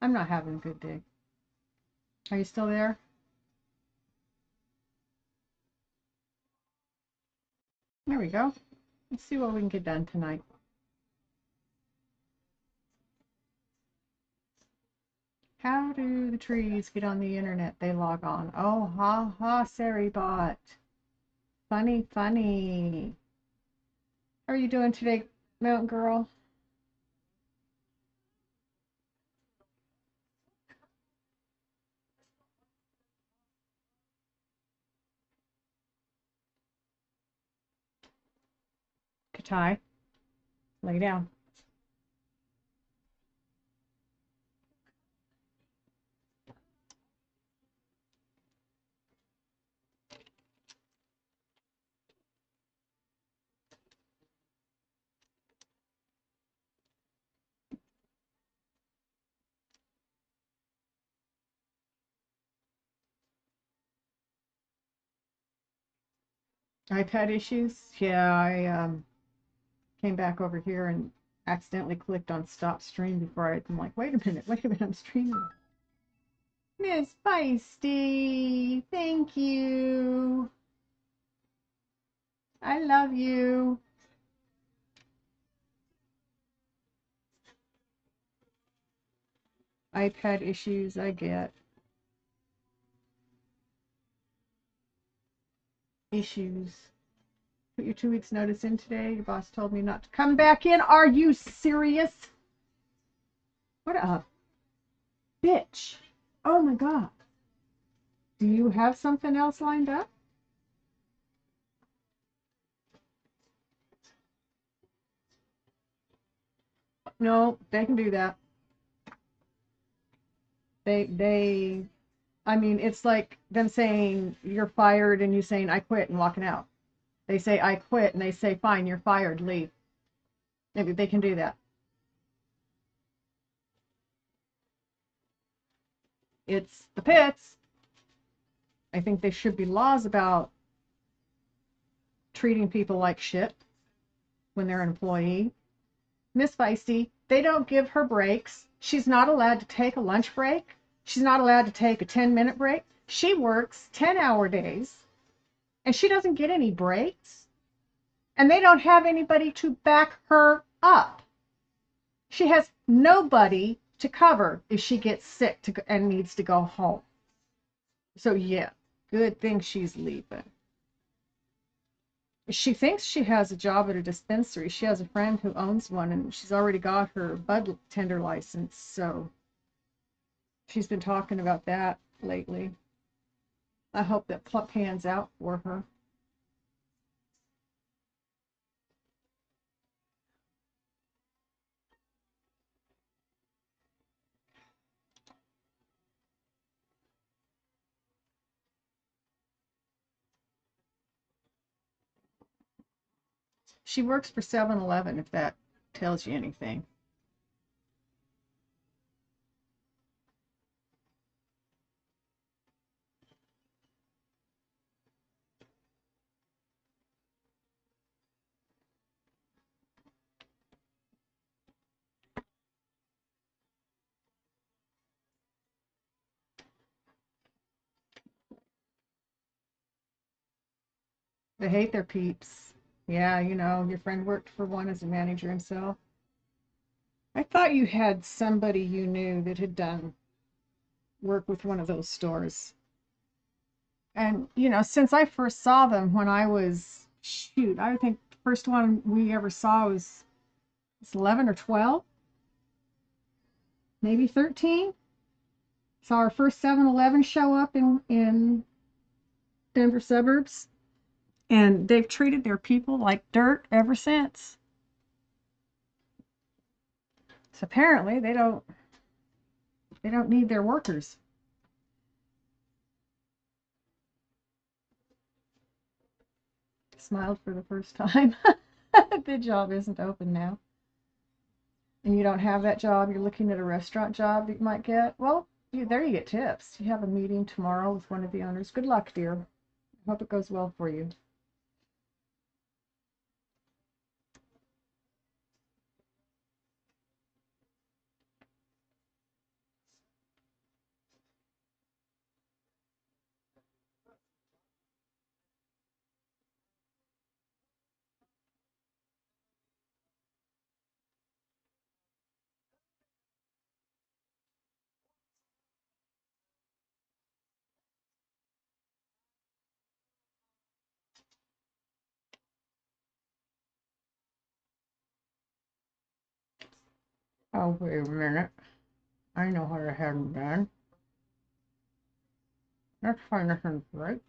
I'm not having a good day. Are you still there? There we go. Let's see what we can get done tonight. How do the trees get on the internet? They log on. Oh, ha ha, Saribot. Funny, funny. How are you doing today, Mountain Girl? Katai, lay down. iPad issues? Yeah, I came back over here and accidentally clicked on stop stream before I'm like, wait a minute, I'm streaming. Miss Feisty, thank you. I love you. iPad issues, I get. Issues. Put your 2 weeks notice in today. Your boss told me not to come back in. Are you serious? What a bitch. Oh my God. Do you have something else lined up? No, they can do that. They I mean, it's like them saying you're fired and you saying I quit and walking out. They say I quit and they say fine, you're fired, leave. Maybe they can do that. It's the pits. I think there should be laws about treating people like shit when they're an employee. Miss Feisty, they don't give her breaks. She's not allowed to take a lunch break. She's not allowed to take a 10-minute break. She works 10-hour days and she doesn't get any breaks. And they don't have anybody to back her up. She has nobody to cover if she gets sick and needs to go home. So, yeah, good thing she's leaving. She thinks she has a job at a dispensary. She has a friend who owns one and she's already got her bud tender license. So, she's been talking about that lately. I hope that pans out for her. She works for 7-Eleven, if that tells you anything. They hate their peeps. Yeah, your friend worked for one as a manager himself. I thought you had somebody you knew that had done work with one of those stores. And, since I first saw them when I was, shoot, I think the first one we ever saw was 11 or 12, maybe 13. Saw our first 7-Eleven show up in Denver suburbs. And they've treated their people like dirt ever since. So apparently they don't need their workers. Smiled for the first time. The job isn't open now. And you don't have that job, you're looking at a restaurant job that you might get. Well, there you get tips. You have a meeting tomorrow with one of the owners. Good luck, dear. I hope it goes well for you. Oh, wait a minute. I know what I haven't done. Let's find this one right.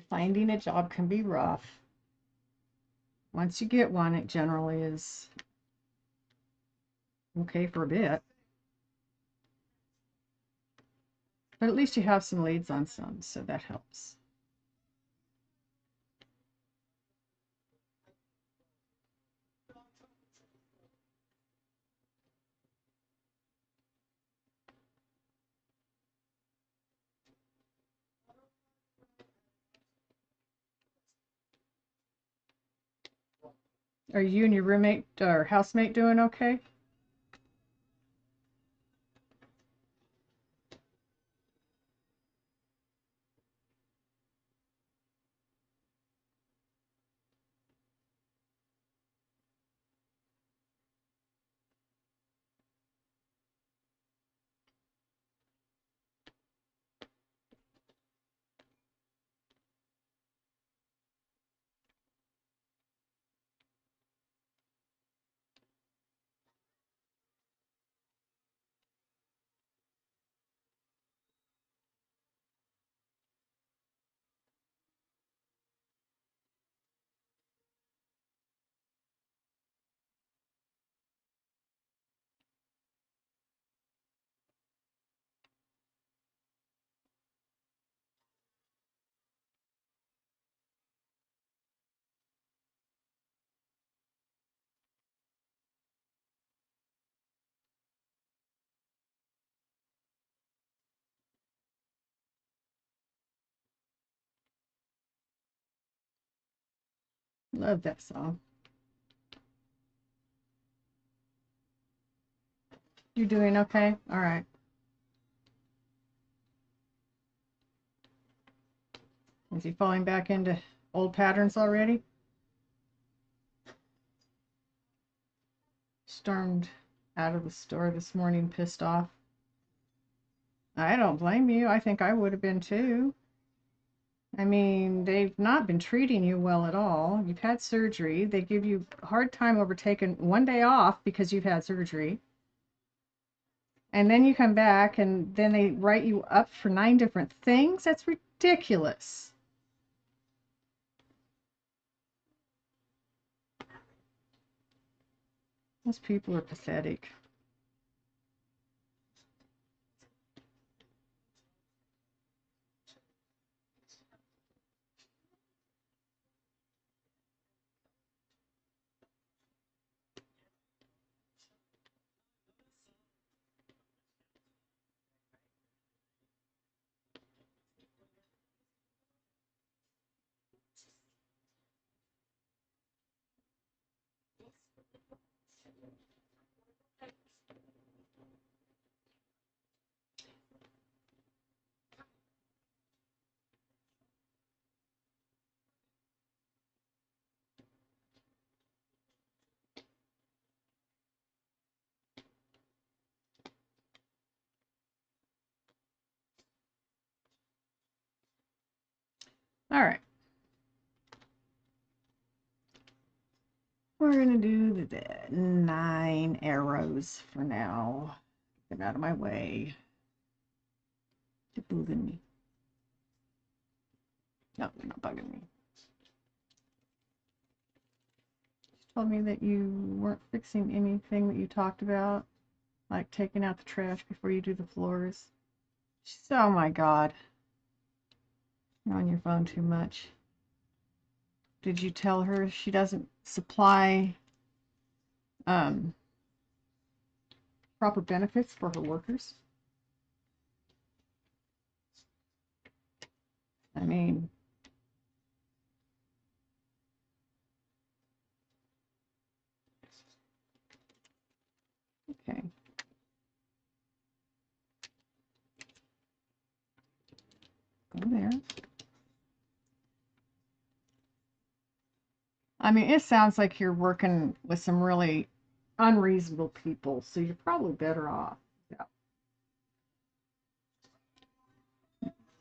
Finding a job can be rough. Once you get one, it generally is okay for a bit. But at least you have some leads on some, so that helps. Are you and your roommate or housemate doing okay? Love that song. You doing okay? All right. Is he falling back into old patterns already? Stormed out of the store this morning pissed off. I don't blame you. I think I would have been too. I mean, they've not been treating you well at all. You've had surgery. They give you a hard time over taking one day off because you've had surgery. And then you come back and then they write you up for 9 different things. That's ridiculous. Those people are pathetic. All right. We're going to do the 9 arrows for now. Get out of my way. You're bugging me. No, you're not bugging me. You told me that you weren't fixing anything that you talked about, like taking out the trash before you do the floors. Oh my God. You're on your phone too much. Did you tell her she doesn't supply proper benefits for her workers? I mean, okay. Go there. I mean, it sounds like you're working with some really unreasonable people, so you're probably better off, yeah,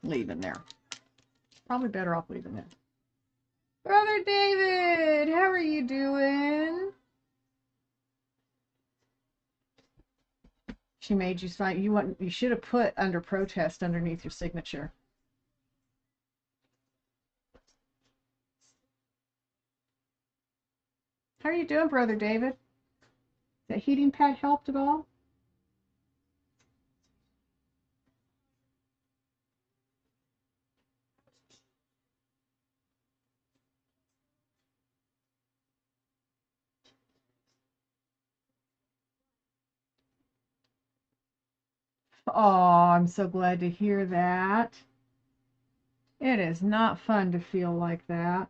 leaving there. Probably better off leaving there. Brother David, how are you doing? She made you sign. You should have put under protest underneath your signature. How are you doing, Brother David? That heating pad helped at all? Oh, I'm so glad to hear that. It is not fun to feel like that.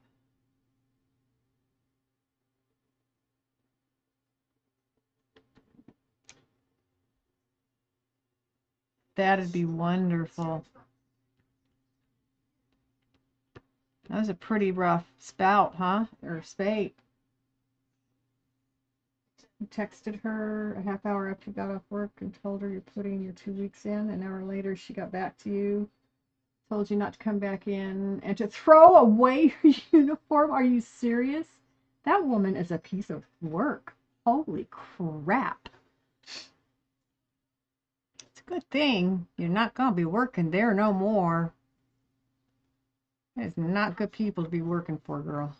That'd be wonderful. That was a pretty rough spout, huh? Or spate. You texted her a half hour after you got off work and told her you're putting your 2 weeks in. An hour later, she got back to you, told you not to come back in and to throw away your uniform. Are you serious? That woman is a piece of work. Holy crap. It's a good thing you're not going to be working there no more. It's not good people to be working for, girl.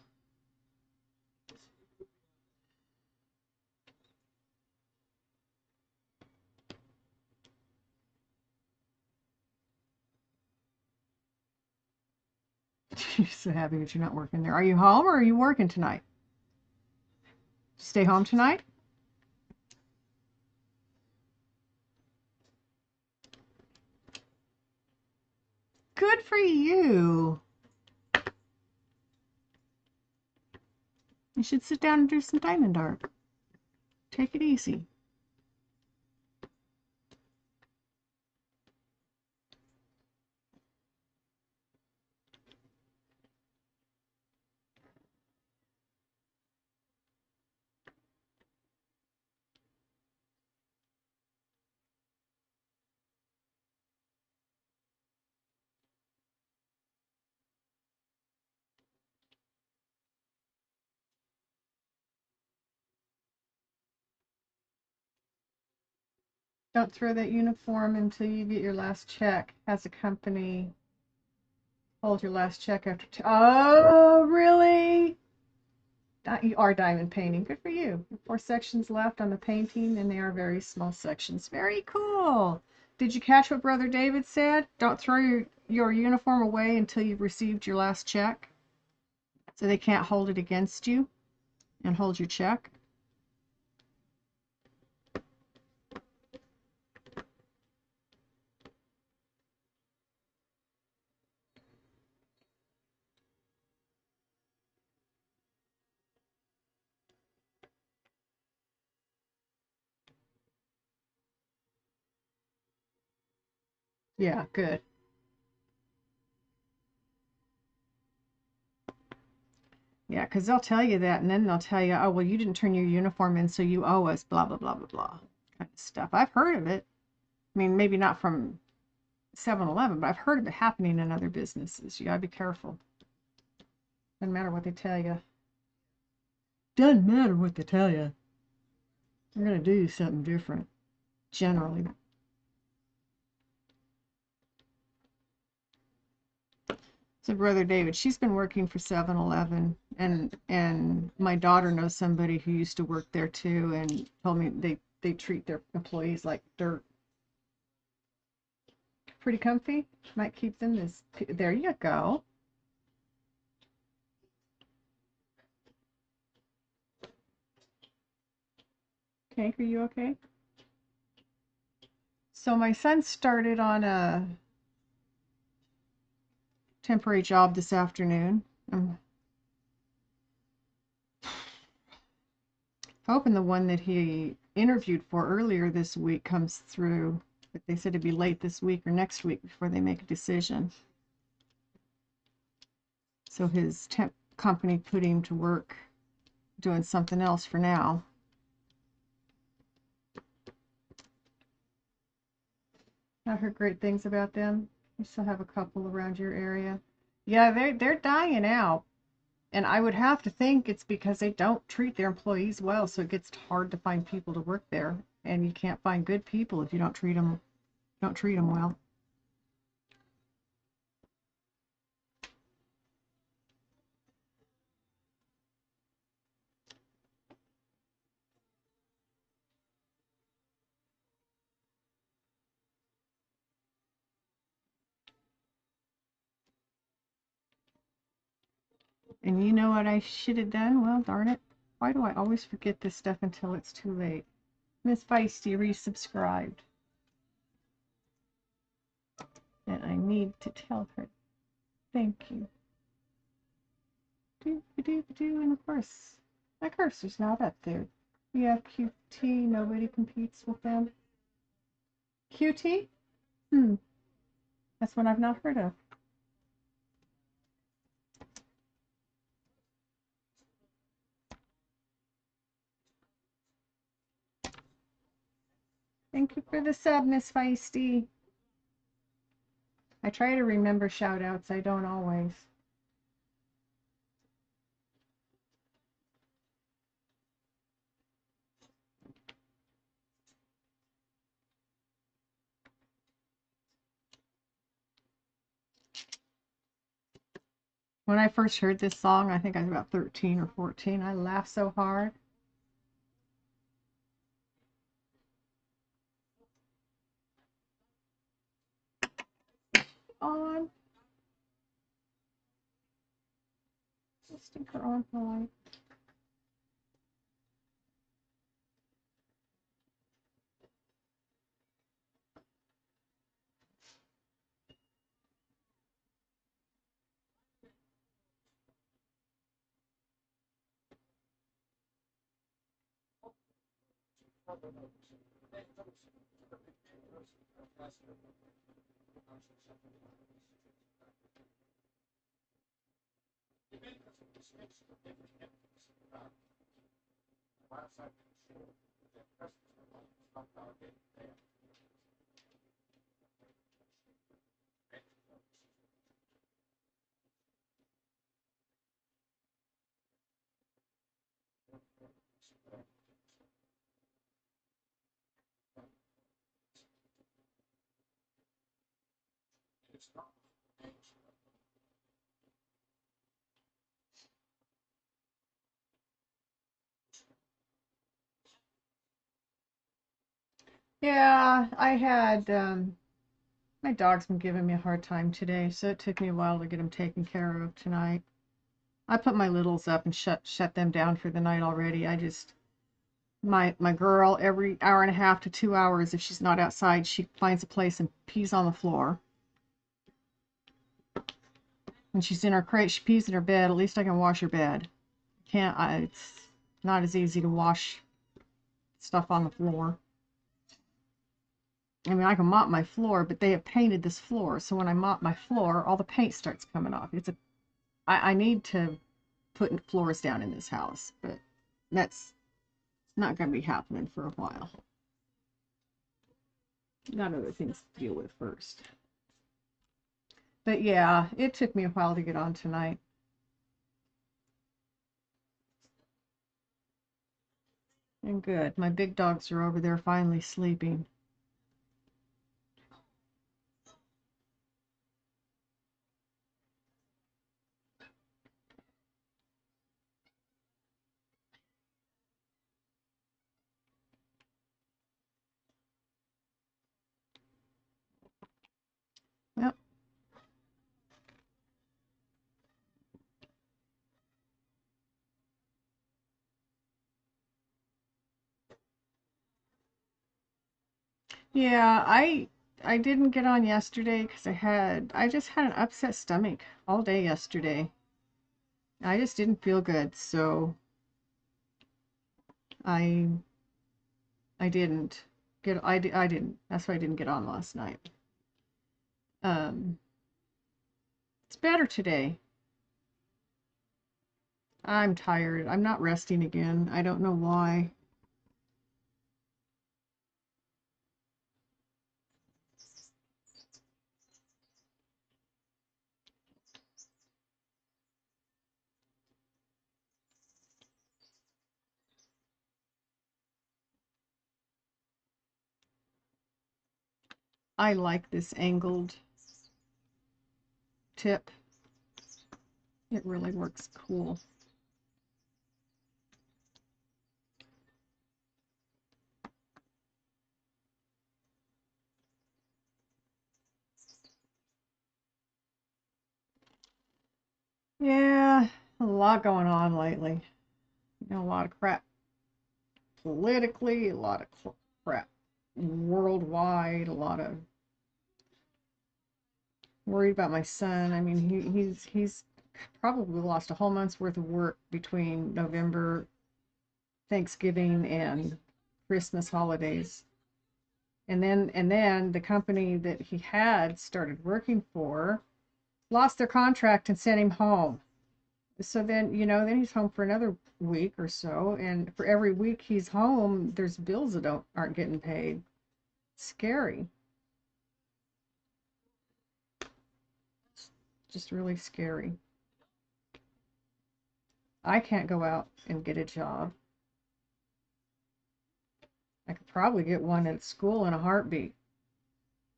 She's so happy that you're not working there. Are you home or are you working tonight? Stay home tonight? Good for you. You should sit down and do some diamond art. Take it easy. Don't throw that uniform until you get your last check. Has a company hold your last check after oh, really? You are diamond painting. Good for you. 4 sections left on the painting, and they are very small sections. Very cool. Did you catch what Brother David said? Don't throw your uniform away until you've received your last check, so they can't hold it against you and hold your check. Yeah, good. Yeah, because they'll tell you that, and then they'll tell you, oh, well, you didn't turn your uniform in, so you owe us, blah, blah, blah, blah, blah, kind of stuff. I've heard of it. I mean, maybe not from 7-Eleven, but I've heard of it happening in other businesses. You gotta be careful. Doesn't matter what they tell you. Doesn't matter what they tell you. They're gonna do something different, generally. So Brother David, she's been working for 7-Eleven, and my daughter knows somebody who used to work there too, and told me they treat their employees like dirt. Pretty comfy. Might keep them this. There you go. Hank, are you okay? So my son started on a temporary job this afternoon. I'm hoping the one that he interviewed for earlier this week comes through. But they said it'd be late this week or next week before they make a decision. So his temp company put him to work doing something else for now. I've heard great things about them. You still have a couple around your area. Yeah, they're dying out. And I would have to think it's because they don't treat their employees well, so it gets hard to find people to work there. And you can't find good people if you don't treat them well. And you know what I should have done? Well, darn it. Why do I always forget this stuff until it's too late? Miss Feisty resubscribed. And I need to tell her thank you. And of course, my cursor's not up there. Yeah, QT, nobody competes with them. QT? That's one I've not heard of. Thank you for the sub, Miss Feisty. I try to remember shout outs, I don't always. When I first heard this song, I think I was about 13 or 14, I laughed so hard. On. Stick her on for life. Yeah, I had my dog's been giving me a hard time today, so it took me a while to get him taken care of tonight. I put my littles up and shut them down for the night already. I just my girl, every hour and a half to 2 hours, if she's not outside, she finds a place and pees on the floor. When she's in her crate, she pees in her bed. At least I can wash her bed. It's not as easy to wash stuff on the floor. I mean, I can mop my floor, but they have painted this floor, so when I mop my floor, all the paint starts coming off. I need to put floors down in this house, but that's not going to be happening for a while. Got other things to deal with first. But yeah, it took me a while to get on tonight. And good. My big dogs are over there finally sleeping. Yep. Yeah, I didn't get on yesterday because I just had an upset stomach all day yesterday. I just didn't feel good, so I I didn't I didn't. That's why I didn't get on last night. Um, it's better today. I'm tired. I'm not resting again. I don't know why. I like this angled tip. It really works cool. Yeah, a lot going on lately. You know, a lot of crap politically, a lot of crap worldwide, a lot of worried about my son. I mean, he's probably lost a whole month's worth of work between November, Thanksgiving, and Christmas holidays. And then the company that he had started working for lost their contract and sent him home. So then, you know, then he's home for another week or so, and for every week he's home, there's bills that aren't getting paid. Scary. It's just really scary. I can't go out and get a job. I could probably get one at school in a heartbeat.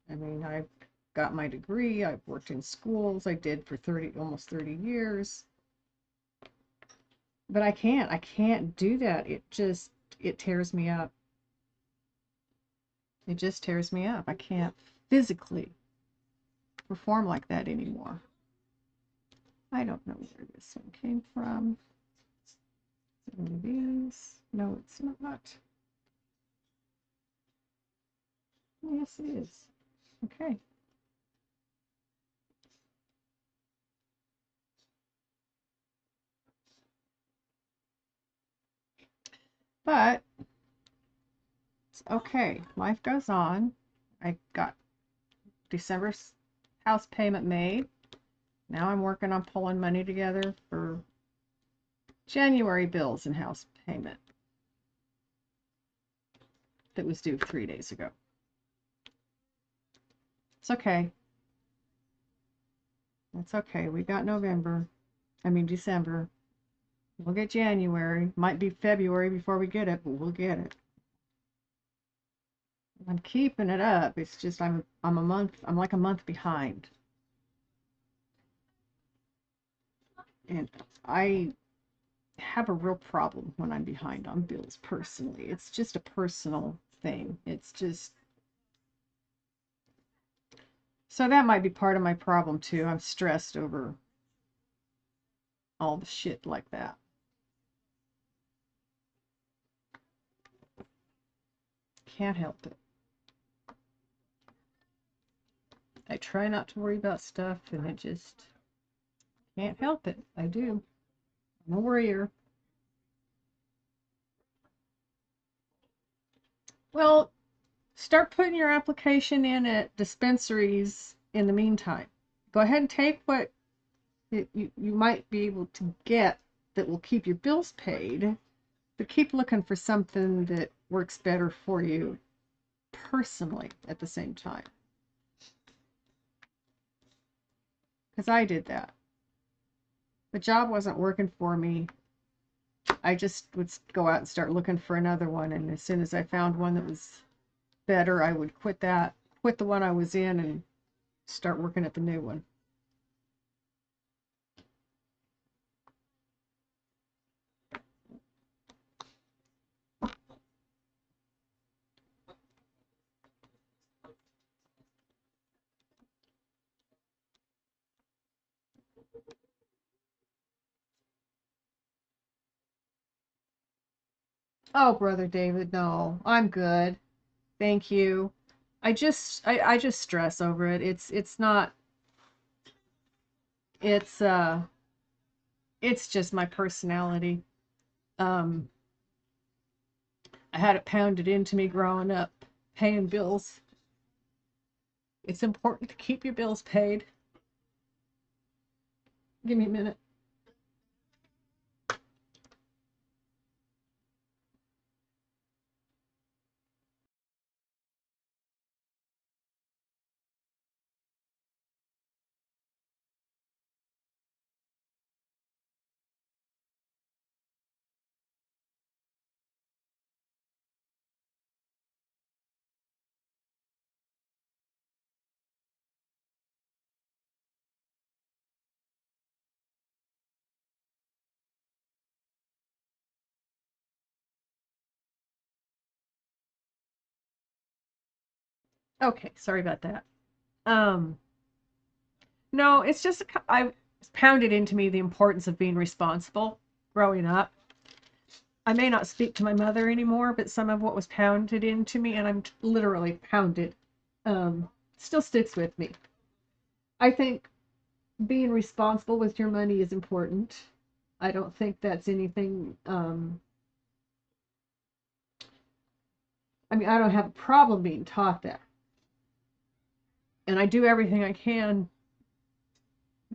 I mean, I've got my degree, I've worked in schools, I did for almost 30 years. But I can't do that. It tears me up. It just tears me up. I can't physically perform like that anymore. I don't know where this one came from. Is it one of these? No, it's not. Yes, it is. Okay. But it's okay. Life goes on. I got December's house payment made. Now I'm working on pulling money together for January bills and house payment that was due 3 days ago. It's okay. It's okay. We got December. We'll get January. Might be February before we get it, but we'll get it. I'm keeping it up. It's just I'm like a month behind. And I have a real problem when I'm behind on bills personally. It's just a personal thing. It's just so that might be part of my problem too. I'm stressed over all the shit like that. Can't help it. I try not to worry about stuff and I just can't help it. I do. I'm a worrier. Well, start putting your application in at dispensaries in the meantime. Go ahead and take what you might be able to get that will keep your bills paid, but keep looking for something that works better for you personally at the same time. Because I did that. The job wasn't working for me. I just would go out and start looking for another one, and as soon as I found one that was better, I would quit the one I was in, and start working at the new one. Oh, Brother David, no, I'm good. Thank you. I just stress over it. It's not it's it's just my personality. Um I had it pounded into me growing up, paying bills. It's important to keep your bills paid. Give me a minute. Okay, sorry about that. Um, no, it's just I pounded into me the importance of being responsible growing up. I may not speak to my mother anymore, but some of what was pounded into me, and I'm literally pounded, still sticks with me. I think being responsible with your money is important. I don't think that's anything. I mean, I don't have a problem being taught that, and I do everything I can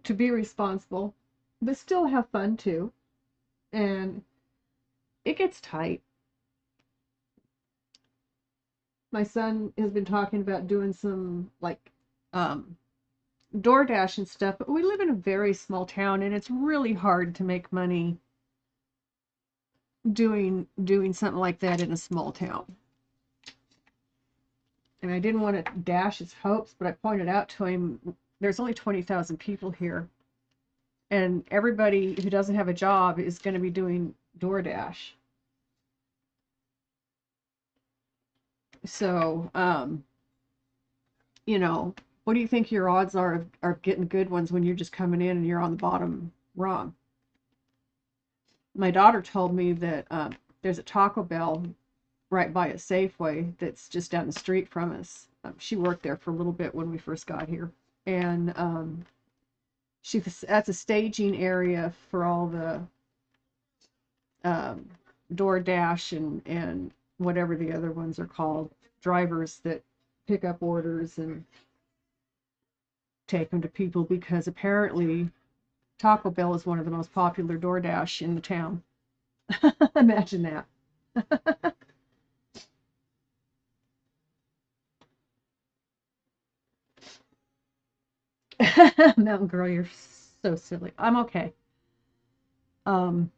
to be responsible, but still have fun too. And it gets tight. My son has been talking about doing some like um, DoorDash and stuff, but we live in a very small town, and it's really hard to make money doing something like that in a small town. And I didn't want to dash his hopes, but I pointed out to him there's only 20,000 people here, and everybody who doesn't have a job is going to be doing DoorDash. So, you know, what do you think your odds are of getting good ones when you're just coming in and you're on the bottom rung? My daughter told me that there's a Taco Bell right by a Safeway that's just down the street from us. She worked there for a little bit when we first got here, and that's a staging area for all the um, DoorDash and whatever the other ones are called, drivers that pick up orders and take them to people, because apparently Taco Bell is one of the most popular DoorDash in the town. Imagine that. Mountain Girl, you're so silly. I'm okay. Um,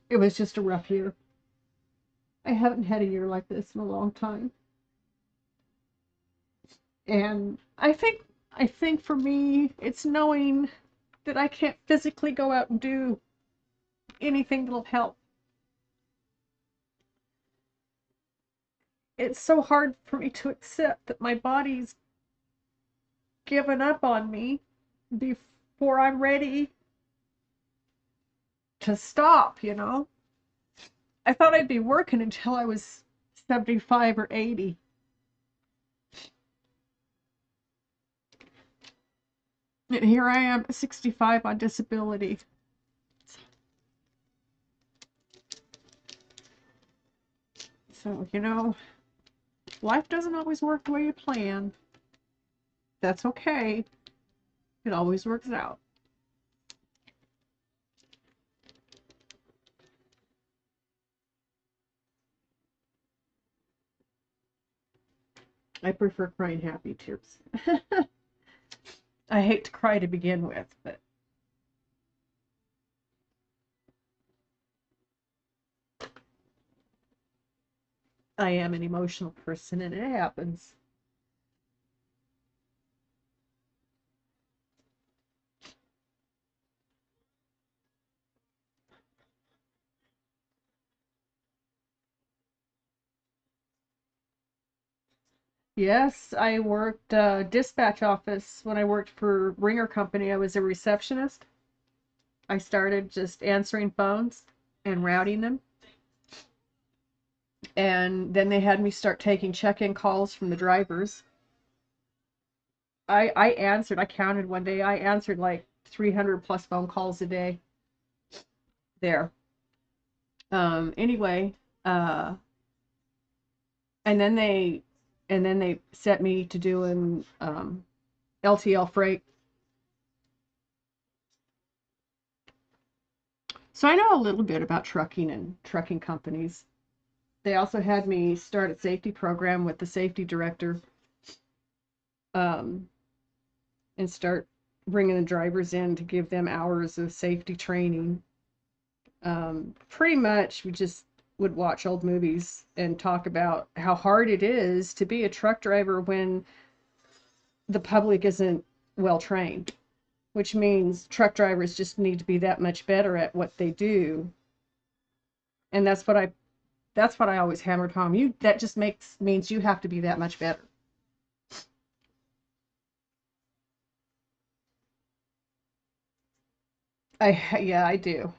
it was just a rough year. I haven't had a year like this in a long time. And I think for me, it's knowing that I can't physically go out and do anything that'll help. It's so hard for me to accept that my body's given up on me before I'm ready to stop, you know? I thought I'd be working until I was 75 or 80. And here I am at 65 on disability. So, you know, life doesn't always work the way you plan. That's okay. It always works out. I prefer crying happy tears. I hate to cry to begin with, but I am an emotional person and it happens. Yes, I worked dispatch office when I worked for Ringer Company. I was a receptionist. I started just answering phones and routing them. And then they had me start taking check-in calls from the drivers. I answered, I counted one day, I answered like 300 plus phone calls a day there. Anyway, uh, and then they set me to doing LTL freight. So I know a little bit about trucking and trucking companies. They also had me start a safety program with the safety director, um, and start bringing the drivers in to give them hours of safety training. Pretty much we just would watch old movies and talk about how hard it is to be a truck driver when the public isn't well trained, which means truck drivers just need to be that much better at what they do. And that's what I always hammered home. You that just makes means you have to be that much better. Yeah, I do.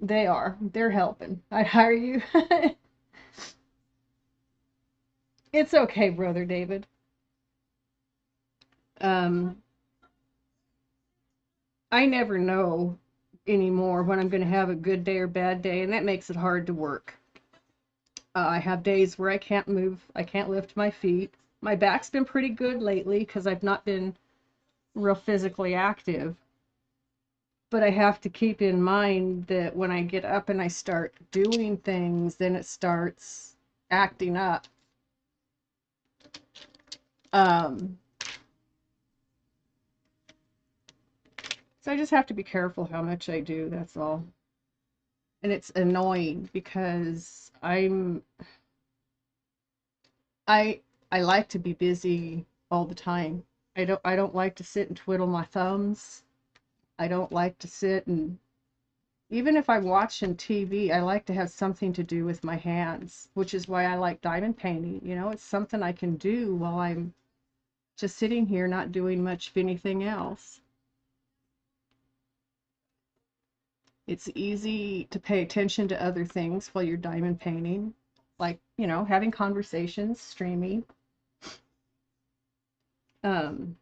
They are. They're helping. I'd hire you. It's okay, brother David. Um, I never know anymore when I'm going to have a good day or bad day, and that makes it hard to work. I have days where I can't move, I can't lift my feet. My back's been pretty good lately because I've not been real physically active. But I have to keep in mind that when I get up and I start doing things, then it starts acting up. Um, so I just have to be careful how much I do, that's all. And it's annoying because I I like to be busy all the time. I don't like to sit and twiddle my thumbs. I don't like to sit and even if I'm watching TV, I like to have something to do with my hands, which is why I like diamond painting. You know, it's something I can do while I'm just sitting here not doing much of anything else. It's easy to pay attention to other things while you're diamond painting, like, having conversations, streaming. Um,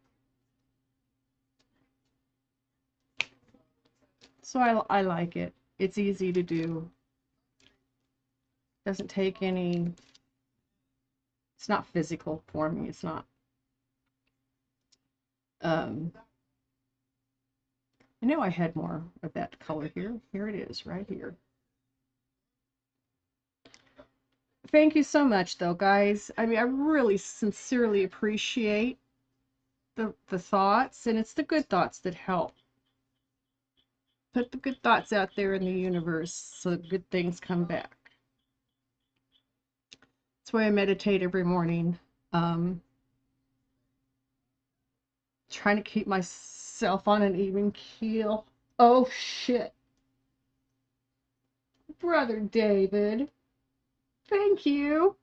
so I like it. It's easy to do. Doesn't take any, it's not physical for me. It's not. Um, I knew I had more of that color here. Here it is, right here. Thank you so much, though, guys. I mean, I really sincerely appreciate the thoughts, and it's the good thoughts that help. Put the good thoughts out there in the universe so that good things come back. That's why I meditate every morning. Um, Trying to keep myself on an even keel. Oh, shit. Brother David, thank you.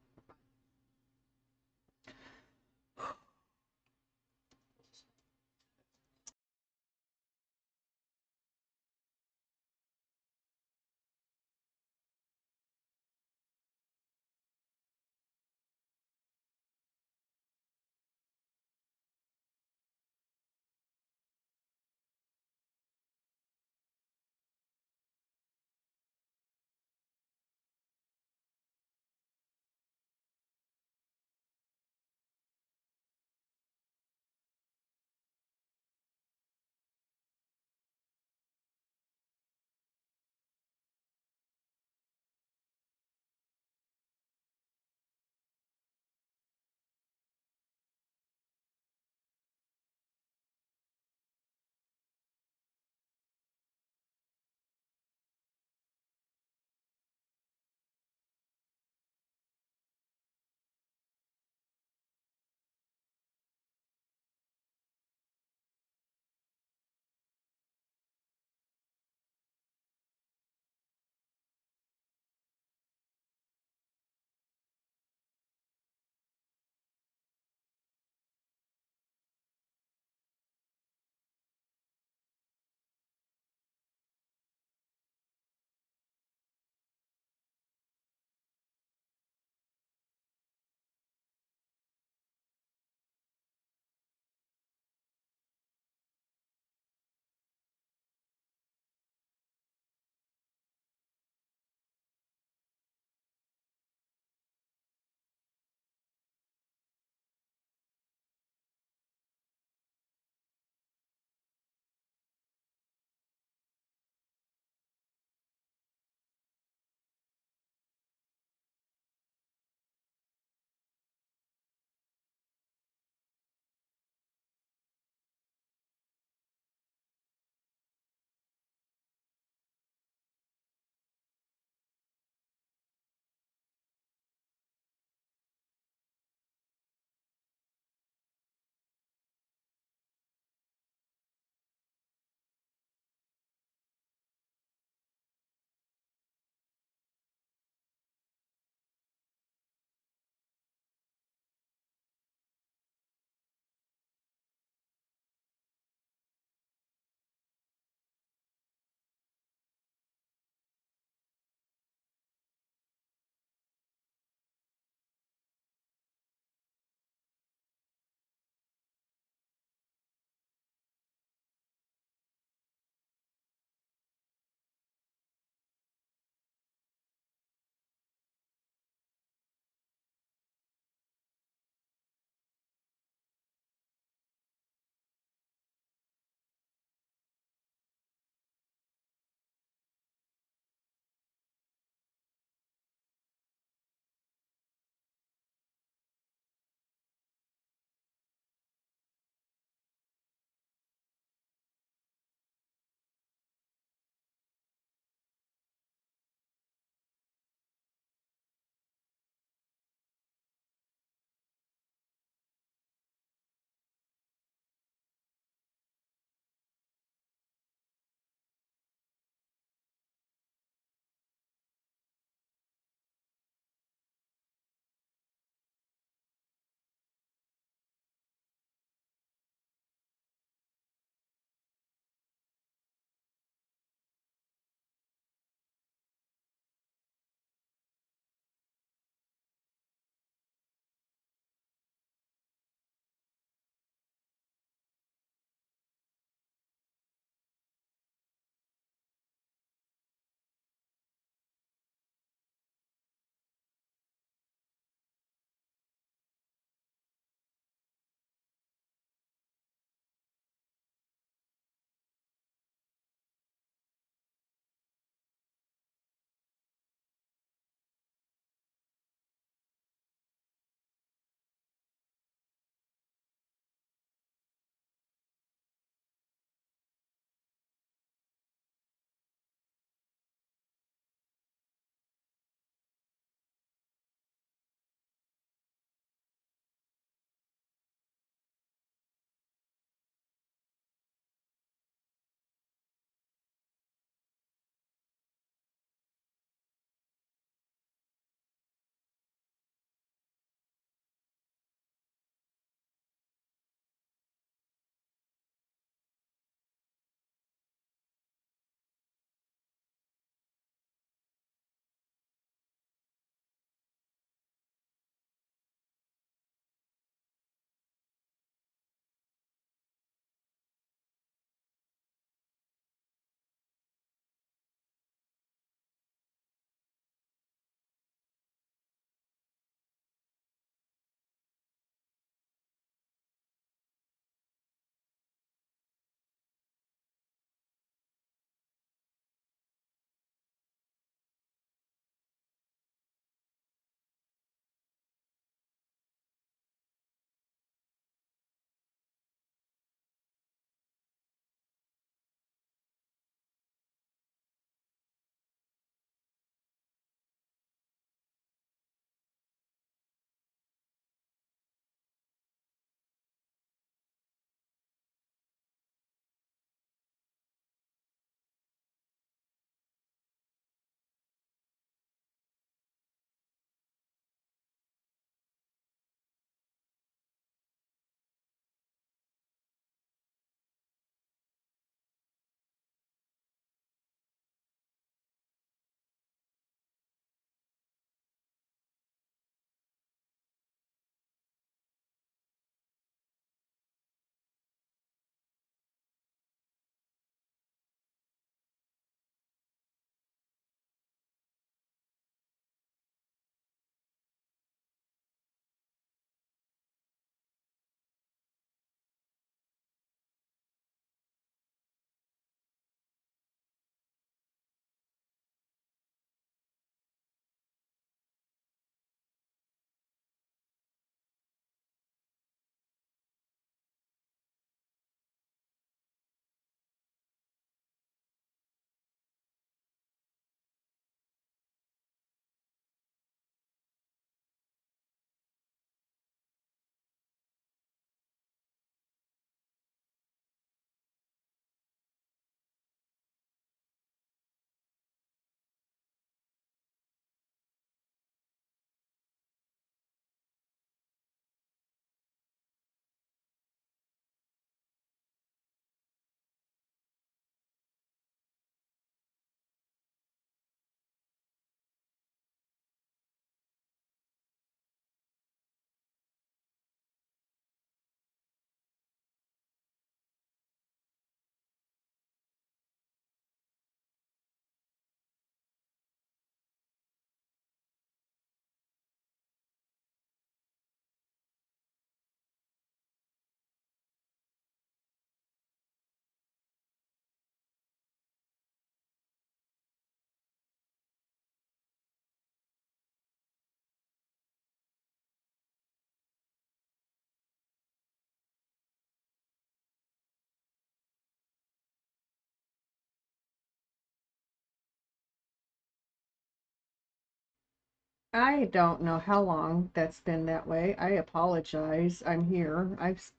I don't know how long that's been that way. I apologize. I'm here.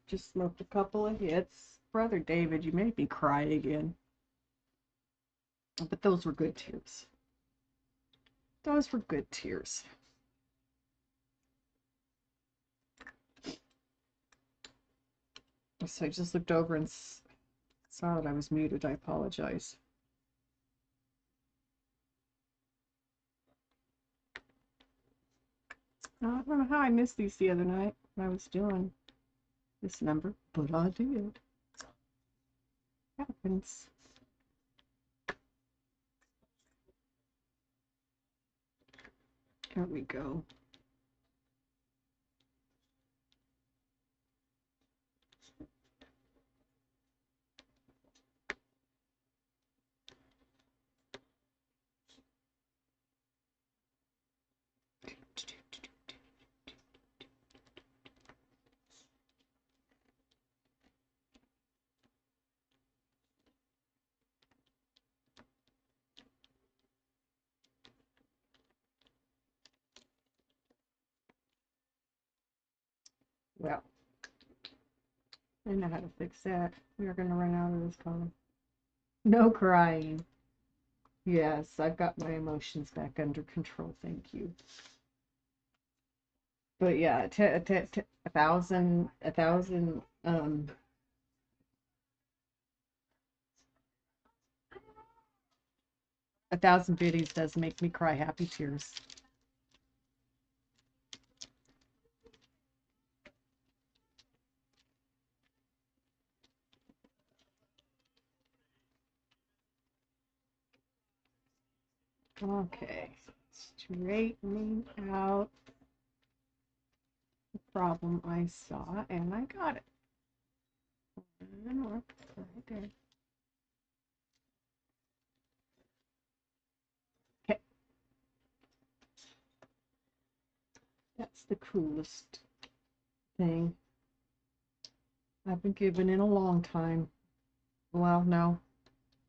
Just smoked a couple of hits. Brother David, you made me cry again. But those were good tears. Those were good tears. So I just looked over and saw that I was muted. I apologize. I don't know how I missed these the other night when I was doing this number, but I did. Happens. Here we go. Well, I know how to fix that. We are going to run out of this color. No crying. Yes, I've got my emotions back under control. Thank you. But yeah, a thousand biddies does make me cry happy tears. Okay, straightening out the problem I saw, and I got it. And look, right there. Okay, that's the coolest thing I've been given in a long time. Well, no,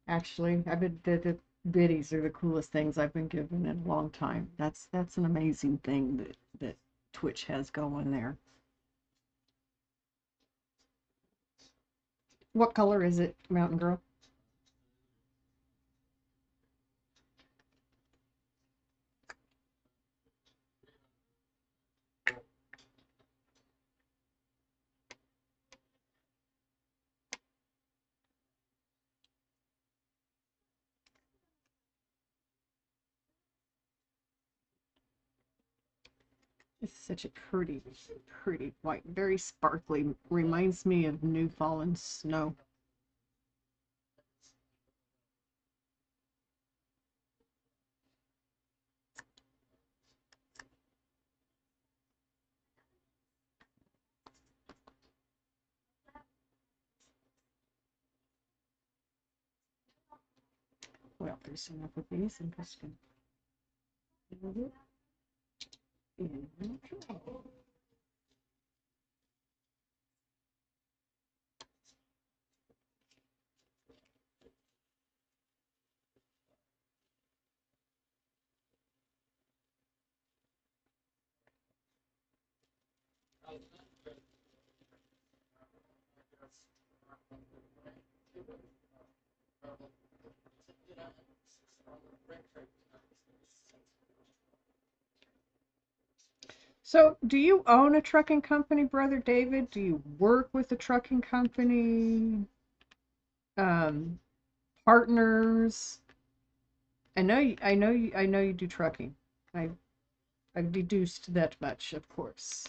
actually, the biddies are the coolest things I've been given in a long time. That's an amazing thing that Twitch has going there. What color is it, Mountain Girl? It's such a pretty, pretty white, very sparkly. Reminds me of new fallen snow. Well, there's enough of these. I'm just going to put it in the drawer. So, do you own a trucking company, Brother David? Do you work with a trucking company? Um, Partners? I know you do trucking. I, I've deduced that much, of course.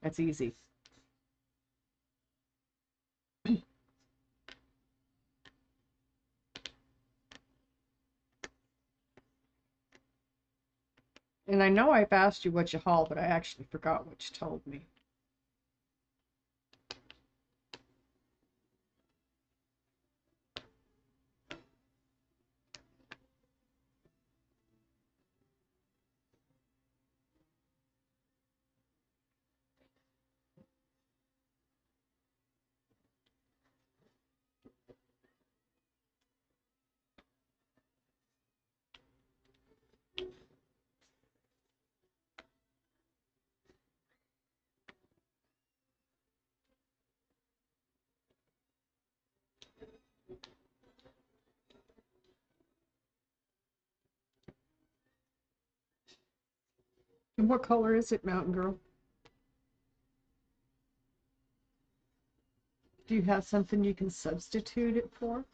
That's easy. And I know I've asked you what you haul, but I actually forgot what you told me. And what color is it, Mountain Girl? Do you have something you can substitute it for?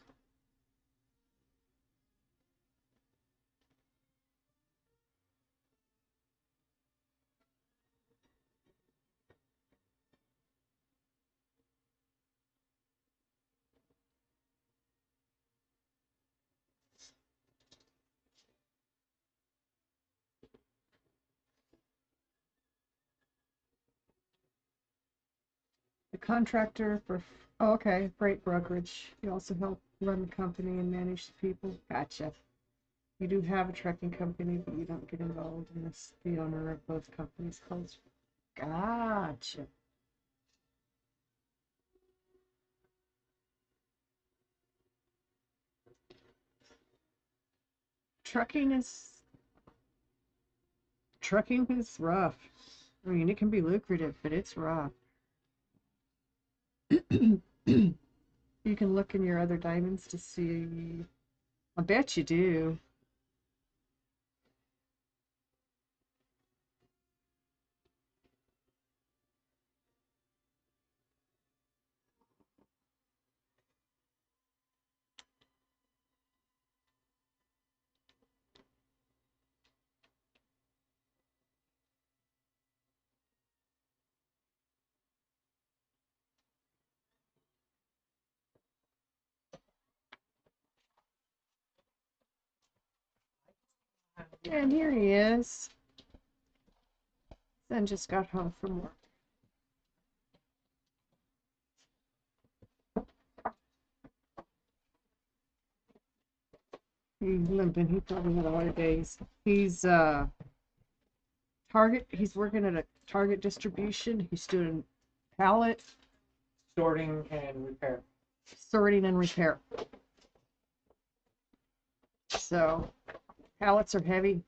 The contractor for, oh, okay, freight brokerage. You also help run the company and manage the people. Gotcha. You do have a trucking company, but you don't get involved in this, the owner of both companies' culture. Gotcha. Trucking is trucking is rough. I mean, it can be lucrative, but it's rough. You can look in your other diamonds to see. I bet you do. And here he is. Then just got home from work. He's limping. He probably had a lot of days. He's Target. He's working at a Target distribution. He's doing pallet Sorting and repair. sorting and repair. So pallets are heavy.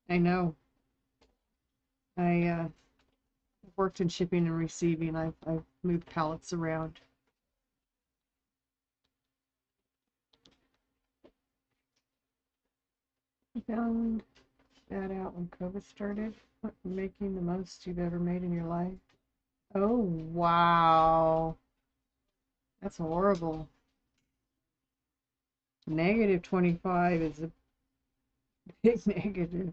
I know. I worked in shipping and receiving. I've moved pallets around. I found that out when COVID started. What, making the most you've ever made in your life? Oh, wow. That's horrible. Negative 25 is a big negative.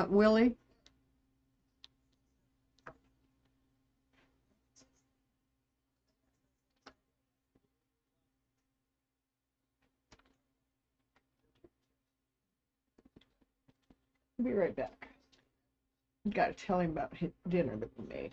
Willie, I'll be right back. Got to tell him about dinner that we made.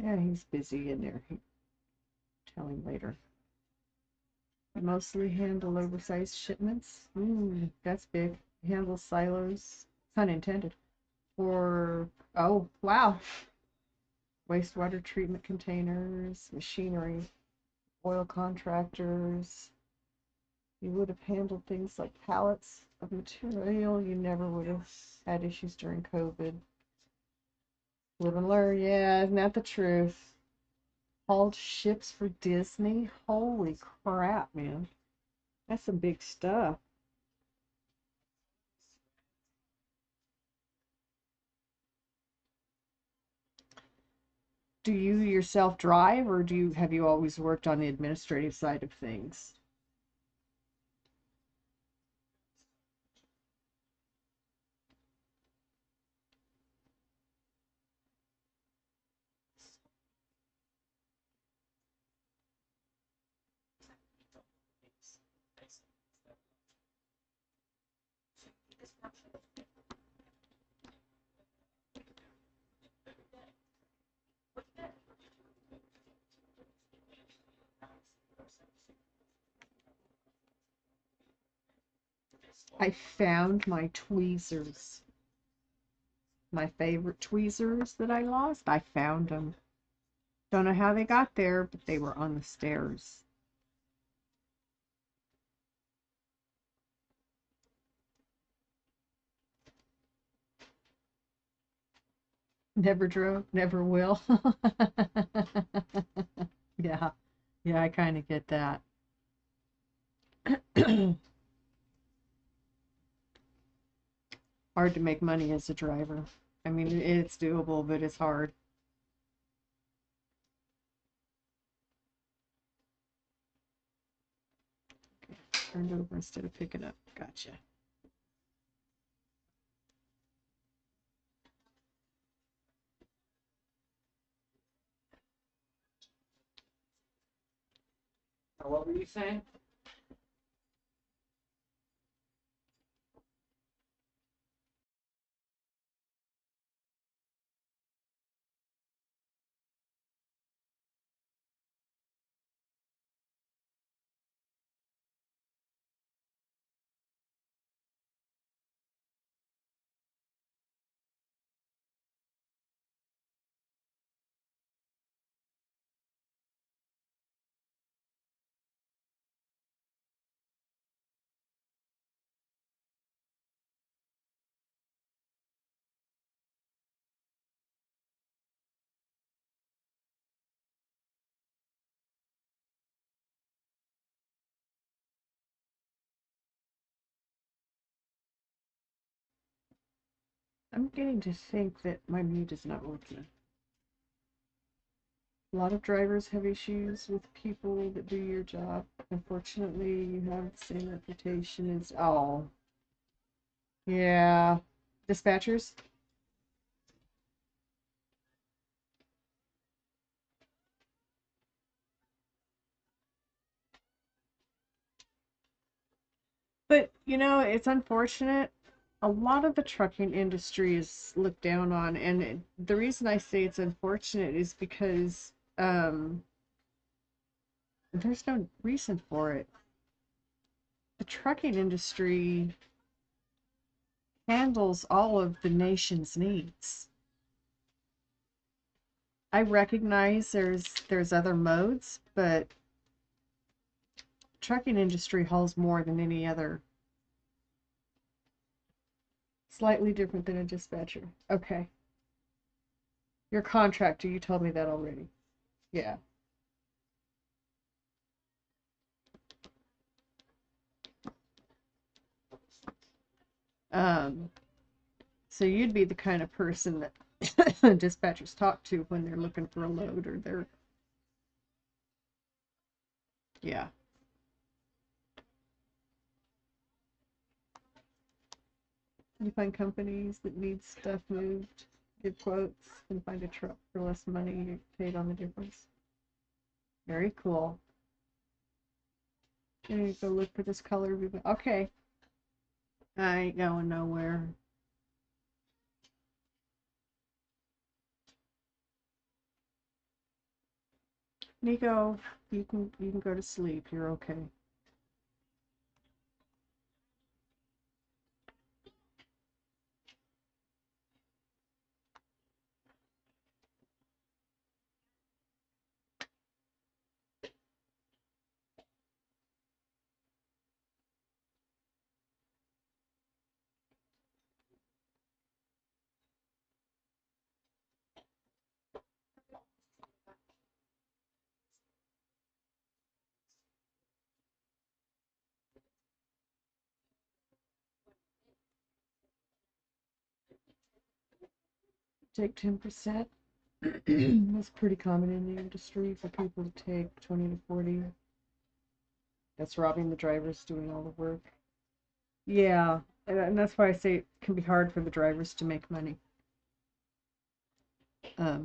Yeah, he's busy in there. Tell him later. I mostly handle oversized shipments. Ooh, that's big. Handle silos, pun intended. Or, oh, wow. Wastewater treatment containers, machinery, oil contractors. You would have handled things like pallets of material. You never would have had issues during COVID. Live and learn, yeah, isn't that the truth? Hauled ships for Disney. Holy crap, man. That's some big stuff. Do you yourself drive, or have you always worked on the administrative side of things? I found my tweezers. My favorite tweezers that I lost. I found them. Don't know how they got there, but they were on the stairs. Never drove, never will. Yeah, yeah, I kind of get that. Hard to make money as a driver. I mean, it's doable, but it's hard. Okay, turned over instead of picking up. Gotcha. What were you saying? I'm getting to think that my mute is not working. A lot of drivers have issues with people that do your job. Unfortunately, you have the same reputation as all. Yeah. Dispatchers? But, it's unfortunate. A lot of the trucking industry is looked down on, and the reason I say it's unfortunate is because there's no reason for it. The trucking industry handles all of the nation's needs. I recognize there's other modes, but trucking industry hauls more than any other. Slightly different than a dispatcher. Okay. Your contractor, you told me that already. Yeah. Um, so you'd be the kind of person that dispatchers talk to when they're looking for a load or they're, yeah. You find companies that need stuff moved, give quotes, and find a truck for less money, you paid on the difference. Very cool. I'm gonna go look for this color. Okay. I ain't going nowhere. Nico, you can go to sleep. You're okay. take 10%. That's pretty common in the industry for people to take 20 to 40. That's robbing the drivers doing all the work. Yeah, and that's why I say it can be hard for the drivers to make money. I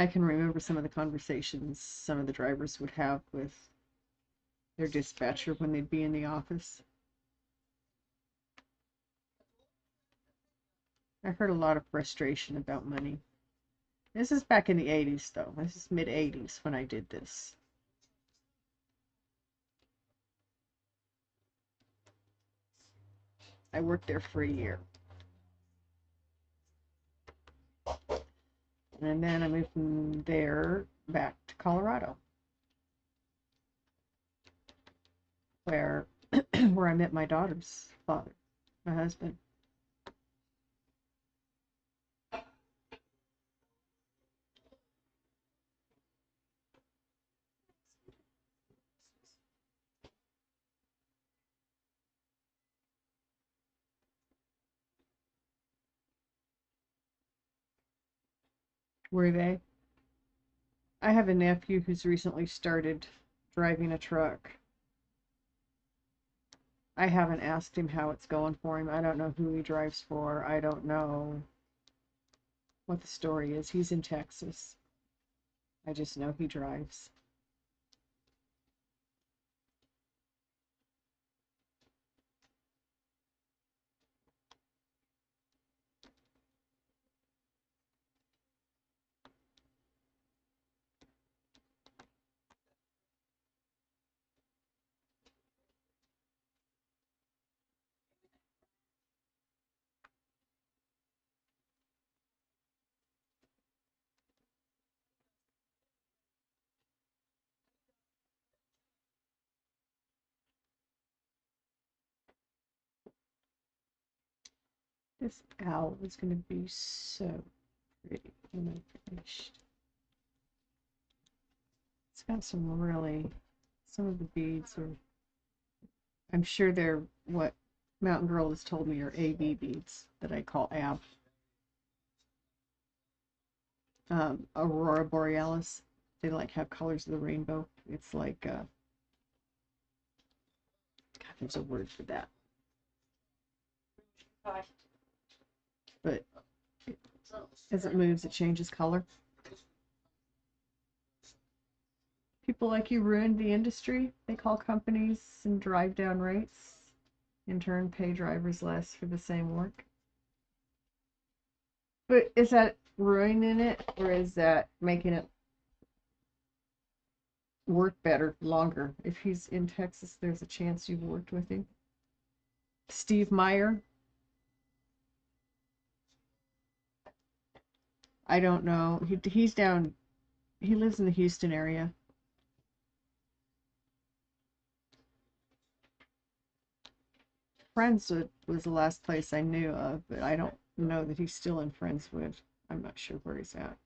can remember some of the conversations some of the drivers would have with their dispatcher when they'd be in the office. I heard a lot of frustration about money. This is back in the 80s, though. This is mid 80s when I did this. I worked there for a year. And then I moved from there back to Colorado, where where I met my daughter's father, my husband. Were they? I have a nephew who's recently started driving a truck. I haven't asked him how it's going for him. I don't know who he drives for. I don't know what the story is. He's in Texas. I just know he drives. This owl is going to be so pretty when I'm finished. It's got some of the beads are, I'm sure they're what Mountain Girl has told me are AB beads that I call AB. Aurora Borealis. They like have colors of the rainbow. It's like, God, there's a word for that. But as it moves, it changes color. People like you ruined the industry. They call companies and drive down rates. In turn, pay drivers less for the same work. But is that ruining it, or is that making it work better, longer? If he's in Texas, there's a chance you've worked with him. Steve Meyer. I don't know. He's down. He lives in the Houston area. Friendswood was the last place I knew of, but I don't know that he's still in Friendswood. I'm not sure where he's at.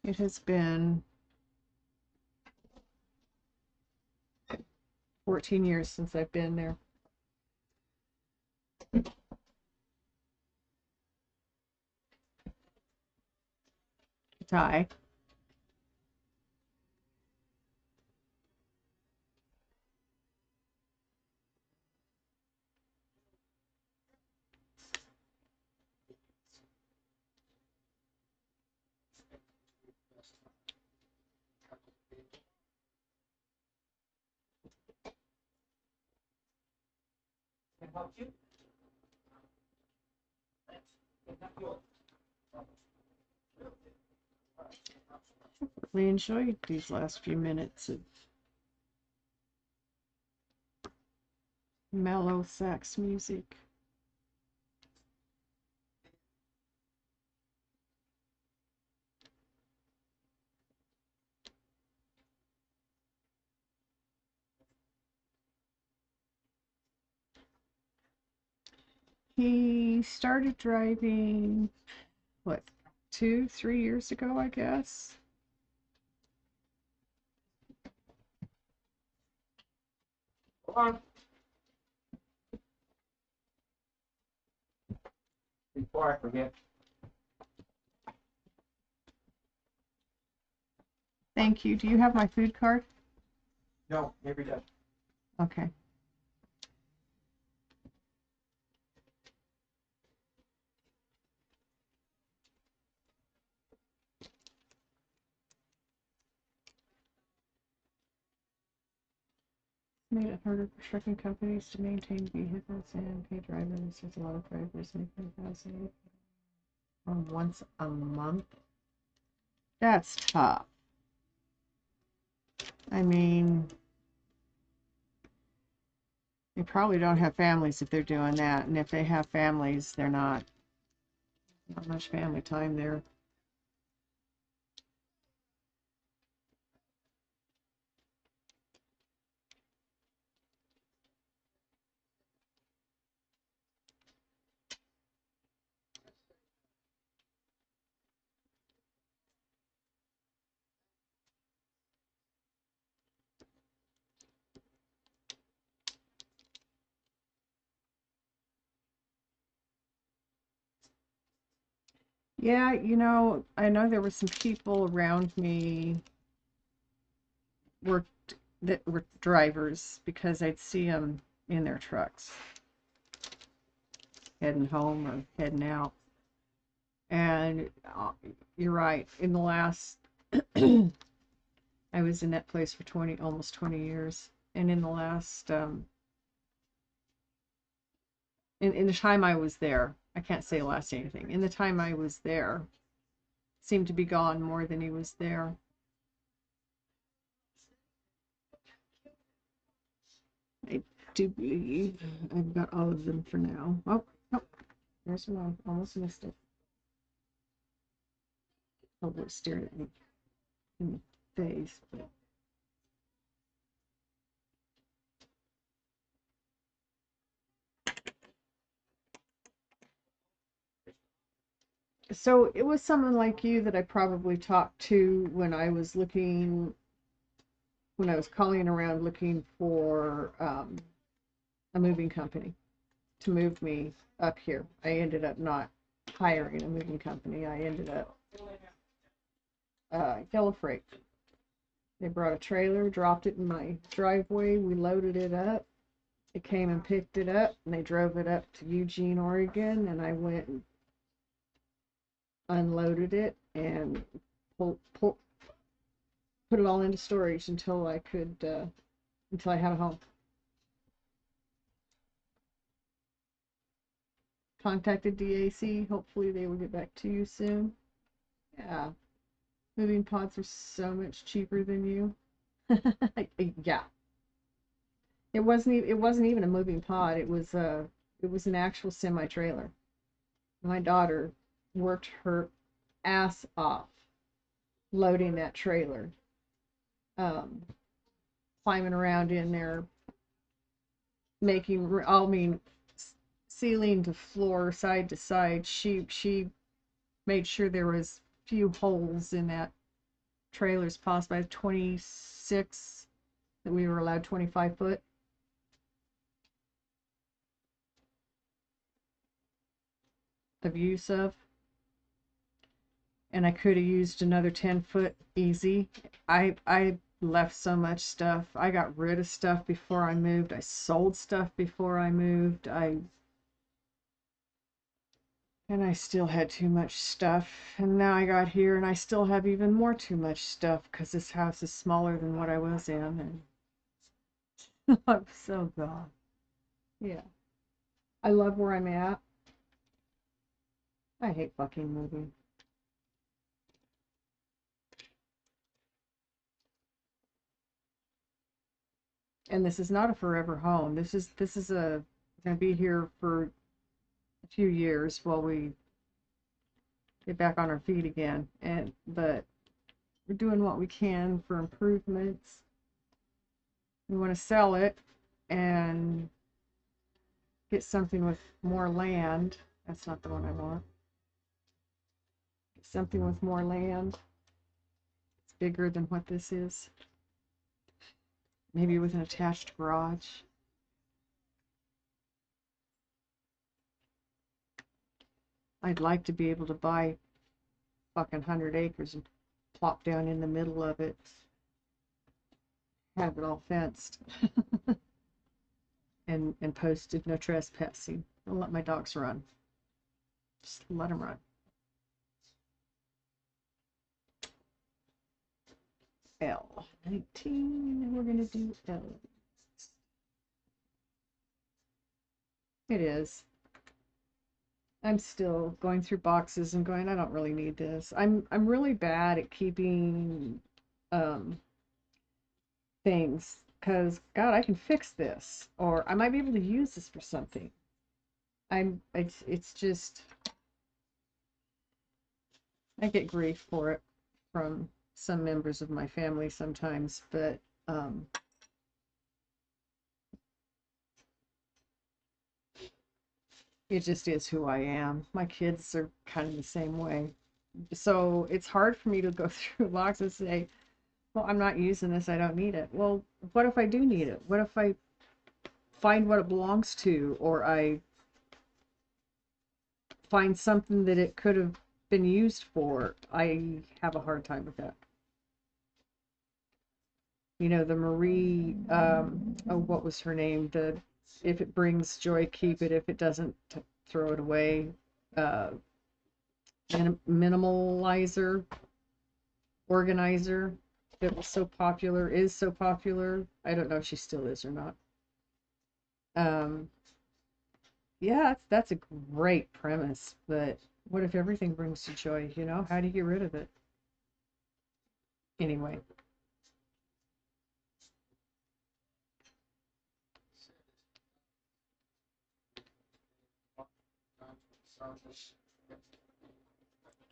It has been 14 years since I've been there. Ty. Can I help you? Really enjoyed these last few minutes of mellow sax music. He started driving, what, 2, 3 years ago, I guess. Hold on. Before I forget. Thank you. Do you have my food card? No, maybe that. Okay. Made it harder for trucking companies to maintain vehicles and pay drivers. There's a lot of drivers making $1,000 once a month. That's tough. I mean, they probably don't have families if they're doing that, and if they have families, they're not much family time there. Yeah, I know there were some people around me worked that were drivers because I'd see them in their trucks heading home or heading out. And you're right. In the last, I was in that place for almost 20 years. And in the last, in the time I was there, I can't say last anything. In the time I was there, seemed to be gone more than he was there. I do believe I've got all of them for now. Oh, oh, there's one. Almost missed it. Oh, it stared at me in the face. But... So it was someone like you that I probably talked to when I was calling around looking for a moving company to move me up here. I ended up not hiring a moving company. I ended up Yellow Freight. They brought a trailer, dropped it in my driveway. We loaded it up. They came and picked it up, and they drove it up to Eugene, Oregon, and I went and unloaded it and put it all into storage until I had a home. Contacted DAC. Hopefully they will get back to you soon. Yeah. Moving pods are so much cheaper than you. Yeah. It wasn't even a moving pod. It was an actual semi-trailer. My daughter worked her ass off loading that trailer. Climbing around in there, ceiling to floor, side to side. She made sure there was few holes in that trailer as possible. I had 26, that we were allowed 25 foot. Of use of. And I could have used another 10 foot easy. I left so much stuff. I got rid of stuff before I moved. I sold stuff before I moved. And I still had too much stuff. And now I got here and I still have even more too much stuff because this house is smaller than what I was in. And I'm so gone. Yeah. I love where I'm at. I hate fucking moving. And this is not a forever home. This is gonna be here for a few years while we get back on our feet again. But we're doing what we can for improvements. We want to sell it, and Get something with more land. That's not the one I want. Get something with more land. It's bigger than what this is. Maybe with an attached garage. I'd like to be able to buy fucking 100 acres and plop down in the middle of it. Have it all fenced. and posted no trespassing. I'll let my dogs run. Just let them run. L19, and we're going to do L. It is. I'm still going through boxes and going, I don't really need this. I'm really bad at keeping things because God, I can fix this, or I might be able to use this for something. It's just I get grief for it from some members of my family sometimes, but it just is who I am. My kids are kind of the same way. So it's hard for me to go through boxes and say, well, I'm not using this, I don't need it. Well, what if I do need it? What if I find what it belongs to, or I find something that it could have been used for? I have a hard time with that. You know, the Marie, oh, what was her name? The if it brings joy, keep it. If it doesn't, throw it away. Uh, minimalizer, organizer that was so popular, is so popular. I don't know if she still is or not. Yeah, that's a great premise, but what if everything brings you joy, you know? How do you get rid of it? Anyway.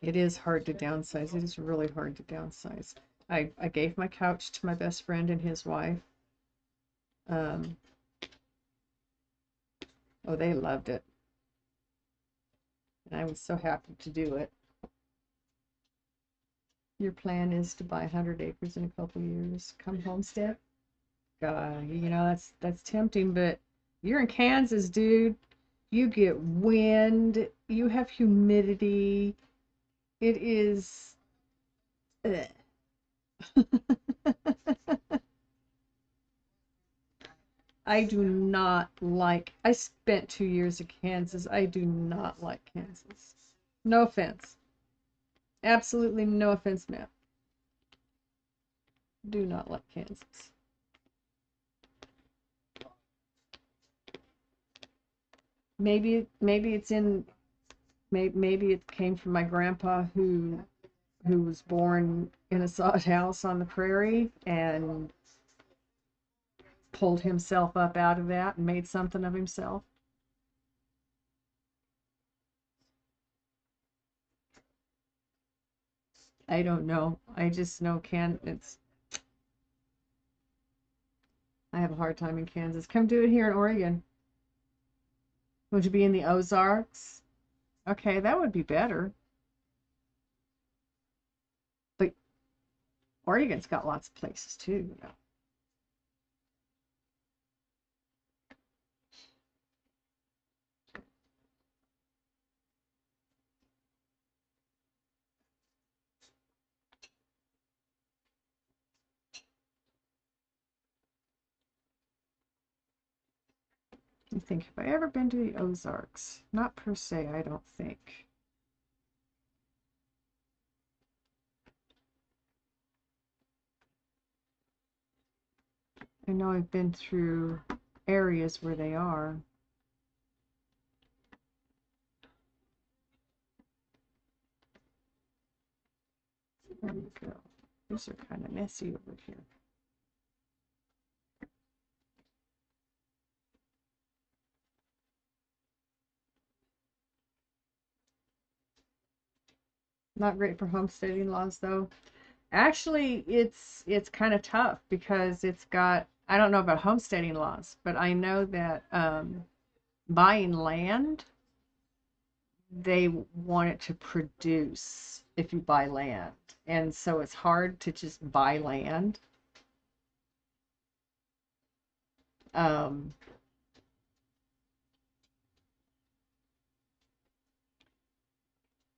It is hard to downsize. It is really hard to downsize. I gave my couch to my best friend and his wife. Oh, they loved it. And I was so happy to do it. Your plan is to buy 100 acres in a couple years, come homestead? You know, that's tempting, but you're in Kansas, dude. You get wind, you have humidity. It is I do not like, I spent 2 years in Kansas. I do not like Kansas. No offense. Absolutely no offense, man. Do not like Kansas. Maybe it's in, maybe it came from my grandpa who was born in a sod house on the prairie and pulled himself up out of that and made something of himself. I don't know. I just know I have a hard time in Kansas. Come do it here in Oregon. Would you be in the Ozarks? Okay, that would be better. But Oregon's got lots of places too, you know. I think, have I ever been to the Ozarks? Not per se, I don't think. I know I've been through areas where they are. There we go. These are kind of messy over here. Not great for homesteading laws though. Actually, it's kind of tough because it's got, I don't know about homesteading laws, but I know that buying land, they want it to produce if you buy land. And so it's hard to just buy land. Um,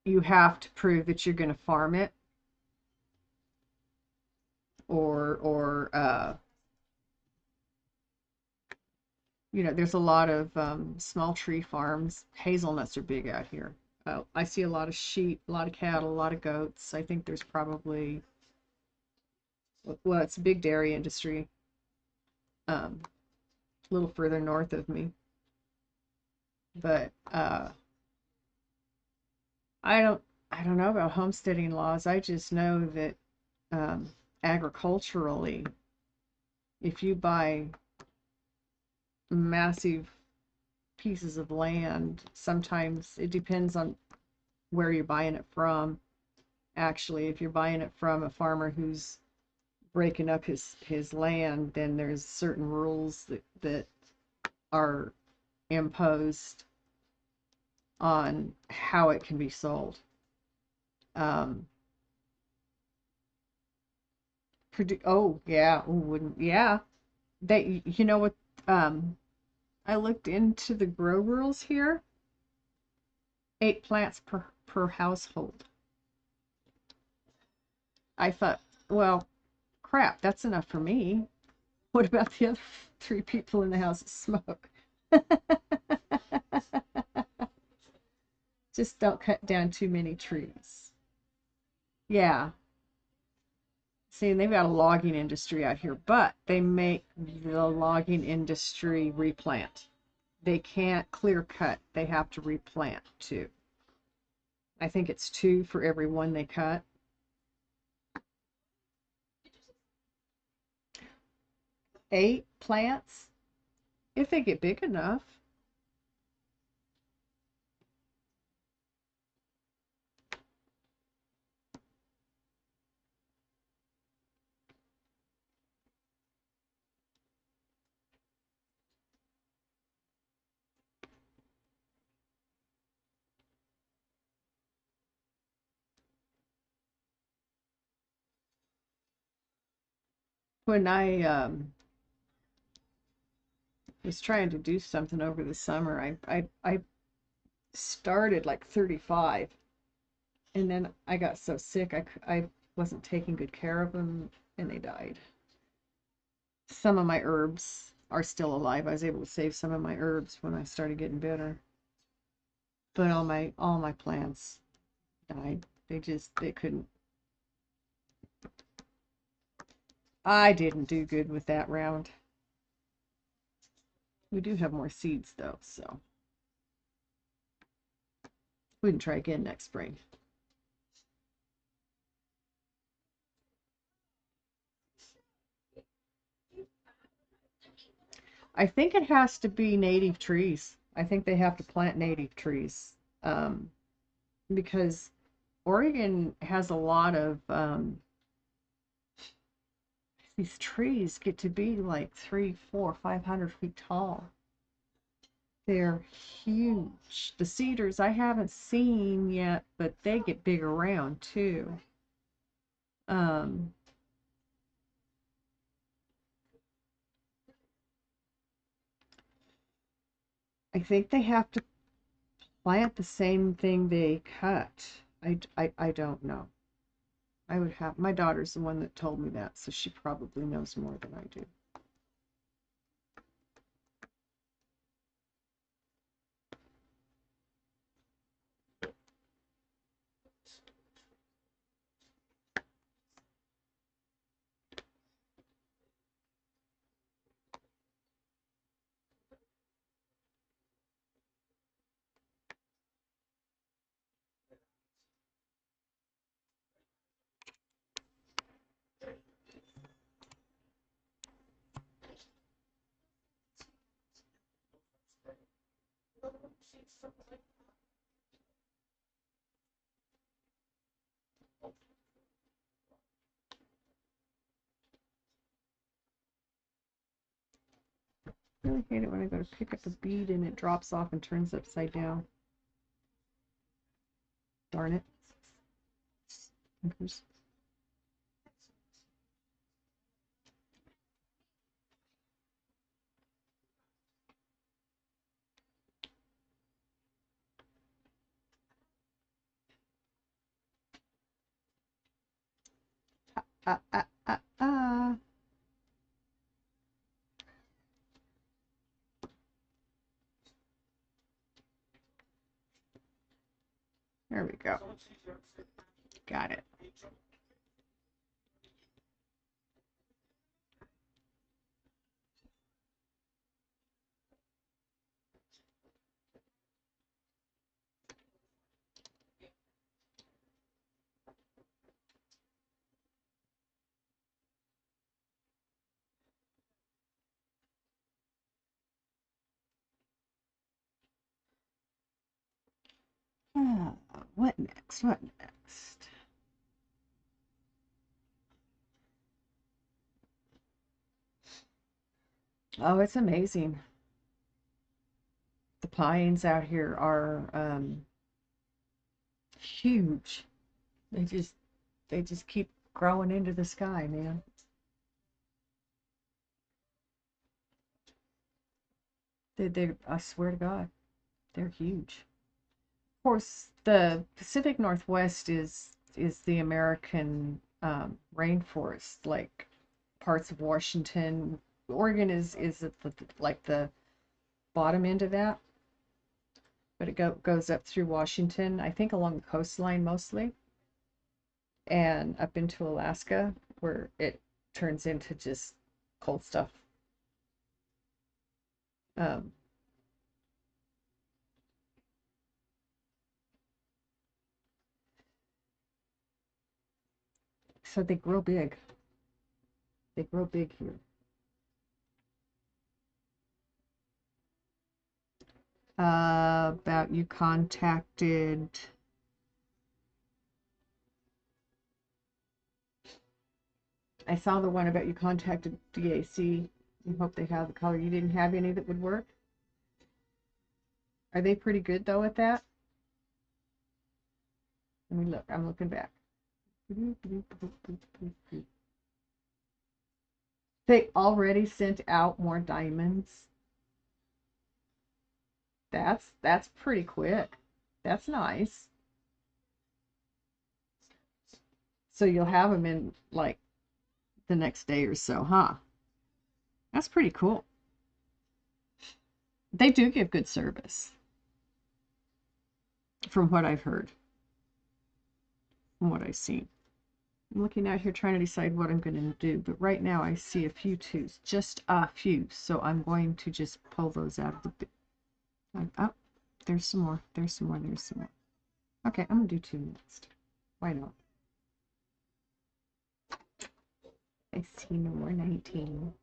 you have to prove that you're going to farm it or there's a lot of small tree farms. Hazelnuts are big out here. I see a lot of sheep, a lot of cattle, a lot of goats. I think there's probably, well, it's a big dairy industry, a little further north of me. But I don't, I don't know about homesteading laws. I just know that agriculturally, if you buy massive pieces of land, sometimes it depends on where you're buying it from. Actually, if you're buying it from a farmer who's breaking up his land, then there's certain rules that are imposed on how it can be sold. Um, oh yeah, wouldn't yeah. They, you know what? Um, I looked into the grow rules here. 8 plants per household. I thought, well, crap, that's enough for me. What about the other 3 people in the house that smoke? Just don't cut down too many trees. Yeah. See, and they've got a logging industry out here, but they make the logging industry replant. They can't clear cut. They have to replant too. I think it's 2 for every 1 they cut. 8 plants, if they get big enough. When I was trying to do something over the summer, I started like 35, and then I got so sick I wasn't taking good care of them, and they died. Some of my herbs are still alive. I was able to save some of my herbs when I started getting better, but all my plants died. They couldn't. I didn't do good with that round. We do have more seeds though, so we can try again next spring. I think it has to be native trees. I think they have to plant native trees, um, because Oregon has a lot of these trees get to be like 3, 4, 500 feet tall. They're huge. The cedars I haven't seen yet, but they get big around too. Um, I think they have to plant the same thing they cut. I don't know. I would have, my daughter's the one that told me that, so she probably knows more than I do. I really hate it when I go to pick up a bead and it drops off and turns upside down. Darn it. Oops. Ah, ah, ah, ah. There we go. Got it. Ah, what next? What next? Oh, it's amazing. The pines out here are huge. They just keep growing into the sky, man. I swear to God, they're huge. Of course, the Pacific Northwest is the American rainforest, like parts of Washington. Oregon is at the, like the bottom end of that, but it goes up through Washington, I think along the coastline mostly, and up into Alaska, where it turns into just cold stuff. Um, so they grow big. They grow big here. About you contacted. I saw the one about you contacted DAC. You hope they have the color. You didn't have any that would work. Are they pretty good though at that? Let me look. I'm looking back. They already sent out more diamonds. That's pretty quick. That's nice. So you'll have them in like the next day or so, huh? That's pretty cool. They do give good service, from what I've heard, from what I've seen. I'm looking out here trying to decide what I'm going to do, but right now I see a few twos, just a few, so I'm going to just pull those out of the... Oh, there's some more, there's some more, there's some more. Okay, I'm going to do two next. Why not? I see no more 19.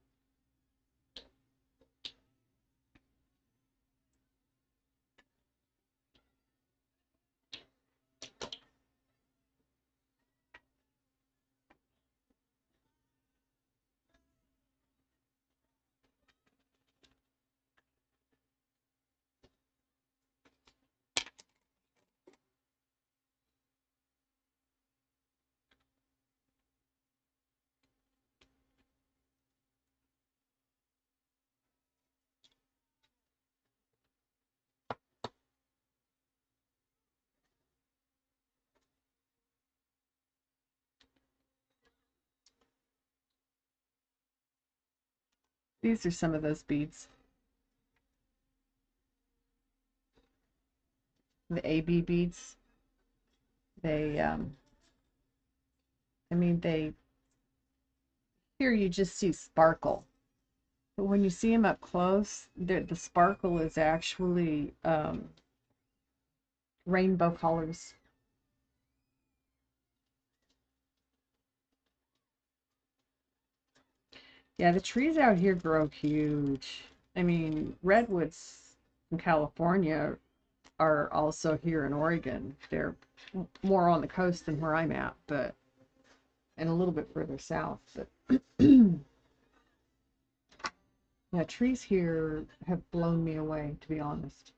These are some of those beads. The AB beads. They, I mean, here you just see sparkle. But when you see them up close, the sparkle is actually rainbow colors. Yeah, the trees out here grow huge. I mean, redwoods in California are also here in Oregon. They're more on the coast than where I'm at, but and a little bit further south. But Yeah, trees here have blown me away, to be honest.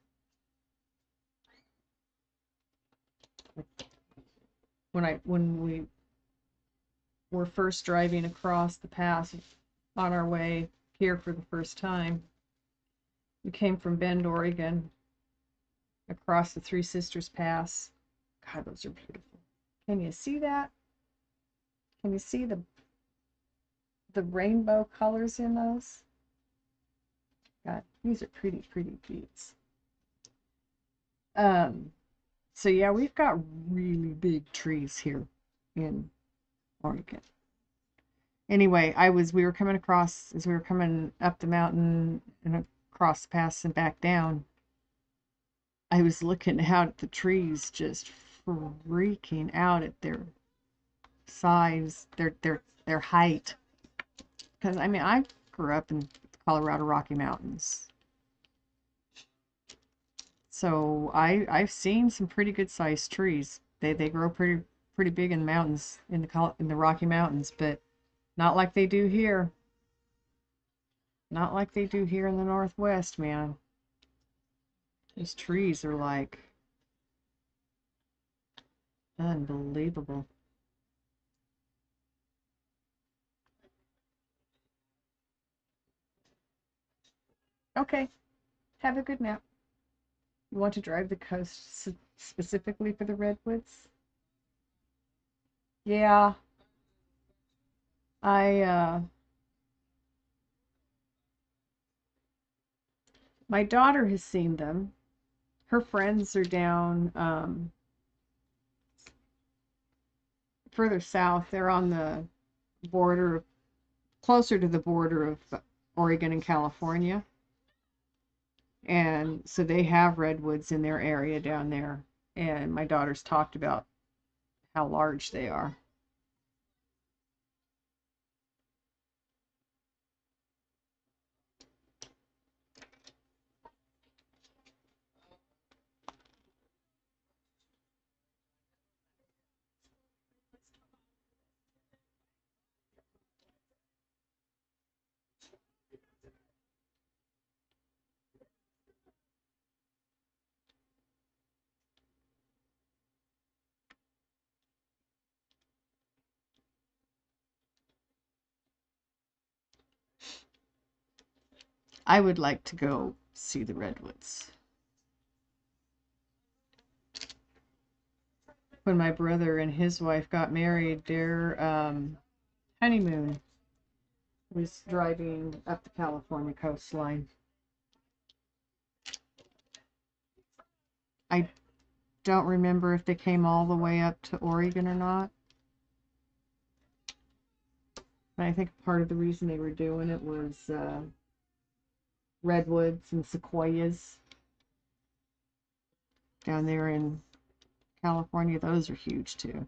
When we were first driving across the pass on our way here for the first time, we came from Bend, Oregon, across the Three Sisters Pass. God, those are beautiful. Can you see that? Can you see the rainbow colors in those? God, these are pretty, pretty beats. So yeah, we've got really big trees here in Oregon. Anyway, we were coming across, as we were coming up the mountain and across the pass and back down, I was looking out at the trees just freaking out at their size, their height. Because I mean, I grew up in the Colorado Rocky Mountains. So I've seen some pretty good sized trees. They grow pretty big in the mountains in the Rocky Mountains, but not like they do here. Not like they do here in the Northwest, man. These trees are like unbelievable. Okay, have a good nap. You want to drive the coast specifically for the redwoods? Yeah, I my daughter has seen them. Her friends are down further south. They're on the border, closer to the border of Oregon and California. And so they have redwoods in their area down there. And my daughter's talked about how large they are. I would like to go see the redwoods. When my brother and his wife got married, their honeymoon was driving up the California coastline. I don't remember if they came all the way up to Oregon or not. But I think part of the reason they were doing it was redwoods and sequoias down there in California. Those are huge too.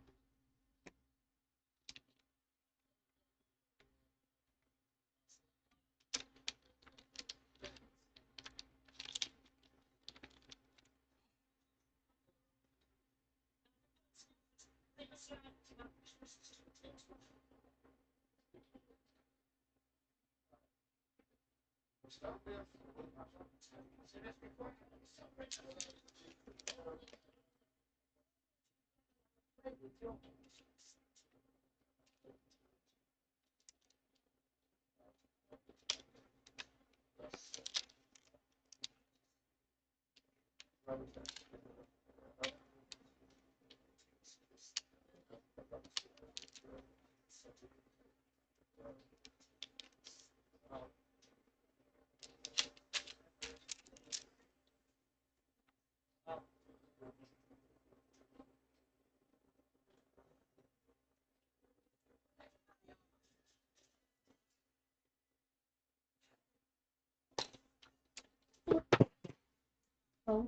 Oh,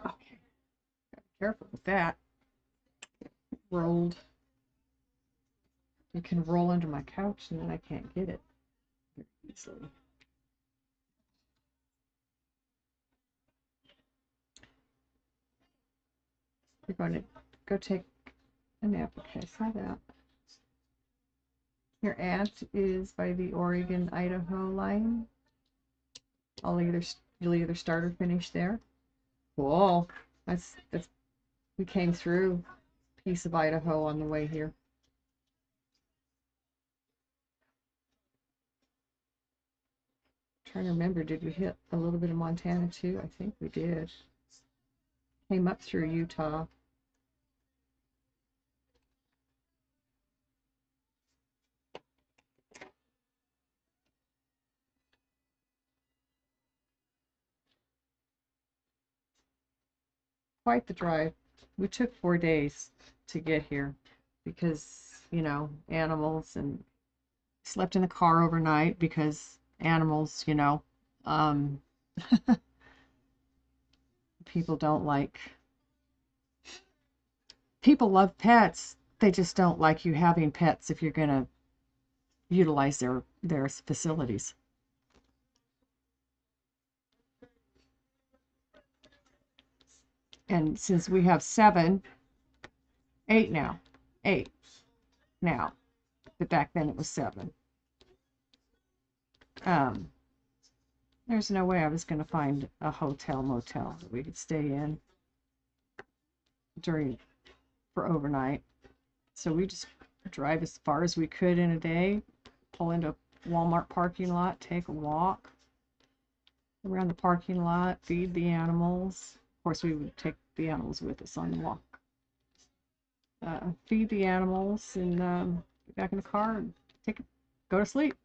okay. Careful with that. Rolled. It can roll under my couch and then I can't get it very easily. You're going to go take a nap. Okay, saw that. Your aunt is by the Oregon-Idaho line. You'll either start or finish there. Cool. That's we came through a piece of Idaho on the way here. Trying to remember, did we hit a little bit of Montana too? I think we did. Came up through Utah. Quite the drive. We took 4 days to get here because, you know, animals, and slept in the car overnight because animals, you know, um, people don't like, people love pets. They just don't like you having pets if you're going to utilize their facilities. And since we have 8 now, 8 now, but back then it was 7. There's no way I was going to find a hotel motel that we could stay in for overnight. So we just drive as far as we could in a day, pull into a Walmart parking lot, take a walk around the parking lot, feed the animals. Of course, we would take the animals with us on the walk. Feed the animals and get back in the car and go to sleep.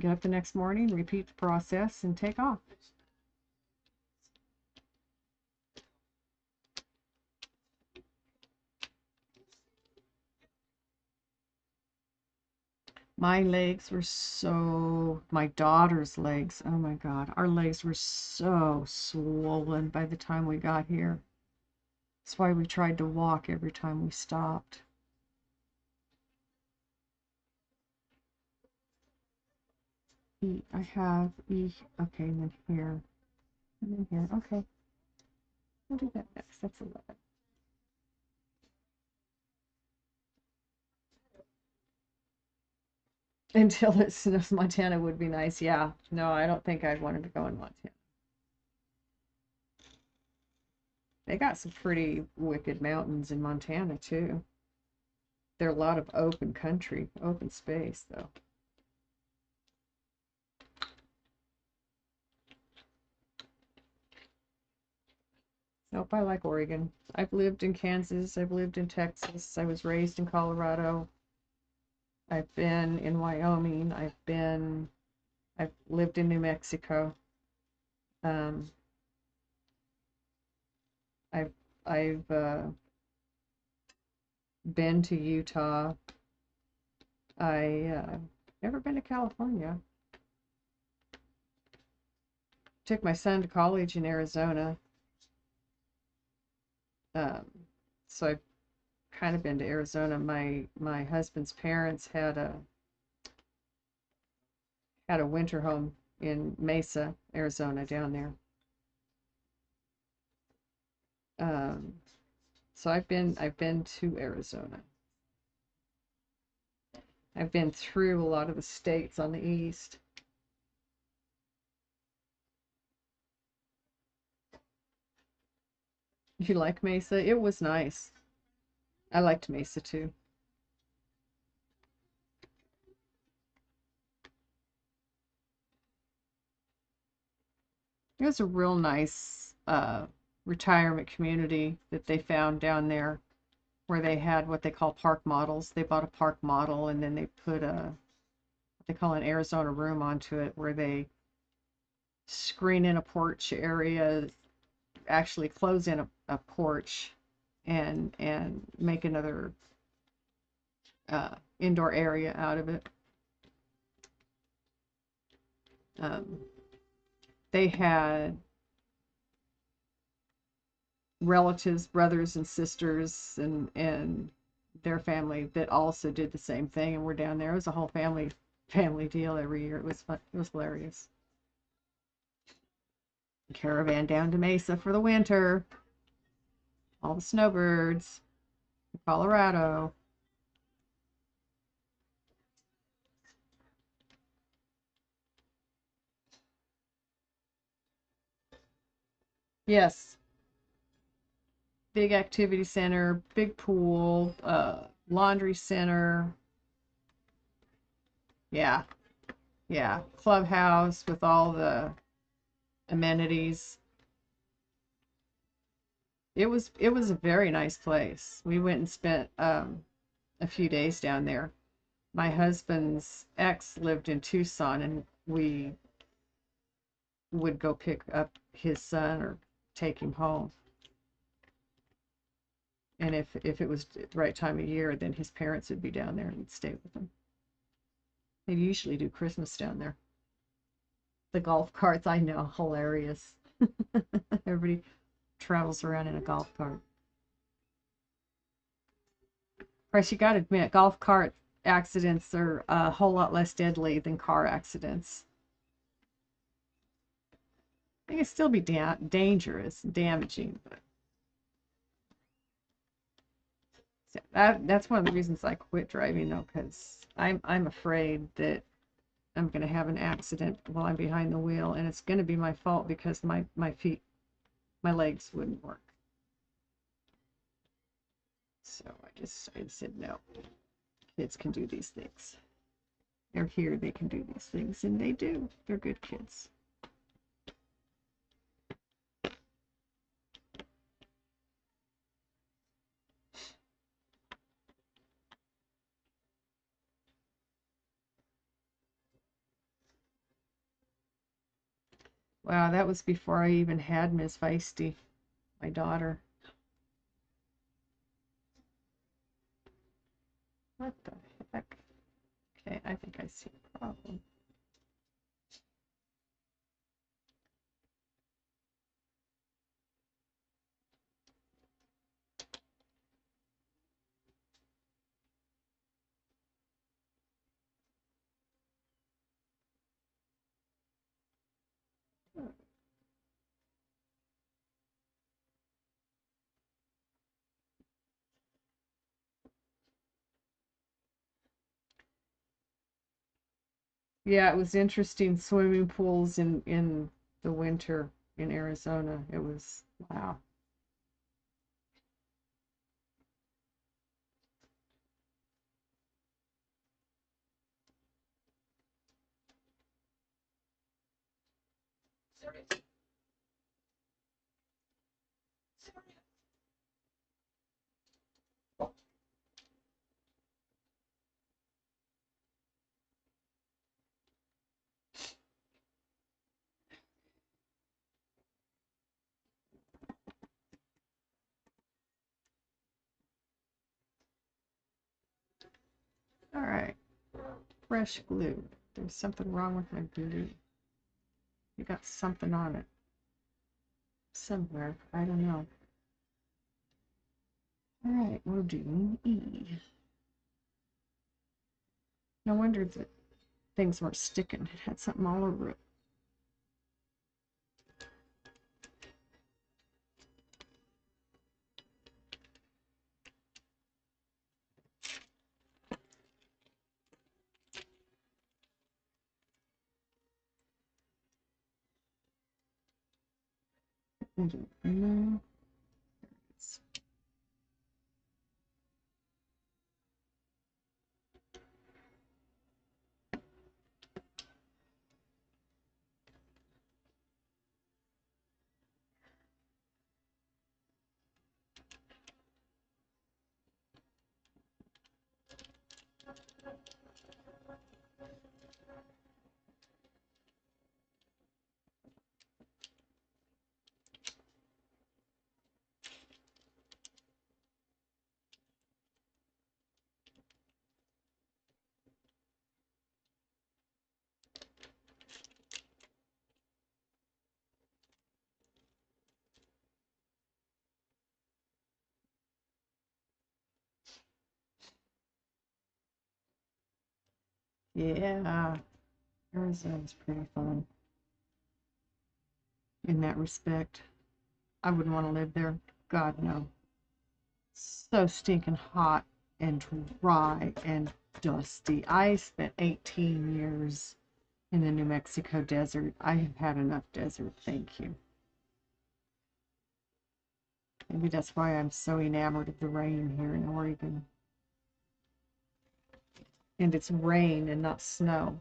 Get up the next morning, repeat the process, and take off. My legs were my daughter's legs, oh my God, our legs were so swollen by the time we got here. That's why we tried to walk every time we stopped. I have E, okay, and then here, and then here, okay. We'll do that next, that's 11. Until it snows, Montana would be nice, yeah. No, I don't think I'd wanted to go in Montana. They got some pretty wicked mountains in Montana, too. There are a lot of open country, open space, though. Nope, I like Oregon. I've lived in Kansas, I've lived in Texas, I was raised in Colorado. I've been in Wyoming, I've lived in New Mexico. I've been to Utah. I never been to California. Took my son to college in Arizona. So I've kind of been to Arizona. My husband's parents had a winter home in Mesa, Arizona, down there. So I've been to Arizona. I've been through a lot of the states on the east. You like Mesa? It was nice. I liked Mesa too. It was a real nice retirement community that they found down there, where they had what they call park models. They bought a park model and then they put what they call an Arizona room onto it, where they screen in a porch area, actually close in a porch, and make another indoor area out of it. They had relatives, brothers and sisters, and their family that also did the same thing, and we're down there. It was a whole family deal every year. It was fun. It was hilarious. Caravan down to Mesa for the winter. All the snowbirds. Colorado. Yes. Big activity center, big pool, laundry center. Yeah, yeah. Clubhouse with all the amenities. It was a very nice place. We went and spent a few days down there. My husband's ex lived in Tucson, and we would go pick up his son or take him home. And if it was the right time of year, then his parents would be down there and we'd stay with them. They usually do Christmas down there. The golf carts, I know, hilarious. Everybody travels around in a golf cart. Of course, you got to admit, golf cart accidents are a whole lot less deadly than car accidents. They can still be dangerous, damaging, but that's one of the reasons I quit driving, though, because I'm afraid that I'm going to have an accident while I'm behind the wheel, and it's going to be my fault because my feet, my legs wouldn't work. So I said no. Kids can do these things. They're here, they can do these things, and they do. They're good kids. Wow, that was before I even had Miss Feisty, my daughter. What the heck? Okay, I think I see a problem. Yeah, it was interesting swimming pools in the winter in Arizona. It was wow. All right, fresh glue. There's something wrong with my glue. You got something on it somewhere. I don't know. All right, we're doing E. No wonder that things weren't sticking. It had something all over it. No. Yeah, Arizona's pretty fun in that respect. I wouldn't want to live there. God, no. So stinking hot and dry and dusty. I spent 18 years in the New Mexico desert. I have had enough desert. Thank you. Maybe that's why I'm so enamored of the rain here in Oregon. And it's rain and not snow.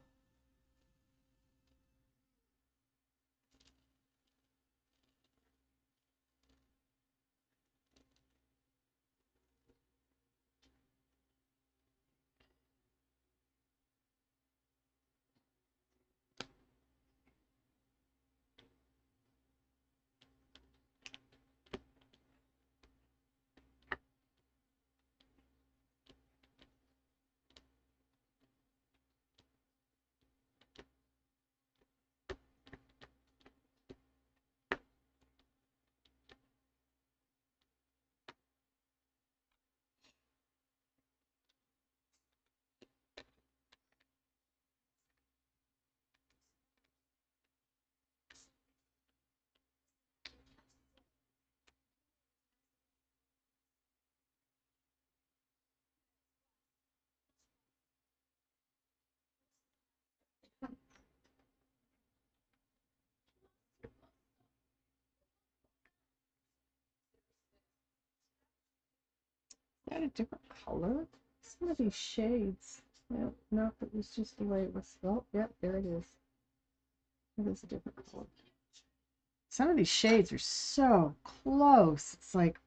Is that a different color? Some of these shades. Yep, no, it was just the way it was. Oh, yep, there it is. It is a different color. Some of these shades are so close. It's like,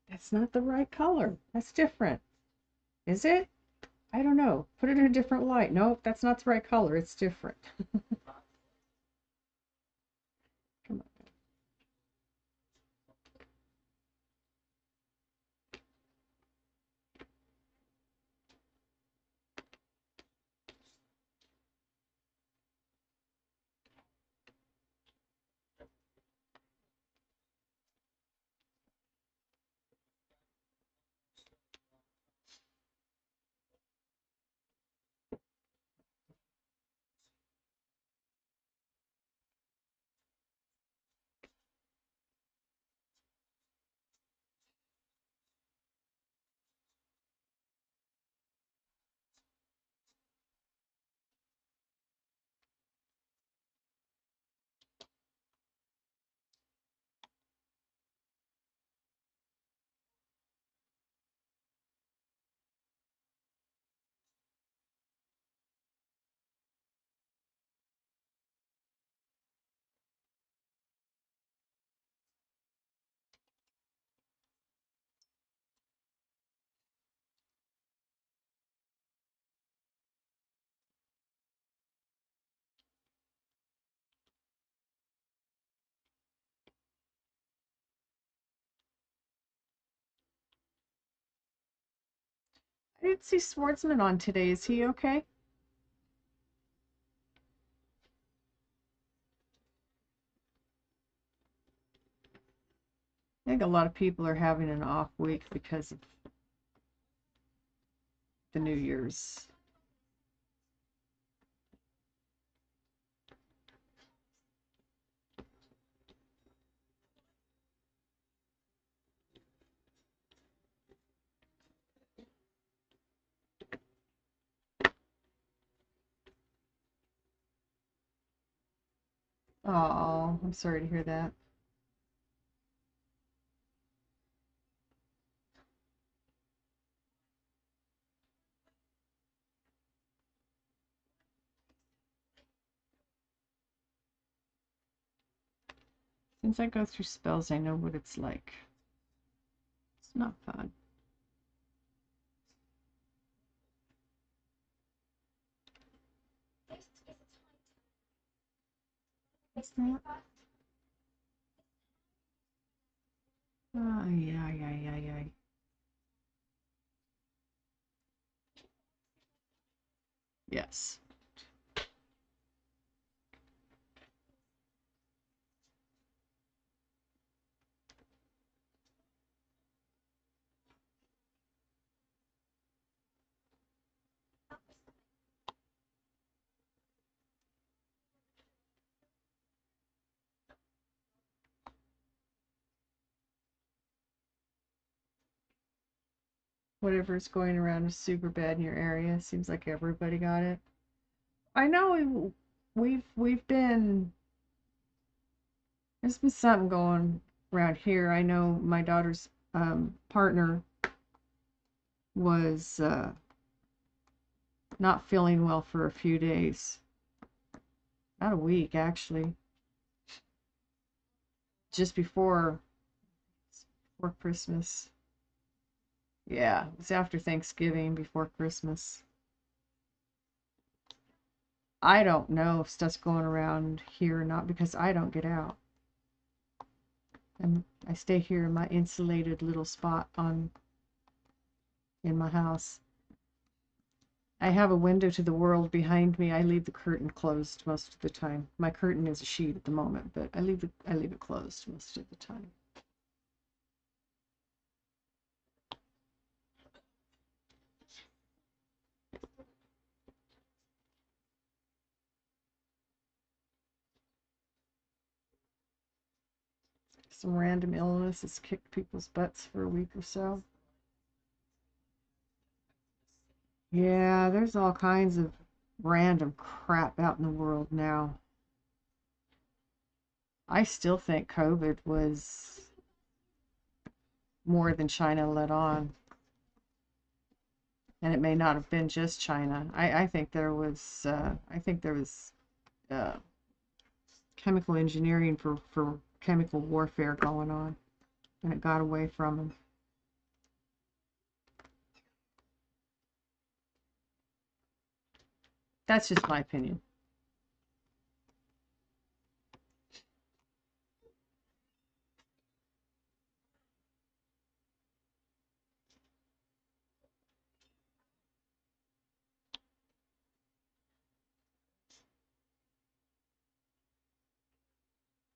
that's not the right color. That's different. Is it? I don't know. Put it in a different light. Nope, that's not the right color. It's different. Come on. I didn't see Swordsman on today. Is he okay? I think a lot of people are having an off week because of the New Year's. Oh, I'm sorry to hear that. Since I go through spells, I know what it's like. It's not fun. What's that? Ay, ay, ay, ay, ay. Yes. Whatever's going around is super bad in your area. Seems like everybody got it. I know we've been there's been something going around here. I know my daughter's partner was not feeling well for a few days. About a week, actually. Just before Christmas. Yeah, it was after Thanksgiving, before Christmas. I don't know if stuff's going around here or not because I don't get out. And I stay here in my insulated little spot in my house. I have a window to the world behind me. I leave the curtain closed most of the time. My curtain is a sheet at the moment, but I leave it closed most of the time. Some random illness has kicked people's butts for a week or so. Yeah, there's all kinds of random crap out in the world now. I still think COVID was more than China let on. And it may not have been just China. I think there was chemical engineering for chemical warfare going on, and it got away from them. That's just my opinion.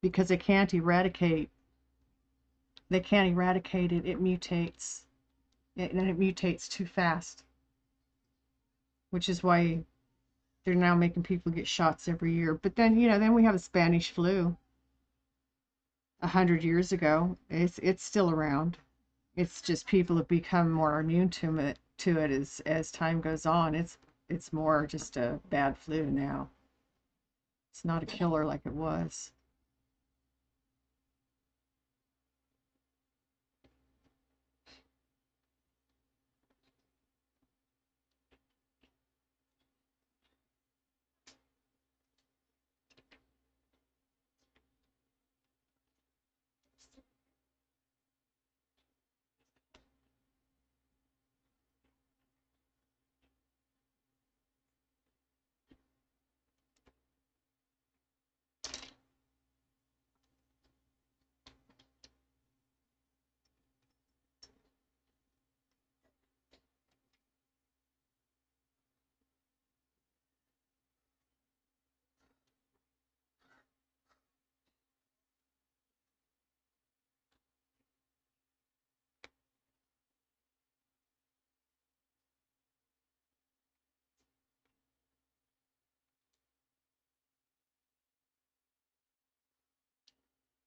Because they can't eradicate it, it mutates. And it mutates too fast. Which is why they're now making people get shots every year. But then, then we have a Spanish flu 100 years ago. It's still around. It's just people have become more immune to it as time goes on. It's more just a bad flu now. It's not a killer like it was.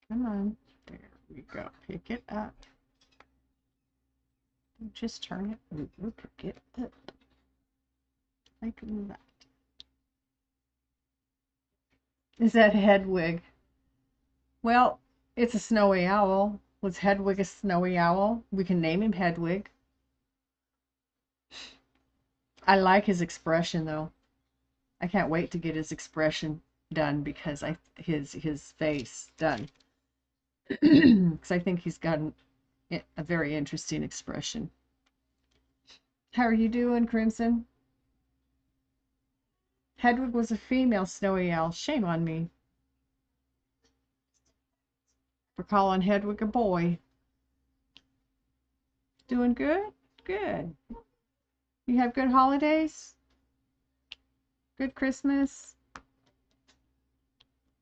Come on. There we go. Pick it up. Just turn it over. Pick it up. Like that. Is that Hedwig? Well, it's a snowy owl. Was Hedwig a snowy owl? We can name him Hedwig. I like his expression though. I can't wait to get his expression done because his face done. Because I think he's got a very interesting expression. How are you doing, Crimson? Hedwig was a female snowy owl. Shame on me for calling Hedwig a boy. Doing good? Good. You have good holidays? Good Christmas?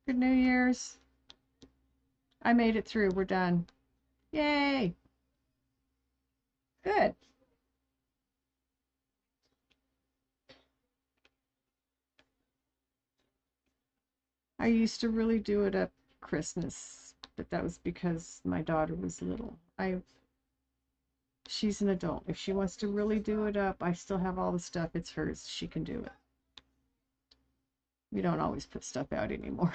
Good New Year's? I made it through. We're done. Yay! Good. I used to really do it at Christmas, but that was because my daughter was little. She's an adult. If she wants to really do it up, I still have all the stuff. It's hers. She can do it. We don't always put stuff out anymore.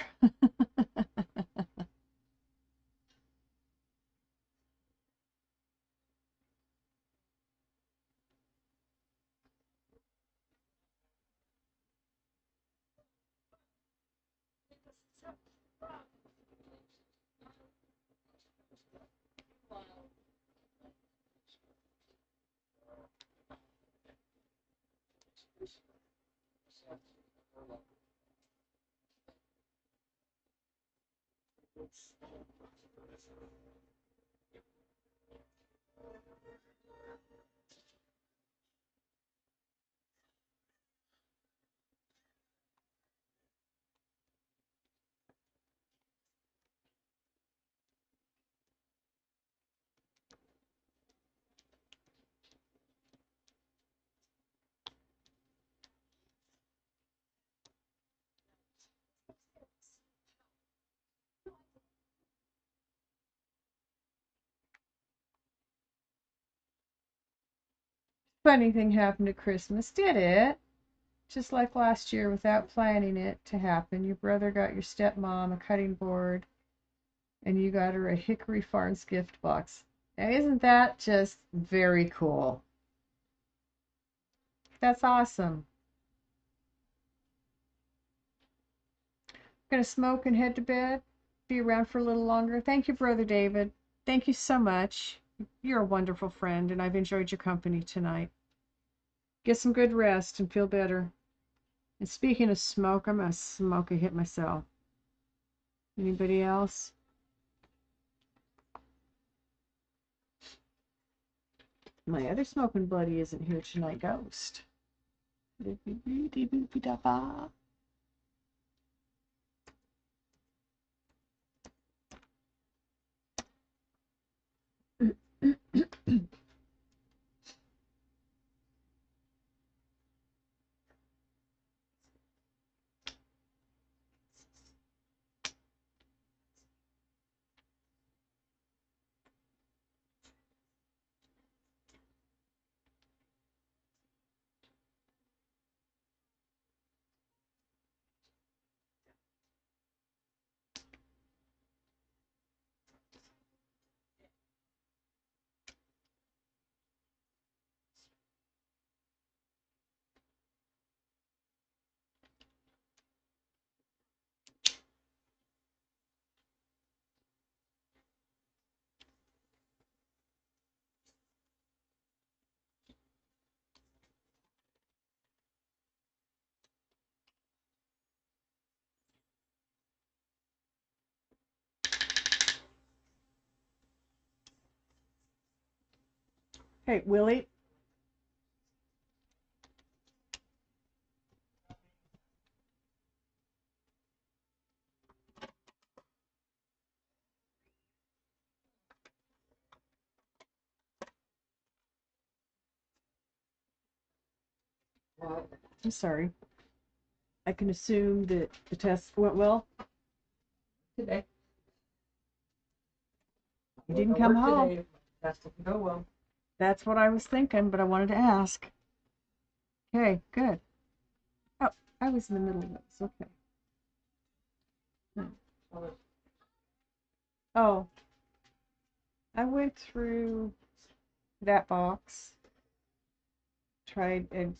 Funny thing happened at Christmas, did it? Just like last year, without planning it to happen, your brother got your stepmom a cutting board, and you got her a Hickory Farms gift box. Now, isn't that just very cool? That's awesome. Gonna smoke and head to bed. Be around for a little longer. Thank you, Brother David. Thank you so much. You're a wonderful friend, and I've enjoyed your company tonight. Get some good rest and feel better. And speaking of smoke, I'm gonna smoke a hit myself. Anybody else? My other smoking buddy isn't here tonight, Ghost. Hey, Willie. I'm sorry. I can assume that the test went well. Today. You didn't come home. Today. That's to go well. That's what I was thinking, but I wanted to ask. Okay, good. Oh, I was in the middle of this. Okay. Oh, I went through that box, tried and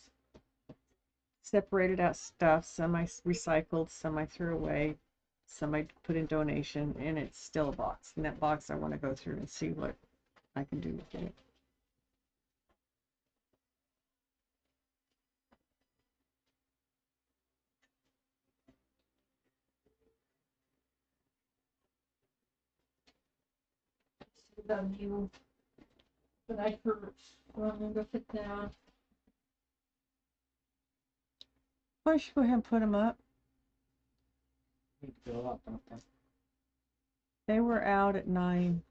separated out stuff. Some I recycled, some I threw away, some I put in donation, and it's still a box. In that box, I want to go through and see what I can do with it. About you, but I hurt. I'm gonna go sit down. Why don't you go ahead and put them up? Need to go up, don't they? They were out at 9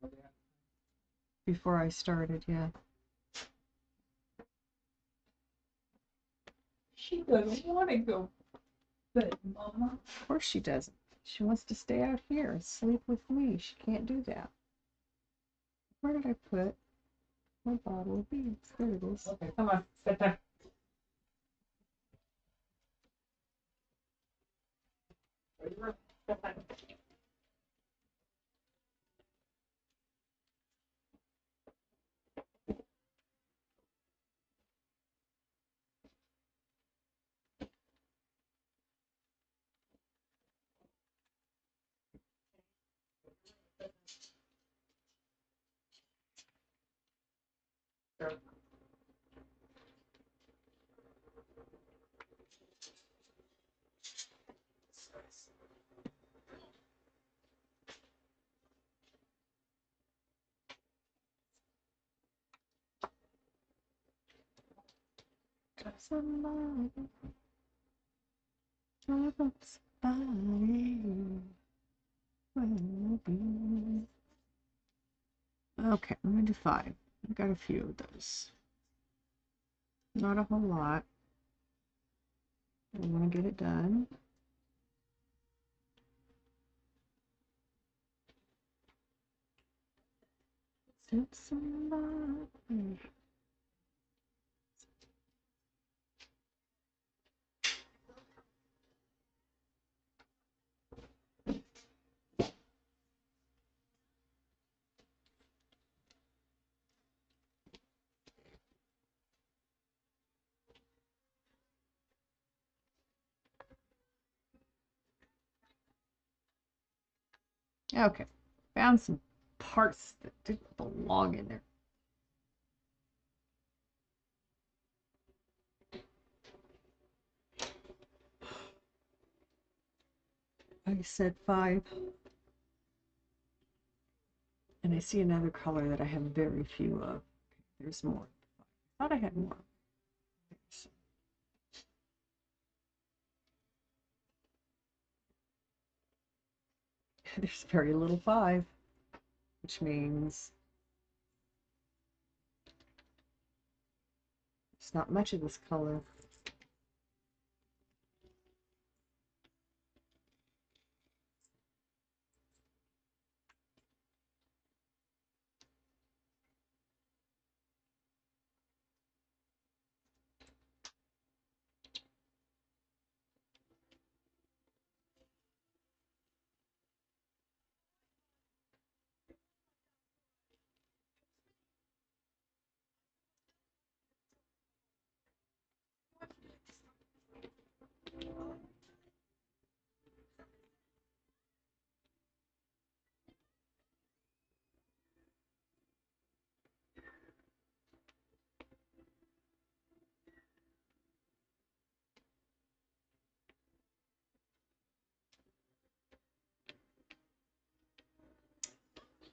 Oh, yeah. before I started, yeah. She doesn't want to go bed, Mama. Of course she doesn't. She wants to stay out here and sleep with me. She can't do that. Where did I put my bottle of beads? There it is. Okay, come on, sit there. Somebody, somebody will be. Okay, I'm gonna do 5. I got a few of those. Not a whole lot. I want to get it done. Somebody. Okay, found some parts that didn't belong in there. I said 5. And I see another color that I have very few of. There's more. I thought I had more. There's very little 5, which means there's not much of this color.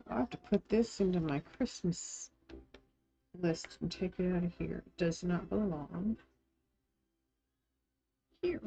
I have to put this into my Christmas list and take it out of here. It does not belong here.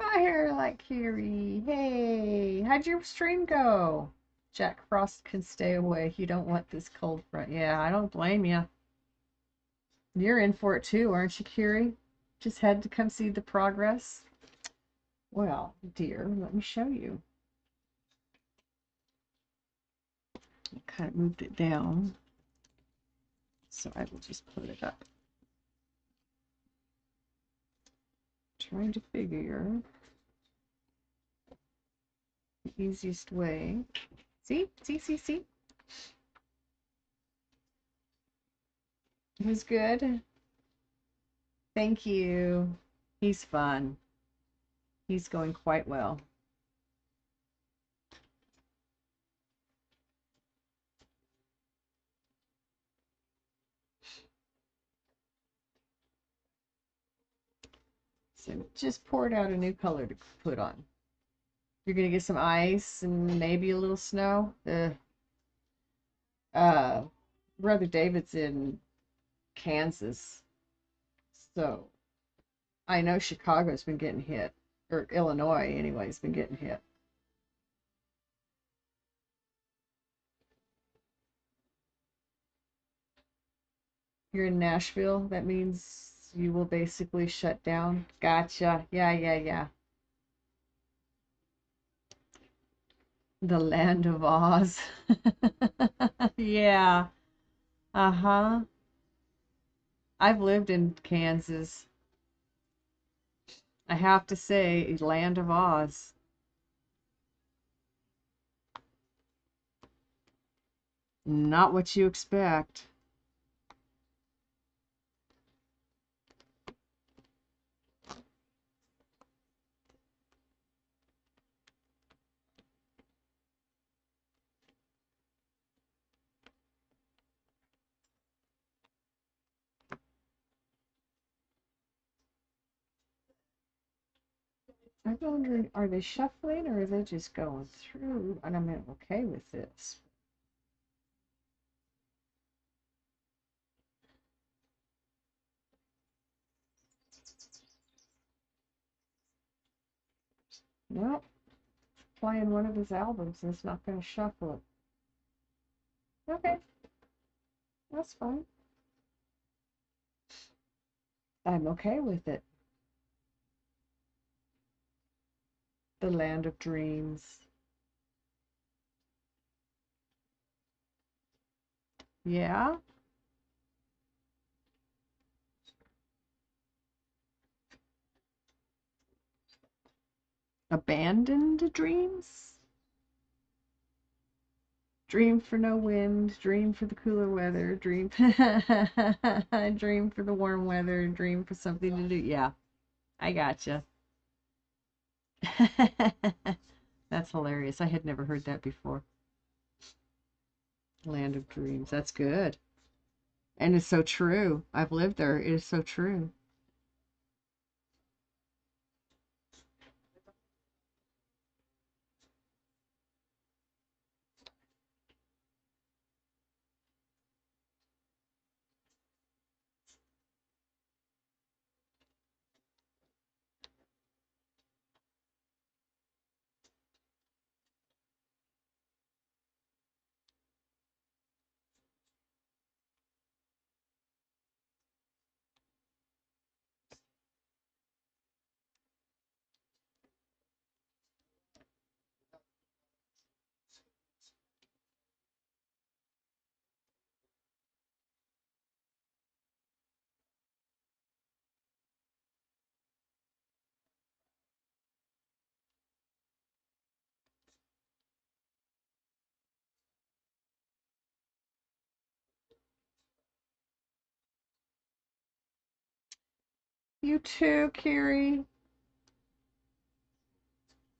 I hear like Kiri. Hey, how'd your stream go? Jack Frost can stay away. You don't want this cold front. Yeah, I don't blame you. You're in for it too, aren't you, Kiri? Just had to come see the progress. Well, dear, let me show you. I kind of moved it down, so I will just put it up. Trying to figure the easiest way. See? See? It was good. Thank you. He's fun. He's going quite well. So just poured out a new color to put on. You're gonna get some ice and maybe a little snow. Brother David's in Kansas, so I know Chicago's been getting hit, or Illinois anyway has been getting hit. You're in Nashville. That means you will basically shut down. Gotcha. Yeah. The land of Oz. Yeah. Uh-huh. I've lived in Kansas. I have to say, land of Oz. Not what you expect. I'm wondering, are they shuffling or are they just going through? And I'm okay with this. Nope. Playing one of his albums and it's not going to shuffle it. Okay. That's fine. I'm okay with it. The Land of Dreams. Yeah? Abandoned dreams? Dream for no wind, dream for the cooler weather, dream dream for the warm weather, dream for something to do. Yeah, I gotcha. That's hilarious. I had never heard that before. Land of Dreams. That's good. And it's so true. I've lived there. It is so true. You too, Carrie.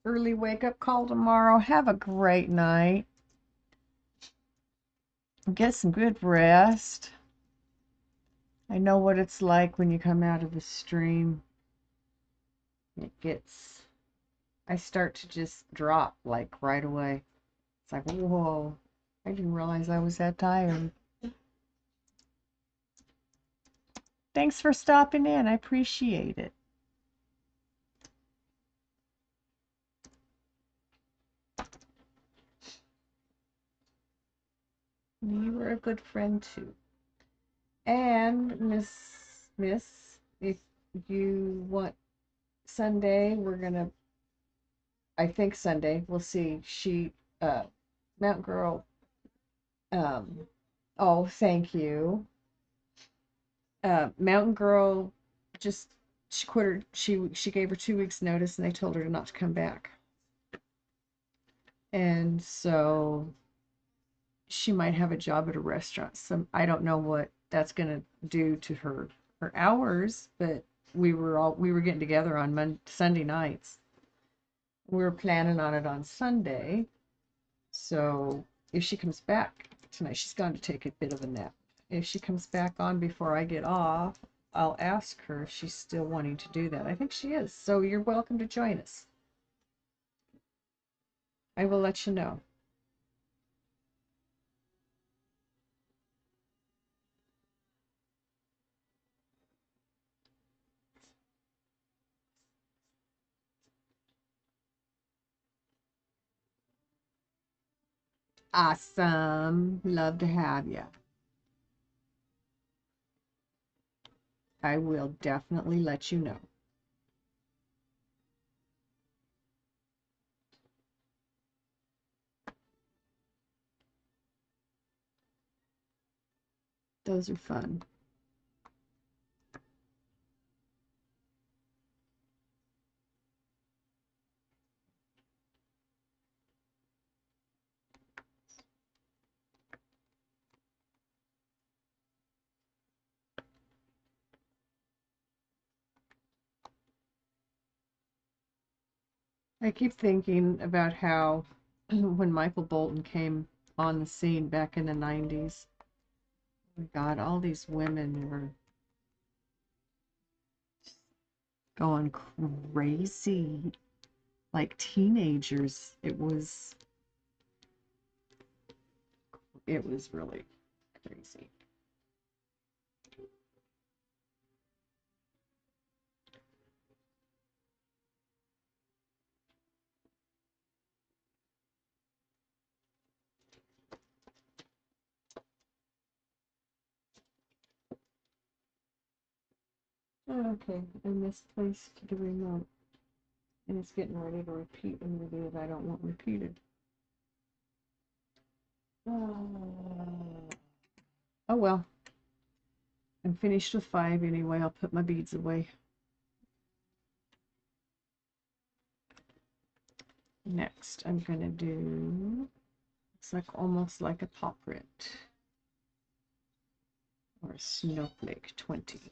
Early wake up call tomorrow. Have a great night. Get some good rest. I know what it's like when you come out of the stream. I start to just drop like right away. It's like, whoa, I didn't realize I was that tired. Thanks for stopping in. I appreciate it. You were a good friend too. And Miss, if you want Sunday, I think Sunday, we'll see. Mountain Girl, oh, thank you. Mountain Girl just, she quit her, she gave her 2 weeks notice and they told her not to come back. And so she might have a job at a restaurant. I don't know what that's gonna do to her hours, but we were getting together on Sunday nights. We were planning on it on Sunday. So if she comes back tonight, she's going to take a bit of a nap. If she comes back on before I get off, I'll ask her if she's still wanting to do that. I think she is. So you're welcome to join us. I will let you know. Awesome. Love to have you. I will definitely let you know. Those are fun. I keep thinking about how when Michael Bolton came on the scene back in the 90s, oh my God, all these women were going crazy like teenagers. It was really crazy. Okay, I misplaced the remote. And it's getting ready to repeat in videos I don't want repeated. Oh well. I'm finished with 5 anyway. I'll put my beads away. Next, I'm going to do, it's like almost like a portrait or a snowflake 20.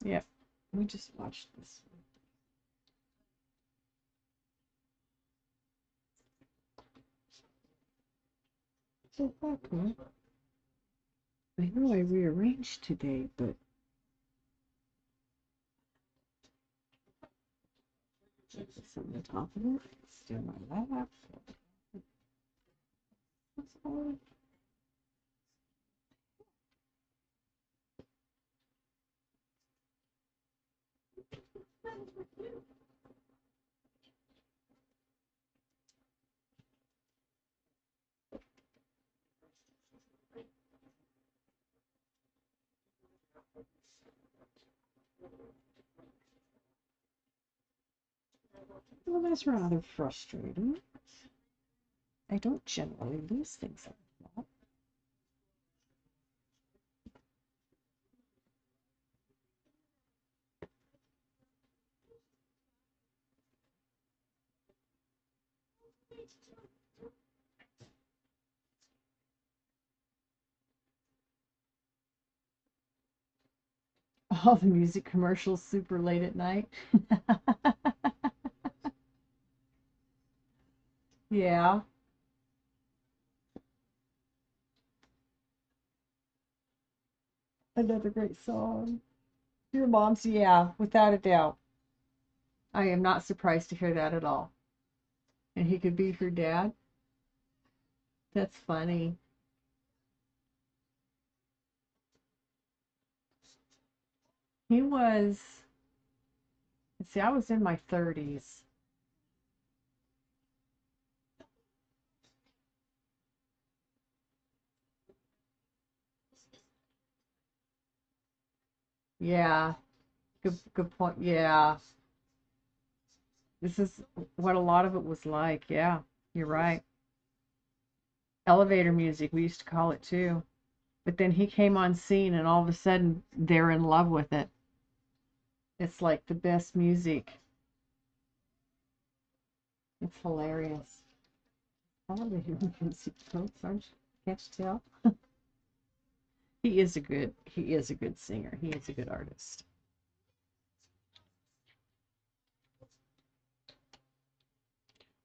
Yep, we just watched this one. So cool. I know I rearranged today, but it's on the top of it. It's still my lap. That's all. Well, that's rather frustrating. I don't generally lose things like that. All the music commercials super late at night. Yeah. Another great song. Your mom's, yeah, without a doubt. I am not surprised to hear that at all. And he could be her dad? That's funny. He was, see, I was in my 30s. Yeah, good point. Yeah. This is what a lot of it was like. Yeah, you're right. Elevator music, we used to call it too. But then he came on scene and all of a sudden they're in love with it. It's like the best music. It's hilarious. All of the music folks, aren't you? Can't you tell? He is a good singer. He is a good artist.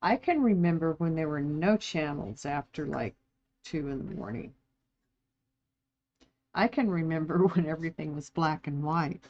I can remember when there were no channels after like 2 in the morning. I can remember when everything was black and white.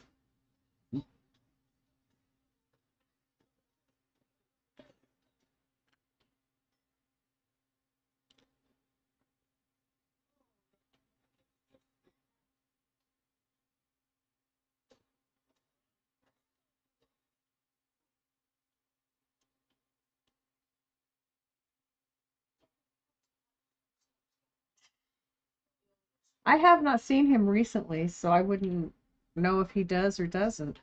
I have not seen him recently, so I wouldn't know if he does or doesn't.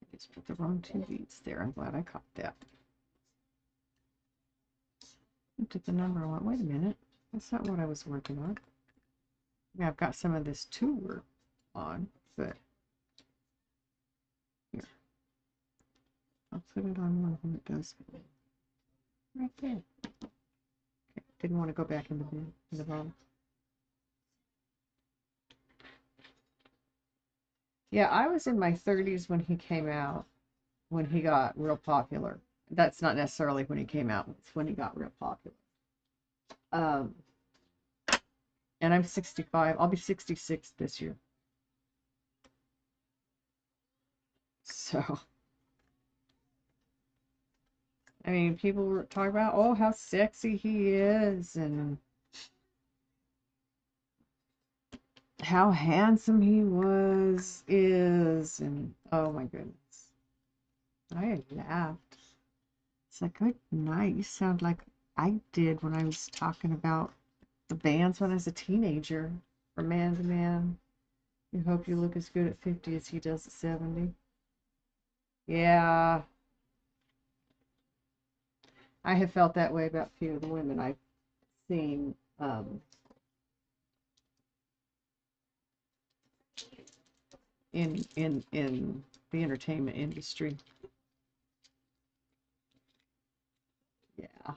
I just put the wrong 2 beads there. I'm glad I caught that. Looked at the number and went, wait a minute. That's not what I was working on. Yeah, I've got some of this to work on, but here. I'll put it on one when it does. Right there. Okay. Didn't want to go back in the bottom. Yeah, I was in my 30s when he came out, when he got real popular. That's not necessarily when he came out, it's when he got real popular. Um, and I'm 65. I'll be 66 this year. So, I mean, people were talking about, oh, how sexy he is, and how handsome he is, and oh my goodness. I laughed. It's like, good night. You sound like I did when I was talking about the bands when I was a teenager. From Man to Man. You hope you look as good at 50 as he does at 70. Yeah, I have felt that way about a few of the women I've seen in the entertainment industry. Yeah.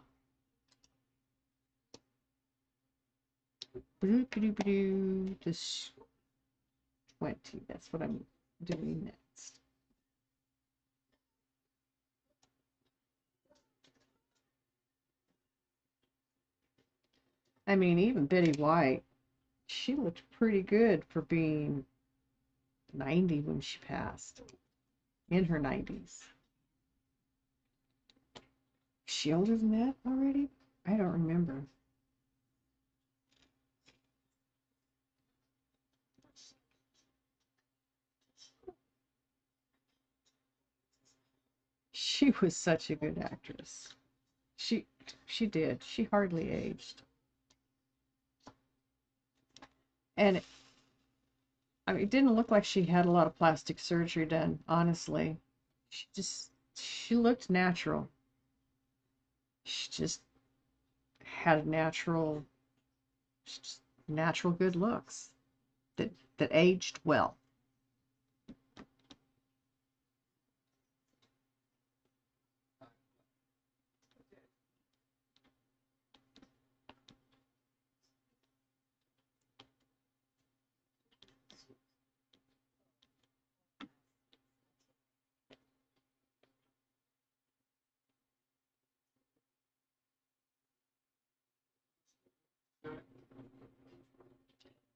Just 20. That's what I'm doing next. I mean, even Betty White, she looked pretty good for being 90 when she passed, in her 90s. Is she older than that already? I don't remember. She was such a good actress. She she did. She hardly aged. And I mean, it didn't look like she had a lot of plastic surgery done, honestly. She looked natural. She just had natural good looks that aged well.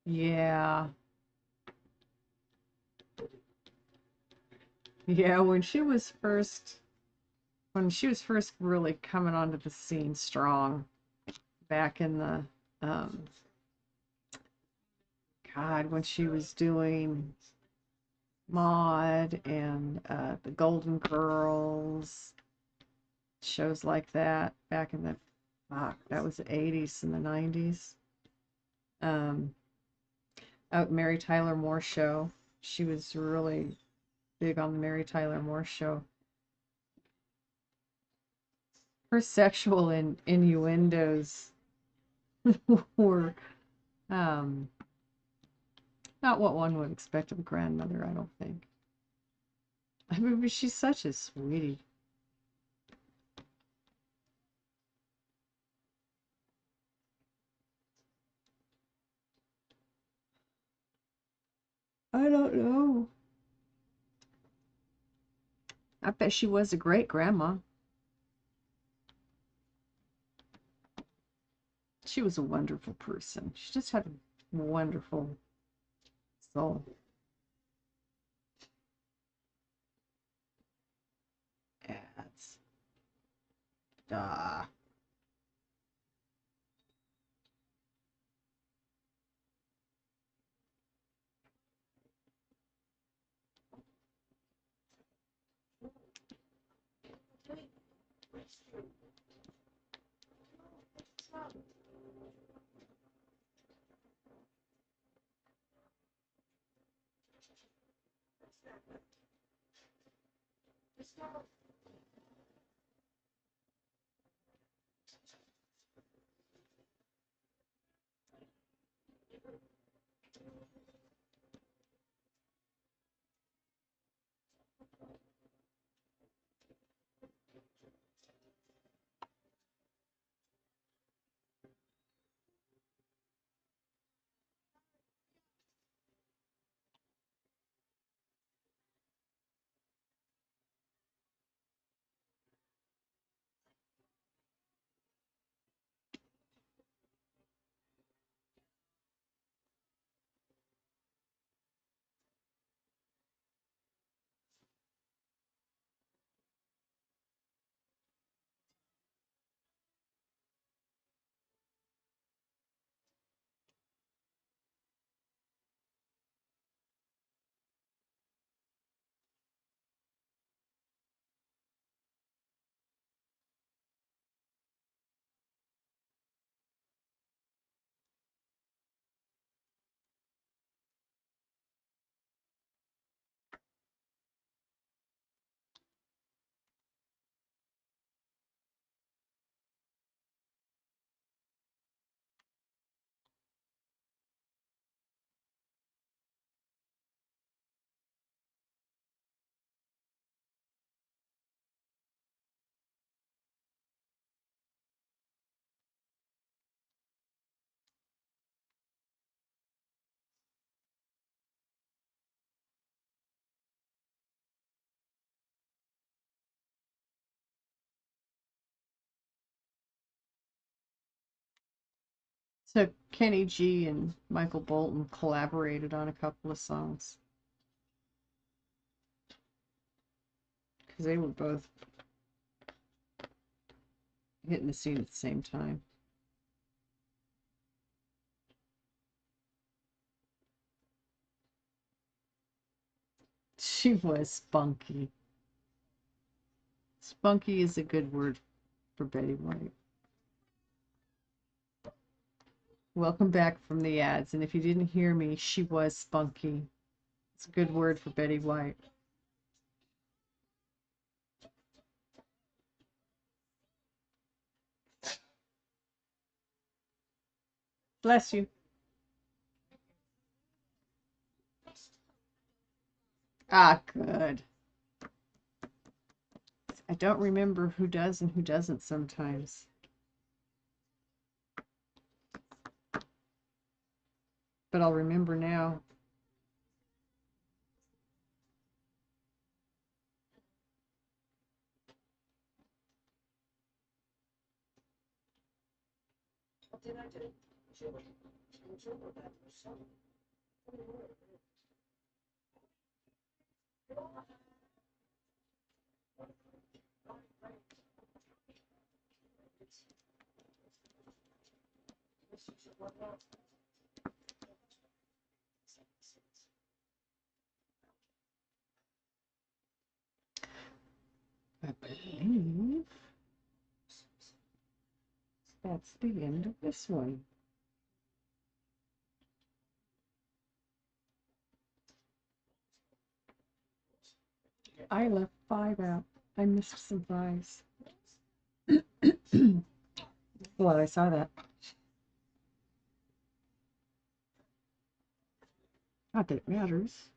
Yeah. Yeah, when she was first really coming onto the scene strong back in the um God, when she was doing Maude and the Golden Girls, shows like that back in the that was the 80s and the 90s. Um, Mary Tyler Moore show. She was really big on the Mary Tyler Moore show. Her sexual innuendos were um, not what one would expect of a grandmother, I don't think. I mean, but she's such a sweetie. I don't know. I bet she was a great grandma. She was a wonderful person. She just had a wonderful soul. Ads. Duh. So Kenny G and Michael Bolton collaborated on a couple of songs because they were both hitting the scene at the same time. She was spunky. Spunky is a good word for Betty White. Welcome back from the ads. And if you didn't hear me, she was spunky. It's a good word for Betty White. Bless you. Ah, good. I don't remember who does and who doesn't sometimes. But I'll remember now. I believe that's the end of this one. I left 5 out. I missed some 5s. Glad I saw that. Not that it matters.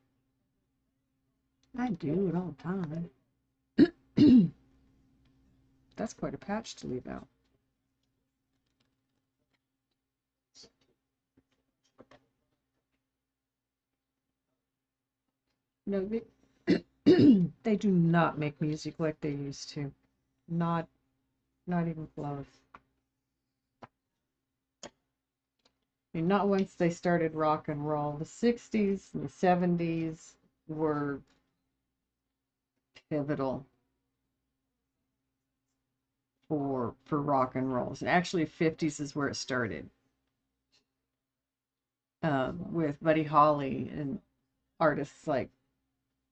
I do it all the time. That's quite a patch to leave out. No, they do not make music like they used to. Not even close. I mean, not once they started rock and roll. The 60s and the 70s were pivotal for rock and rolls. And actually, 50s is where it started. With Buddy Holly and artists like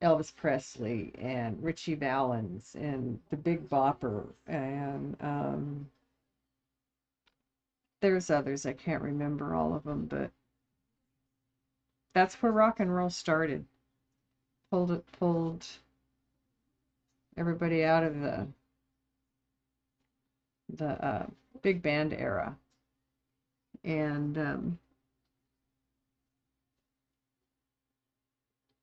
Elvis Presley and Richie Valens and the Big Bopper, and there's others, I can't remember all of them, but that's where rock and roll started. Pulled everybody out of the big band era, and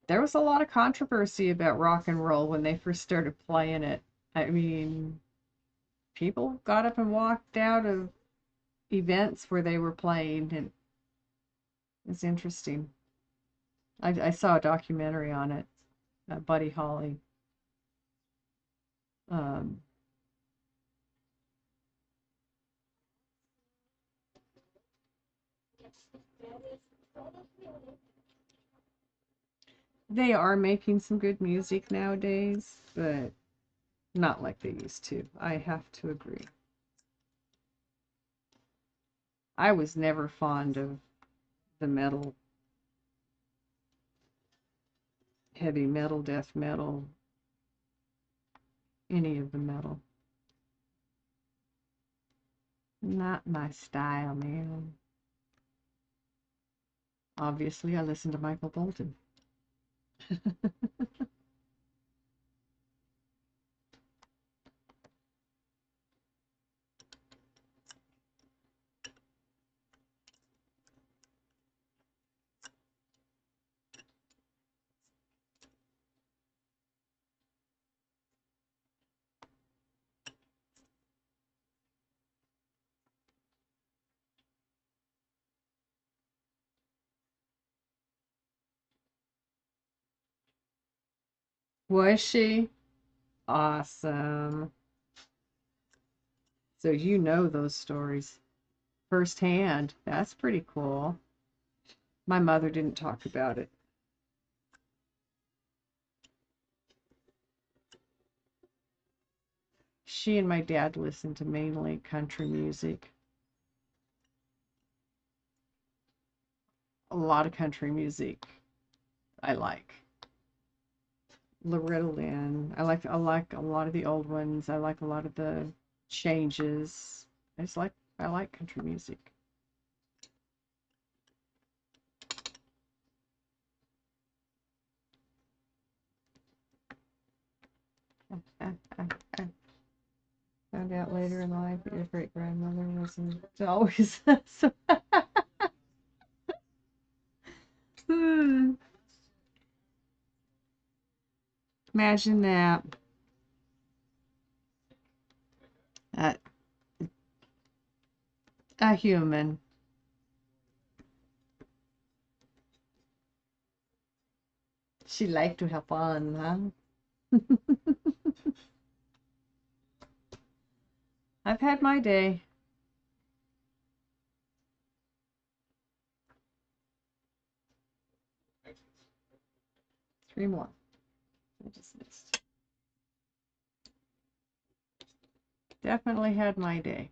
there was a lot of controversy about rock and roll when they first started playing it. I mean, people got up and walked out of events where they were playing, and it's interesting. I saw a documentary on it, Buddy Holly. Um, they are making some good music nowadays, but not like they used to. I have to agree. I was never fond of the metal, heavy metal, death metal, any of the metal. Not my style, man. Obviously, I listen to Michael Bolton. Was she? Awesome. So you know those stories firsthand. That's pretty cool. My mother didn't talk about it. She and my dad listened to mainly country music. A lot of country music I like. Loretta Lynn. I like a lot of the old ones. I like a lot of the changes. I like country music. Found out later in life that your great grandmother wasn't always. Imagine that. Uh, a human. She liked to have fun, huh? I've had my day. Three more. I just missed. Definitely had my day.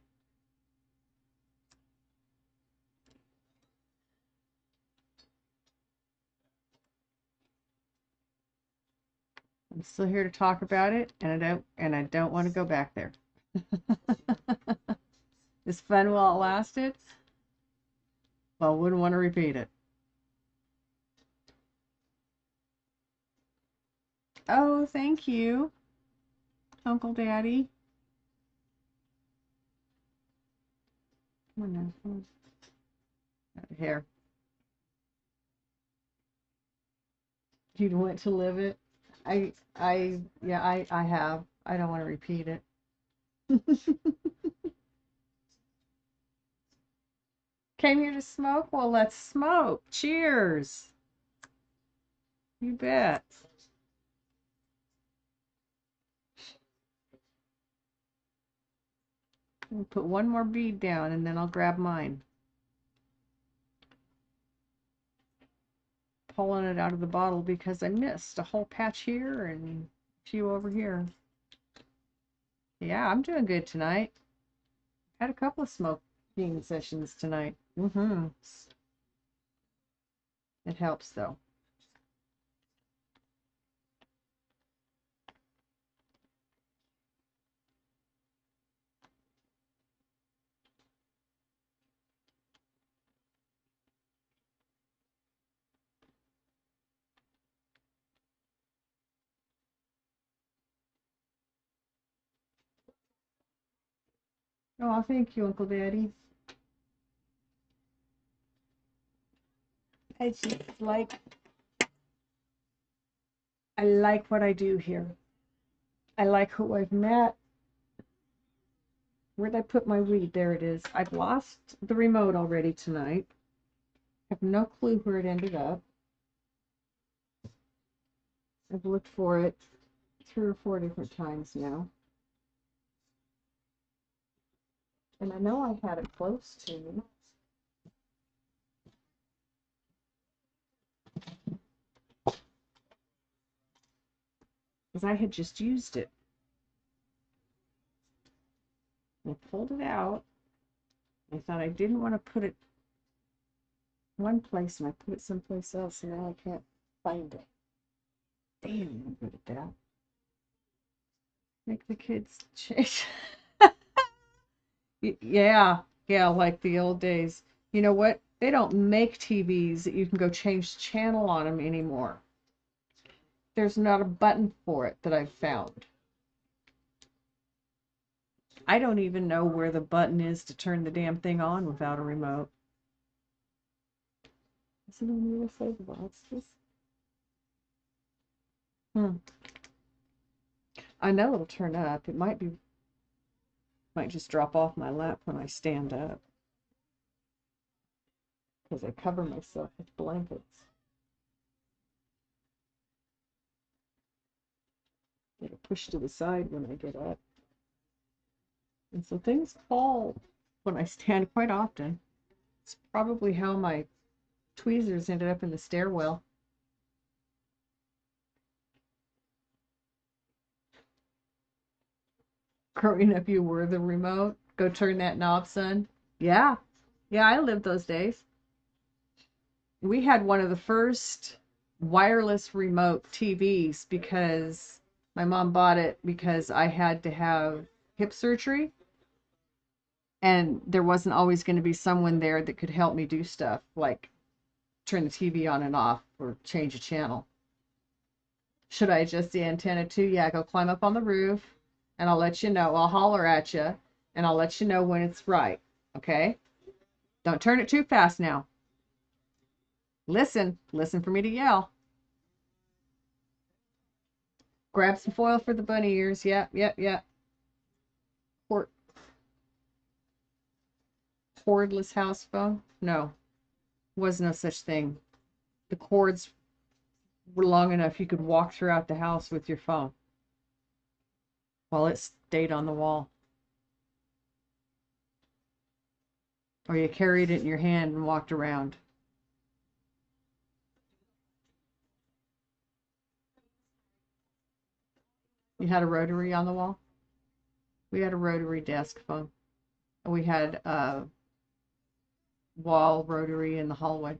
I'm still here to talk about it, and I don't want to go back there. It's fun while it lasted. Well, wouldn't want to repeat it. Oh, thank you, Uncle Daddy. Come on now. Come on. Here. You'd want to live it. I have. I don't want to repeat it. Came here to smoke? Well, let's smoke. Cheers. You bet. I'll put one more bead down and then I'll grab mine. Pulling it out of the bottle because I missed a whole patch here and a few over here. Yeah, I'm doing good tonight. Had a couple of smoking sessions tonight. It helps though. Oh, thank you, Uncle Daddy. I like what I do here. I like who I've met. Where'd I put my weed? There it is. I've lost the remote already tonight. I have no clue where it ended up. I've looked for it 3 or 4 different times now. And I know I had it close to me. Because I had just used it. I pulled it out. I thought I didn't want to put it one place and I put it someplace else and now I can't find it. Damn, I'm good at that. Make the kids change. Yeah, like the old days. You know what? They don't make TVs that you can go change the channel on them anymore. There's not a button for it that I've found. I don't even know where the button is to turn the damn thing on without a remote. Is it on the other side of the boxes? I know it'll turn up. It might just drop off my lap when I stand up. Because I cover myself with blankets. Get it pushed to the side when I get up. And so things fall when I stand quite often. It's probably how my tweezers ended up in the stairwell. Growing up, you were the remote. Go turn that knob, son. Yeah. Yeah, I lived those days. We had one of the first wireless remote TVs because my mom bought it because I had to have hip surgery and there wasn't always going to be someone there that could help me do stuff like turn the TV on and off or change a channel. Should I adjust the antenna too? Yeah, go climb up on the roof and I'll let you know. I'll holler at you and I'll let you know when it's right. Okay? Don't turn it too fast now. Listen for me to yell. Grab some foil for the bunny ears. Yep. Cordless house phone? No, was no such thing. The cords were long enough you could walk throughout the house with your phone while it stayed on the wall. Or you carried it in your hand and walked around. You had a rotary on the wall? We had a rotary desk phone. We had a wall rotary in the hallway.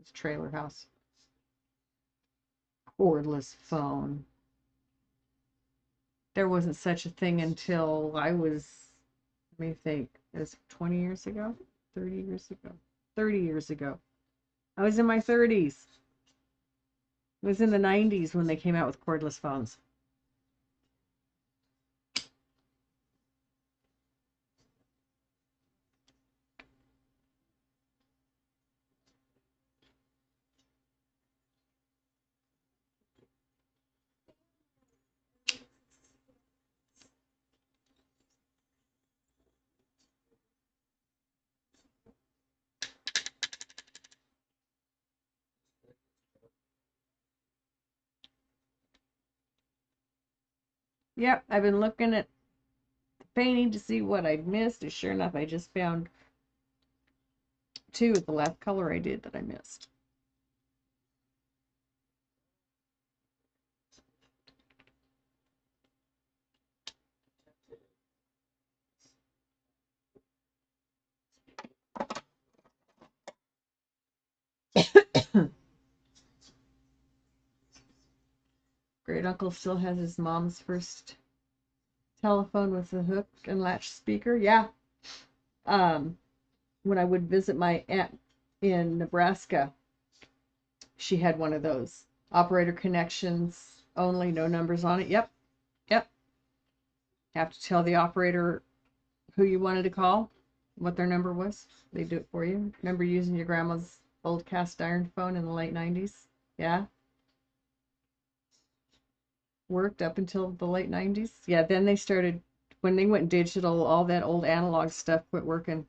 It's a trailer house. Cordless phone. There wasn't such a thing until I was, let me think, it was 20 years ago? 30 years ago? 30 years ago. I was in my 30s. It was in the 90s when they came out with cordless phones. Yep, I've been looking at the painting to see what I missed. And sure enough, I just found two of the last color I did that I missed. Great uncle still has his mom's first telephone with a hook and latch speaker. Yeah. When I would visit my aunt in Nebraska, she had one of those. Operator connections only, no numbers on it. Yep. Have to tell the operator who you wanted to call, what their number was. They do it for you. Remember using your grandma's old cast iron phone in the late 90s? Yeah. Worked up until the late 90s. Yeah, then they started, when they went digital, all that old analog stuff quit working.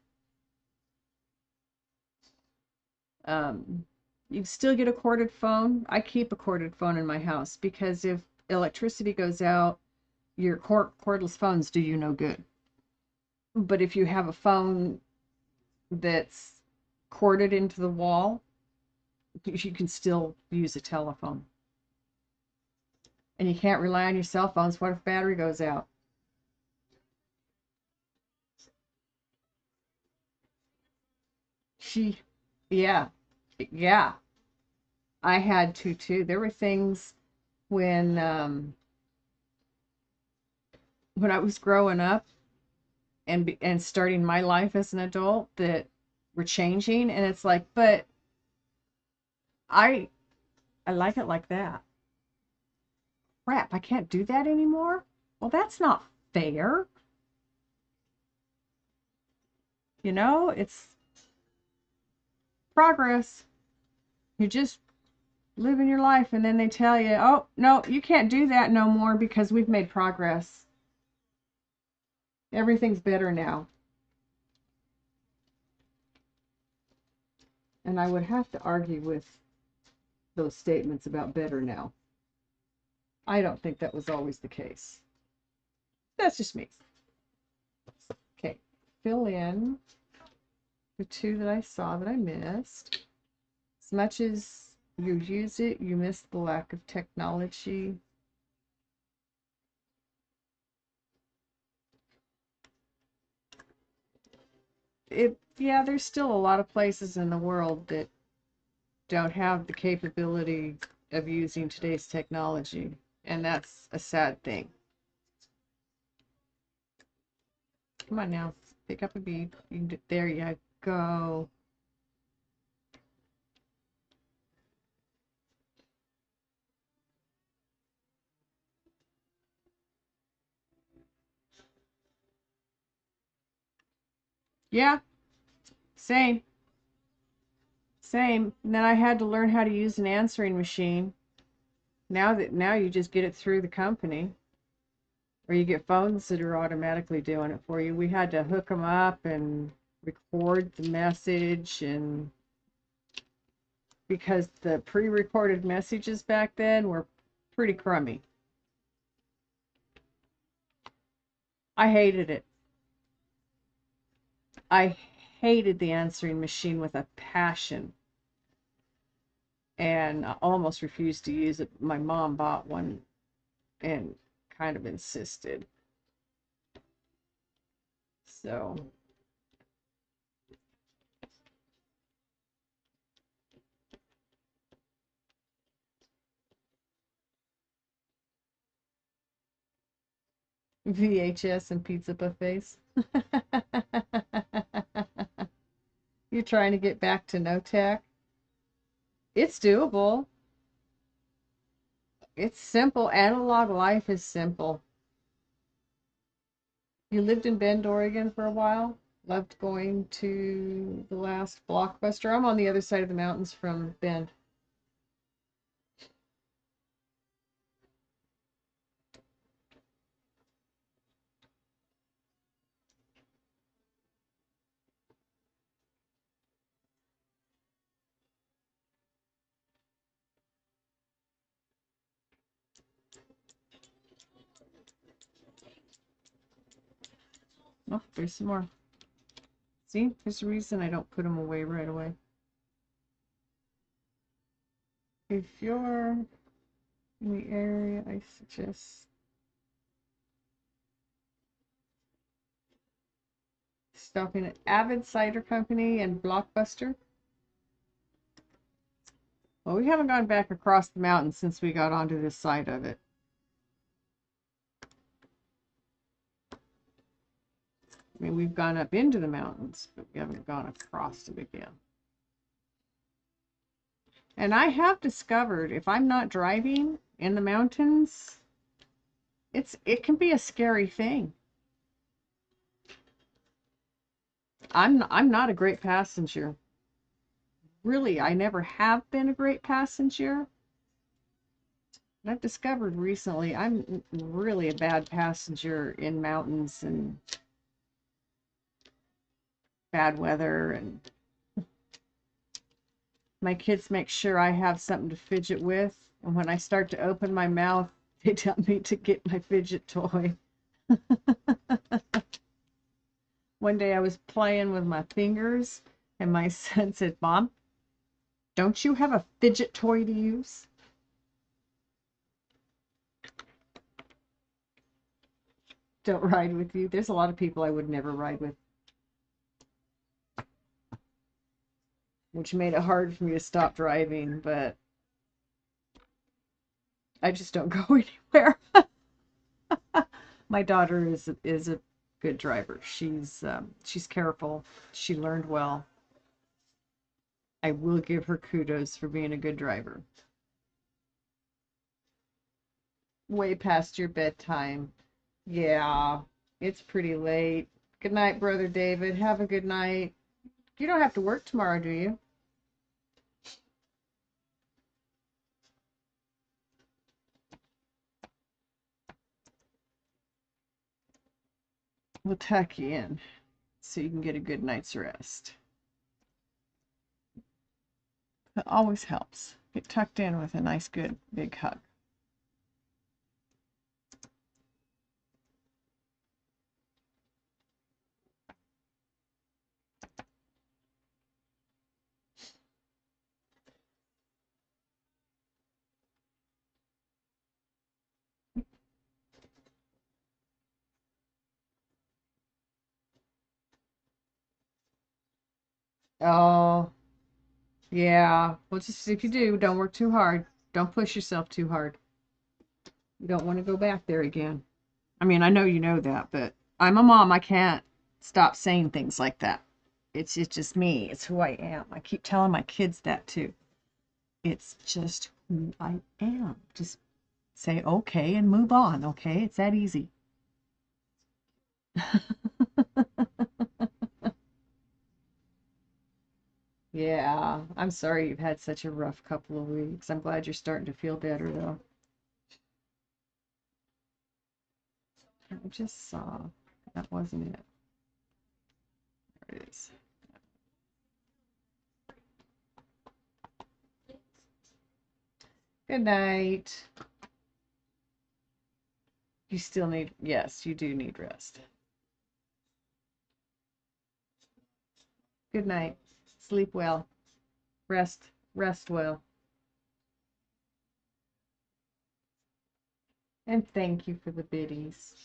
You still get a corded phone. I keep a corded phone in my house because if electricity goes out, your cordless phones do you no good. But if you have a phone that's corded into the wall, you can still use a telephone. And you can't rely on your cell phones. What if battery goes out? Yeah. I had to too. There were things when I was growing up and starting my life as an adult that were changing, and it's like, but I like it like that. Crap, I can't do that anymore. Well, that's not fair. You know, it's progress. You're just living your life, and then they tell you, oh, no, you can't do that no more because we've made progress. Everything's better now. And I would have to argue with those statements about better now. I don't think that was always the case. That's just me. Okay. fill in the two that I saw that I missed. As much as you use it, you miss the lack of technology. Yeah, there's still a lot of places in the world that don't have the capability of using today's technology, and that's a sad thing. Come on now, pick up a bead. There you go. Yeah, same. Same. And then I had to learn how to use an answering machine. Now you just get it through the company, or you get phones that are automatically doing it for you. We had to hook them up and record the message, and because the pre-recorded messages back then were pretty crummy. I hated it. I hated the answering machine with a passion, and I almost refused to use it. My mom bought one and kind of insisted. So VHS and pizza buffets. You're trying to get back to no tech? It's doable. It's simple. Analog life is simple. You lived in Bend, Oregon for a while? Loved going to the last Blockbuster? I'm on the other side of the mountains from Bend. Oh, there's some more. See, there's a reason I don't put them away right away. If you're in the area, I suggest stopping at Avid Cider Company and Blockbuster. Well, we haven't gone back across the mountain since we got onto this side of it. I mean, we've gone up into the mountains, but we haven't gone across them again. And I have discovered if I'm not driving in the mountains, it can be a scary thing. I'm not a great passenger. Really, I never have been a great passenger. And I've discovered recently I'm really a bad passenger in mountains and bad weather, and my kids make sure I have something to fidget with, and when I start to open my mouth, they tell me to get my fidget toy. One day I was playing with my fingers, and my son said, "Mom, don't you have a fidget toy to use?" Don't ride with you. There's a lot of people I would never ride with, which made it hard for me to stop driving, but I just don't go anywhere. My daughter is a good driver. She's careful. She learned well. I will give her kudos for being a good driver. Way past your bedtime. Yeah, it's pretty late. Good night, Brother David. Have a good night. You don't have to work tomorrow, do you? We'll tuck you in so you can get a good night's rest. It always helps. Get tucked in with a nice, good, big hug. Oh, yeah. Well, just if you do, don't work too hard. Don't push yourself too hard. You don't want to go back there again. I mean, I know you know that, but I'm a mom. I can't stop saying things like that. It's just me. It's who I am. I keep telling my kids that too. It's just who I am. Just say okay and move on, okay? It's that easy. Yeah, I'm sorry you've had such a rough couple of weeks. I'm glad you're starting to feel better though. I just saw. That wasn't it. There it is. Good night. You still need, yes, you do need rest. Good night. Sleep well. Rest well. And thank you for the biddies.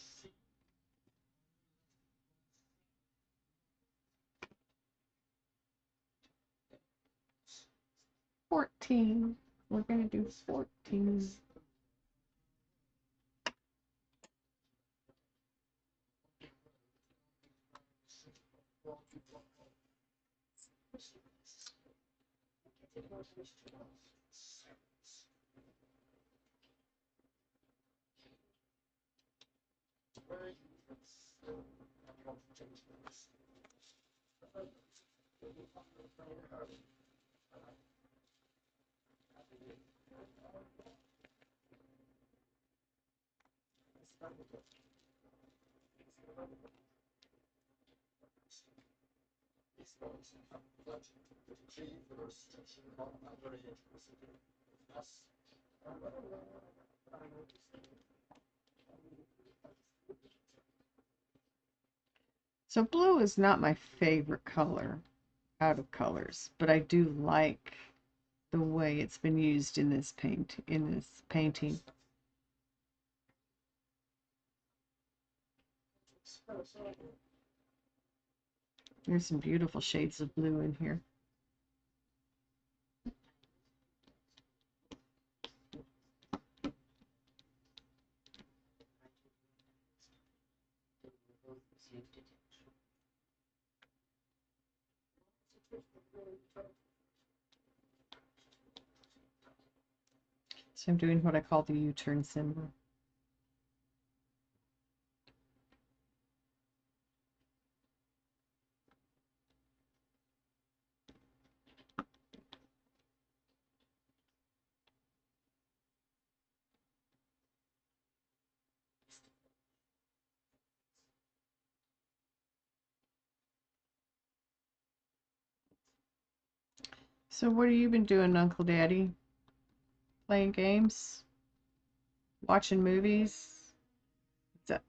14. We're gonna do 14. So blue is not my favorite color out of colors, but I do like the way it's been used in this painting. There's some beautiful shades of blue in here. So I'm doing what I call the U-turn symbol. So what have you been doing, Uncle Daddy? Playing games? Watching movies? What's that?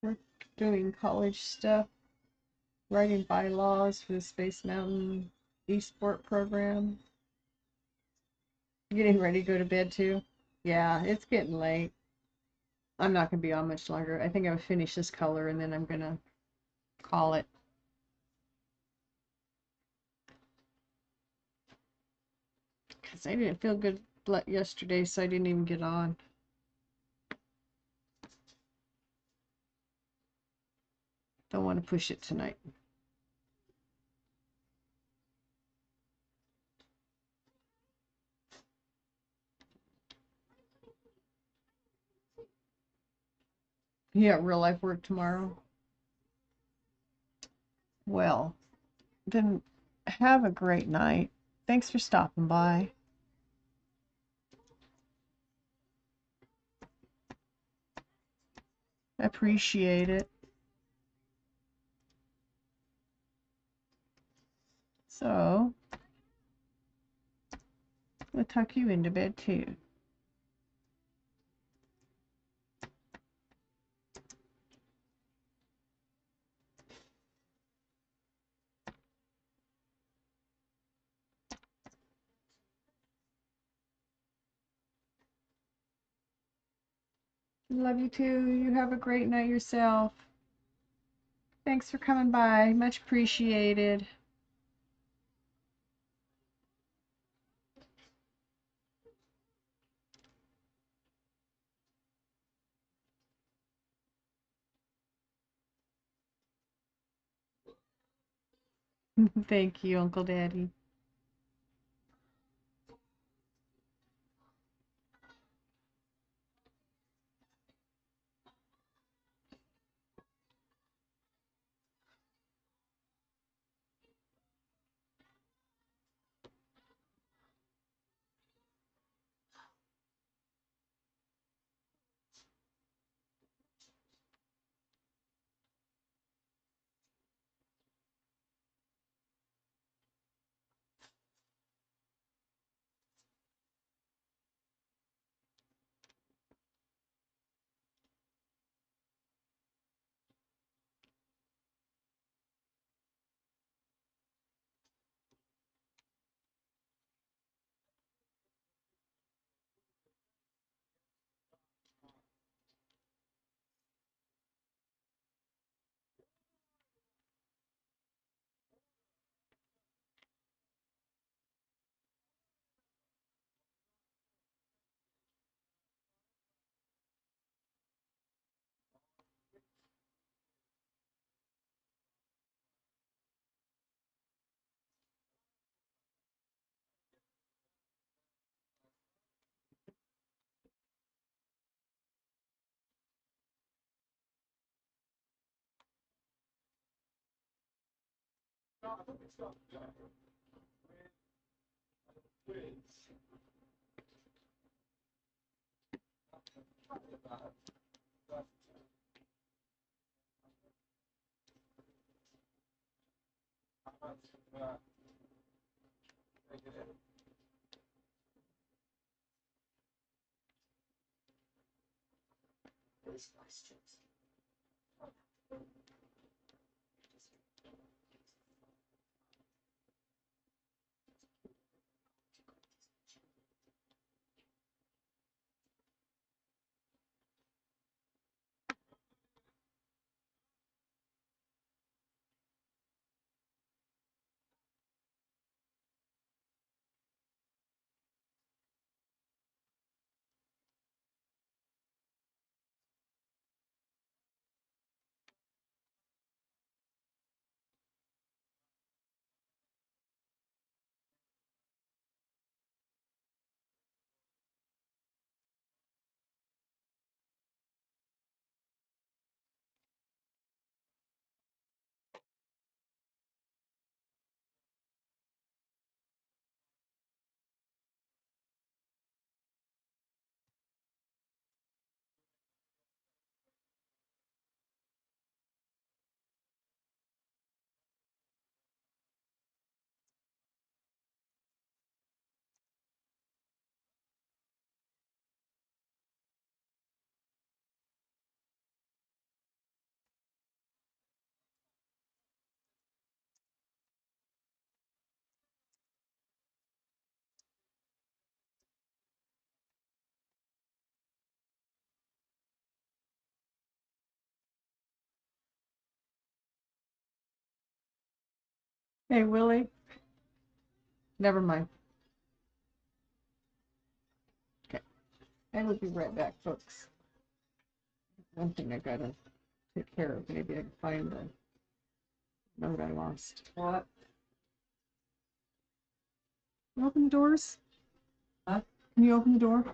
We're doing college stuff, writing bylaws for the Space Mountain eSport program. Getting ready to go to bed too. Yeah, it's getting late. I'm not gonna be on much longer. I think I'll finish this color and then I'm gonna call it. Because I didn't feel good yesterday, so I didn't even get on. Don't want to push it tonight. You got real life work tomorrow? Well, then have a great night. Thanks for stopping by. Appreciate it. So, we'll tuck you into bed too. Love you too. You have a great night yourself. Thanks for coming by. Much appreciated. Thank you, Uncle Daddy. Hey, Willie. Never mind. Okay. I will be right back, folks. One thing I gotta take care of. Maybe I can find the note I lost. What? Can you open the doors? Huh? Can you open the door?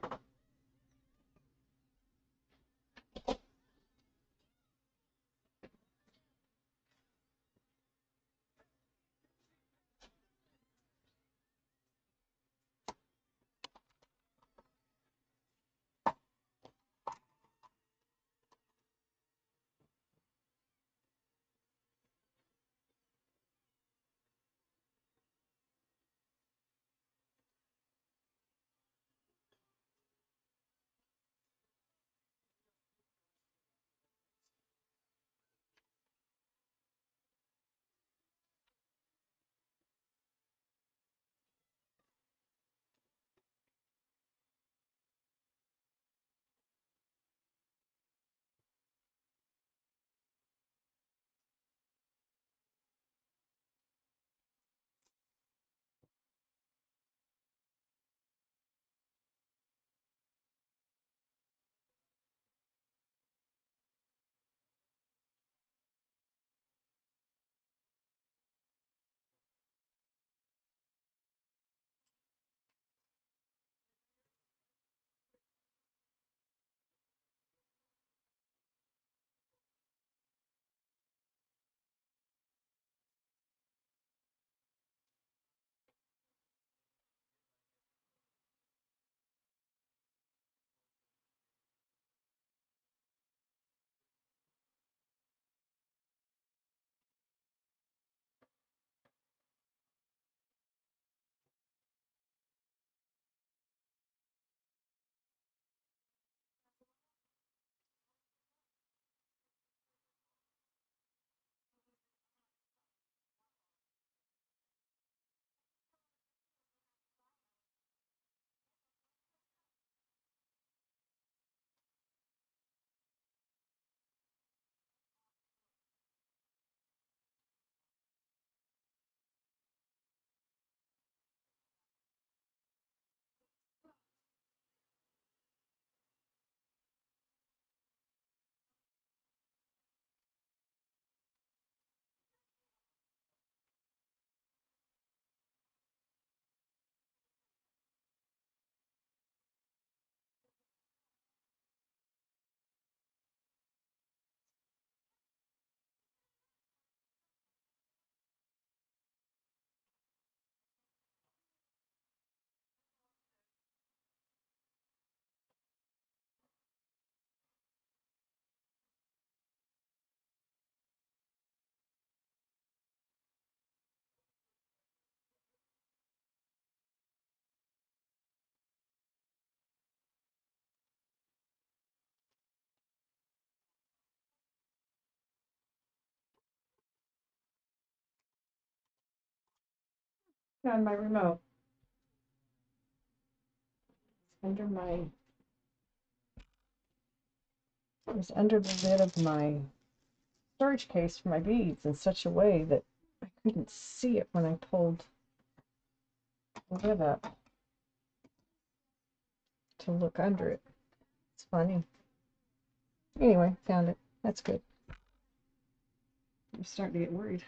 Found my remote. Under my. It was under the lid of my storage case for my beads in such a way that I couldn't see it when I pulled the lid up to look under it. It's funny. Anyway, found it. That's good. I'm starting to get worried.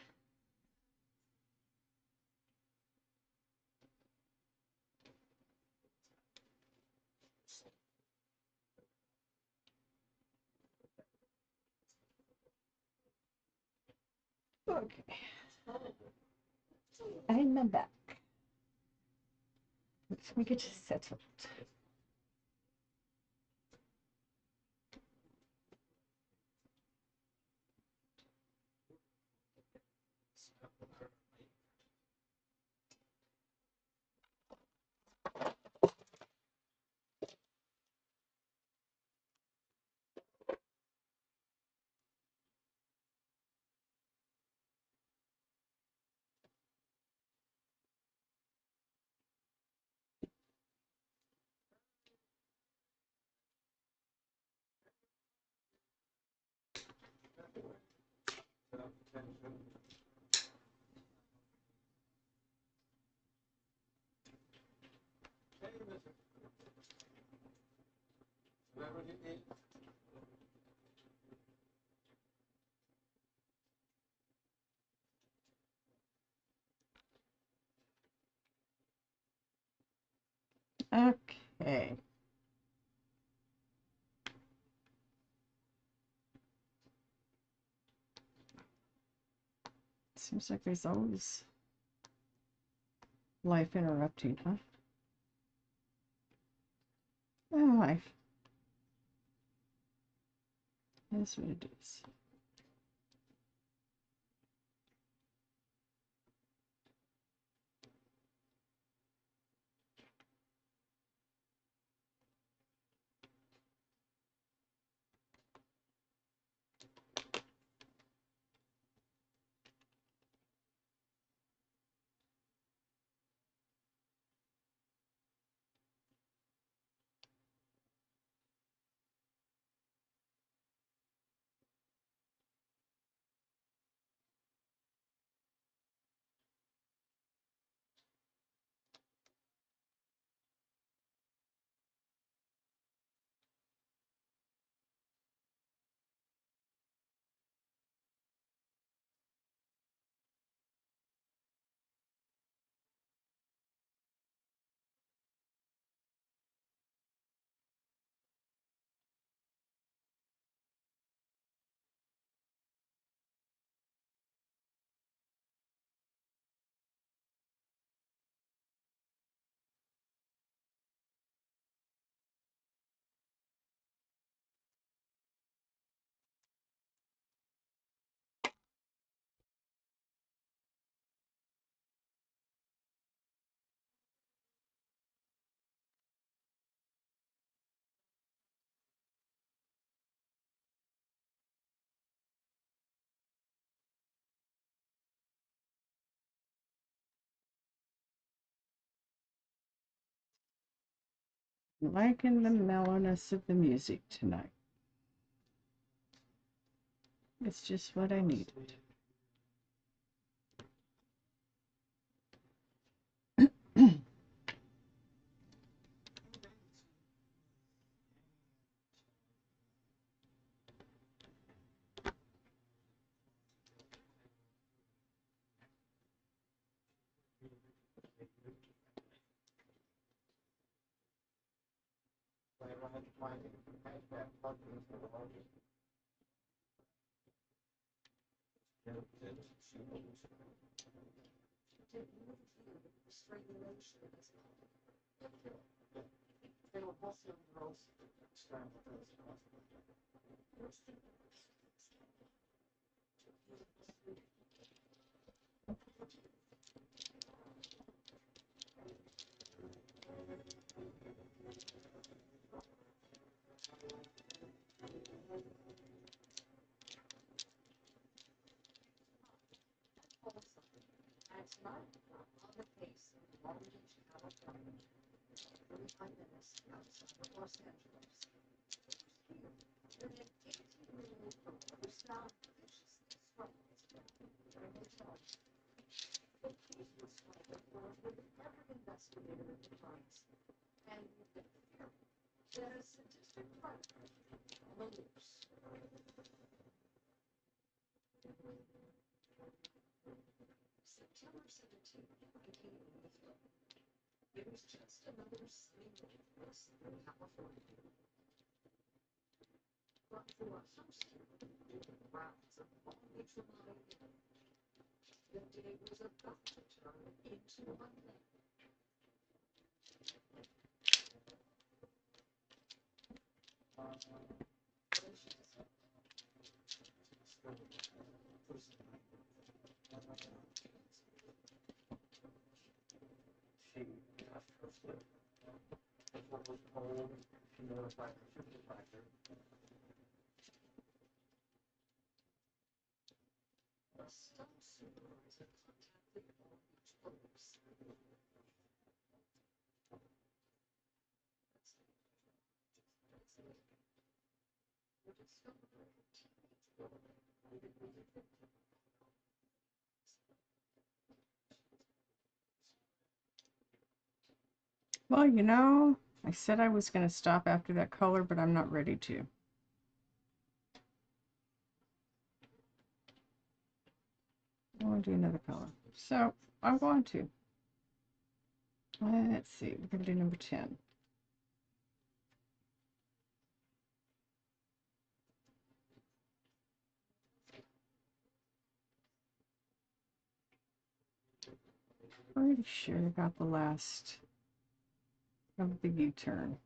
Okay. I'm back. Let me get you settled. Okay. Seems like there's always life interrupting, huh? Oh, life. That's what it is. Liking the mellowness of the music tonight. It's just what I needed. Well, you know, I said I was going to stop after that color, but I'm not ready to. I want to do another color. So I'm going to. Let's see. We're going to do number 10. Pretty sure I got the last of the U-turn.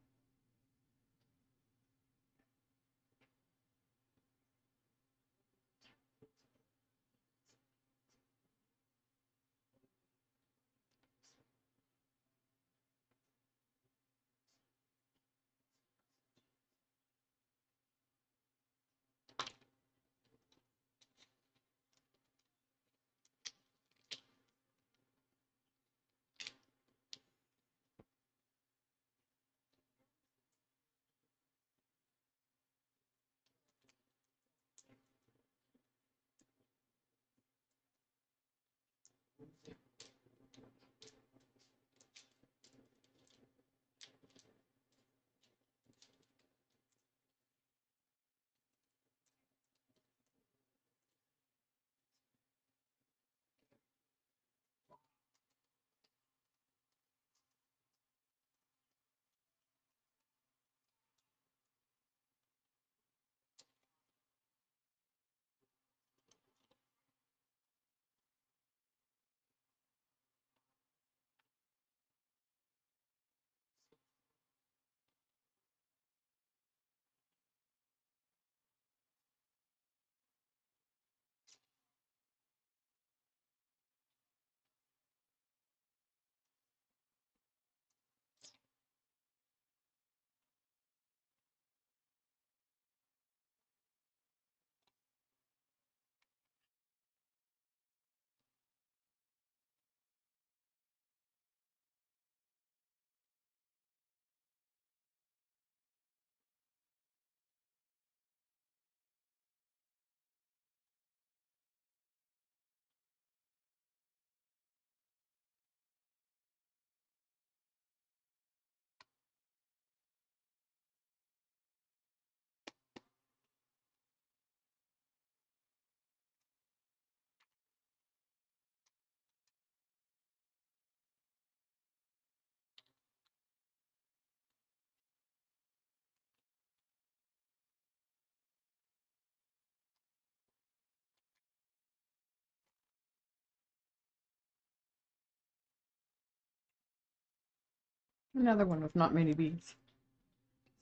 Another one with not many beads. So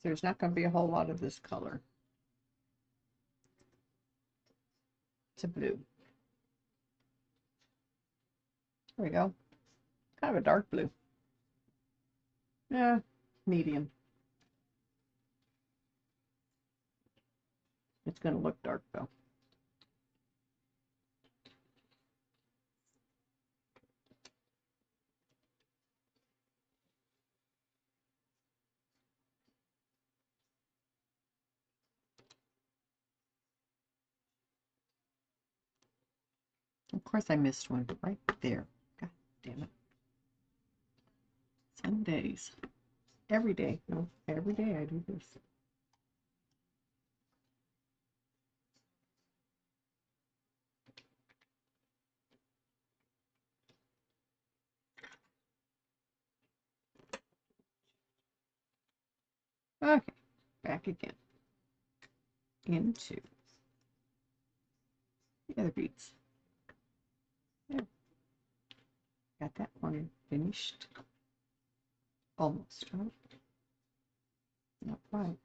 there's not going to be a whole lot of this color. It's a blue. There we go. Kind of a dark blue. Yeah, medium. It's going to look dark though. Of course I missed one right there. God damn it. Some days. Every day. No, every day I do this. Okay, back again. Into the other beads. There. Got that one finished. Almost, right? Not quite.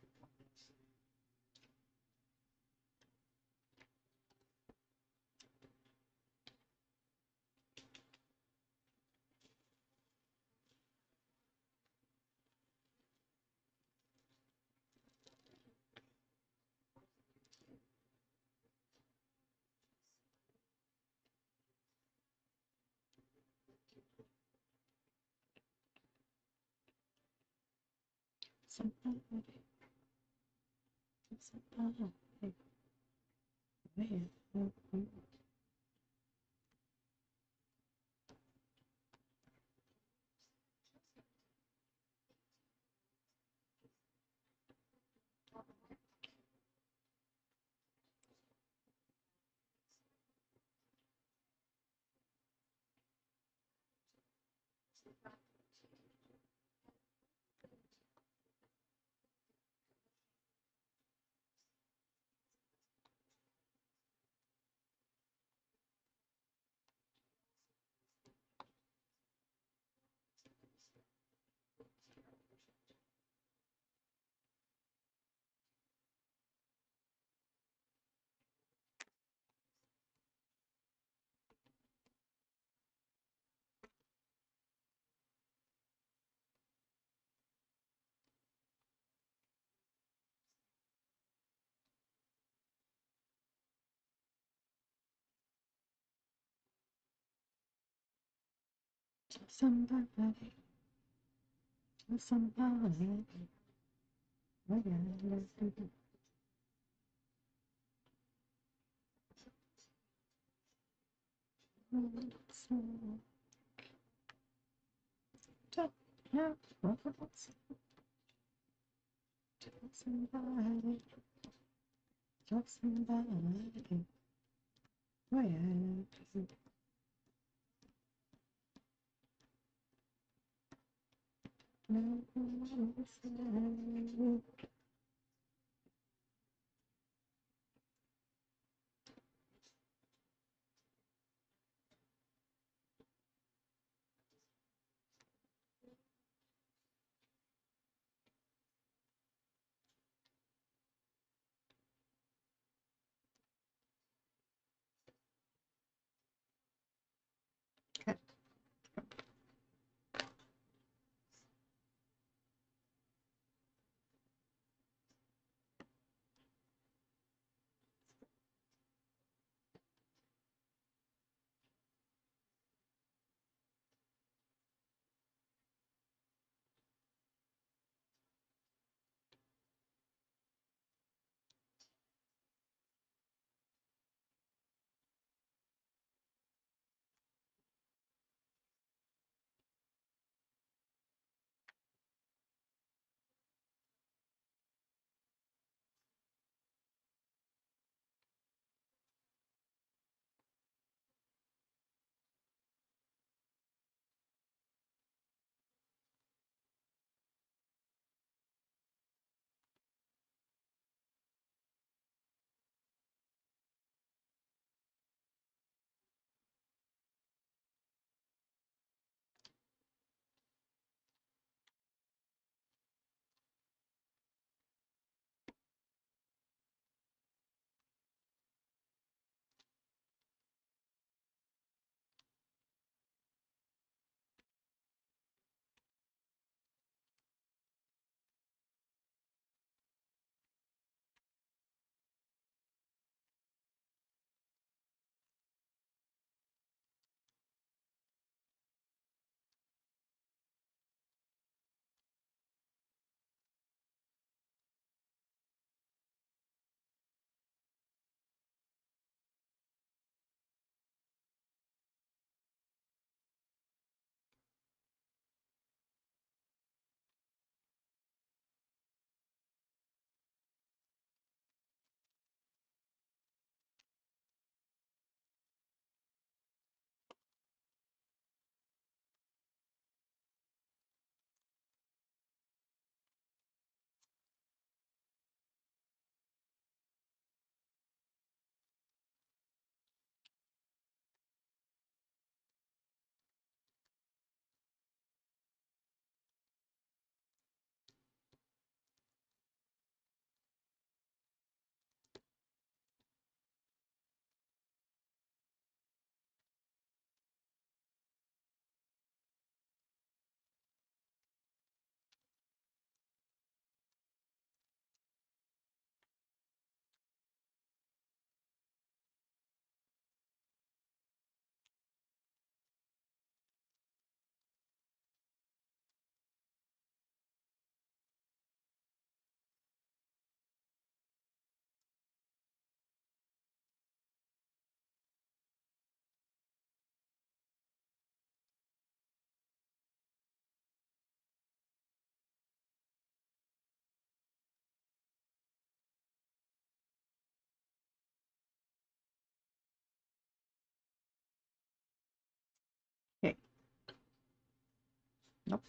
Somebody, somebody. Oh, yeah. Tell somebody, tell somebody. Oh, yeah. No one listen. Okay. Okay. Nope.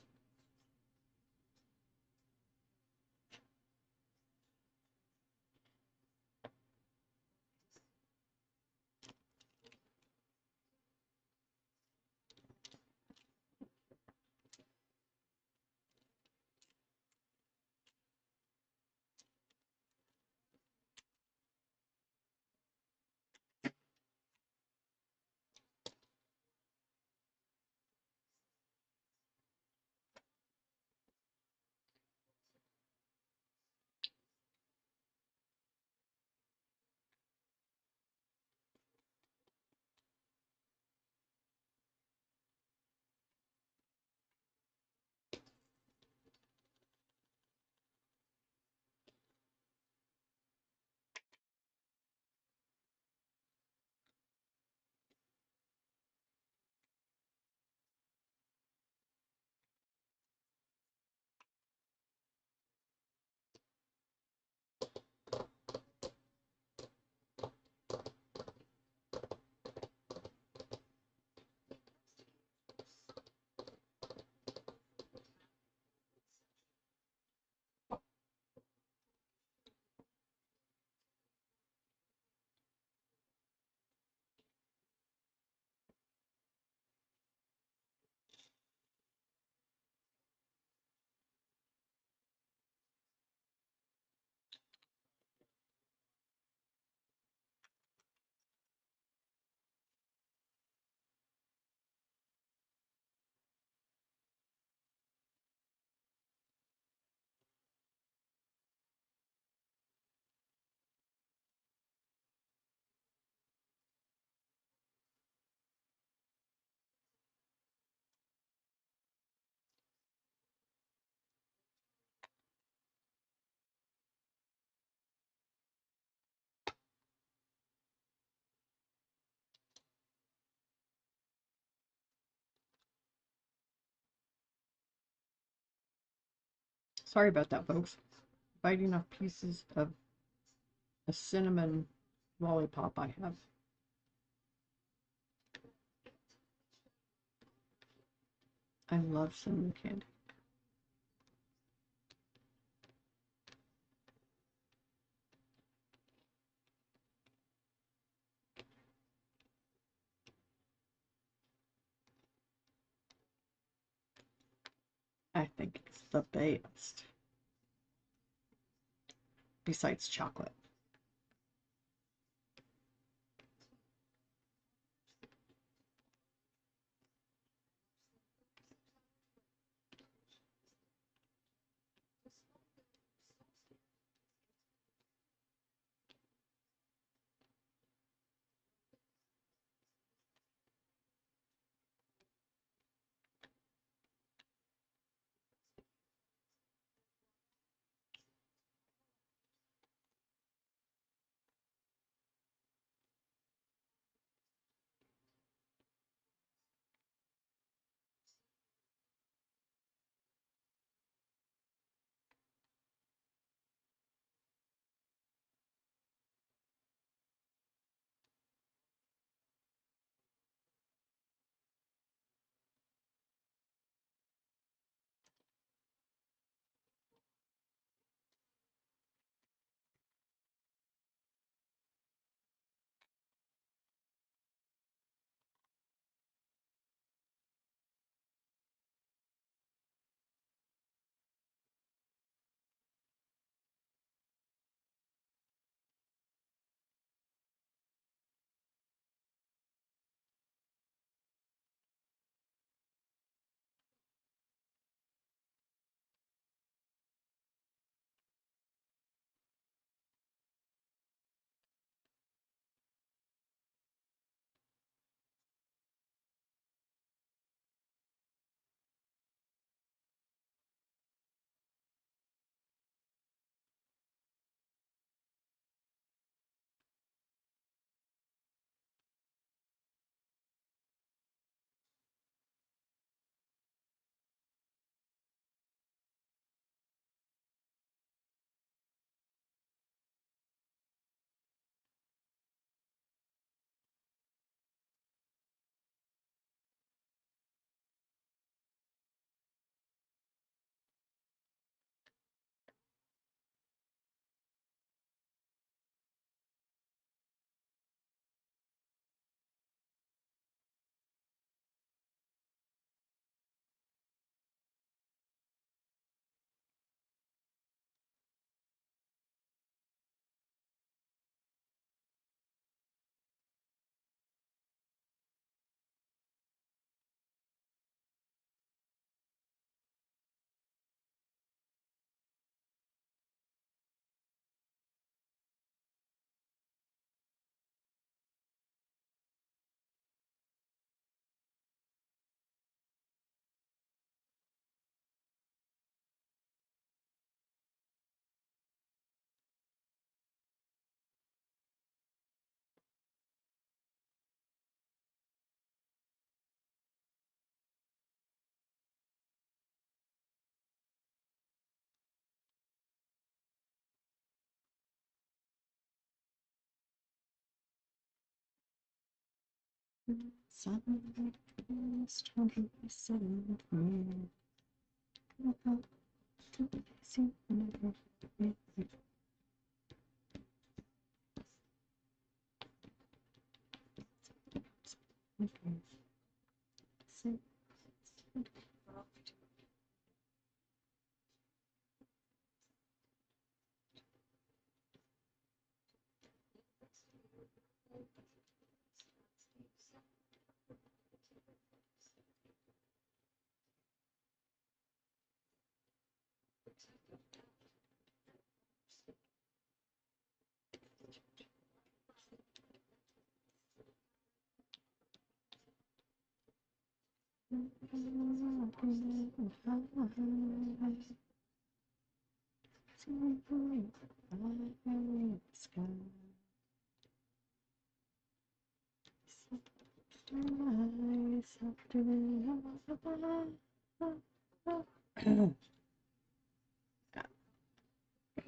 Sorry about that, folks. Biting off pieces of a cinnamon lollipop I have. I love cinnamon candy. I think it's the best. Besides chocolate.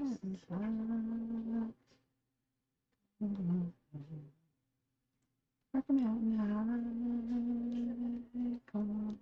mountain high. Rocky Mountain High. Come on.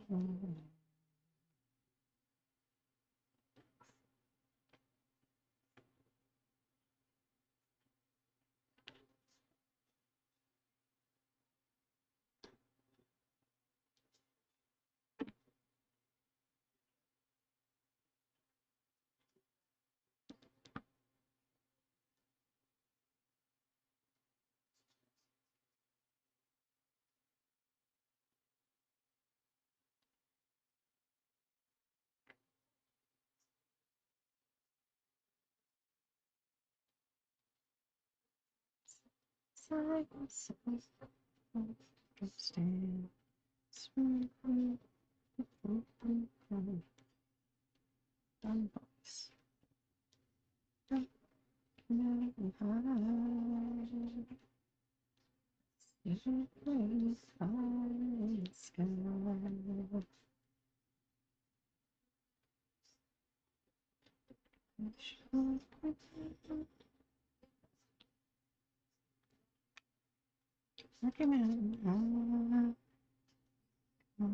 Stand. Swing. Done box. Mountain high. Every high sky. Rocky Mountain High.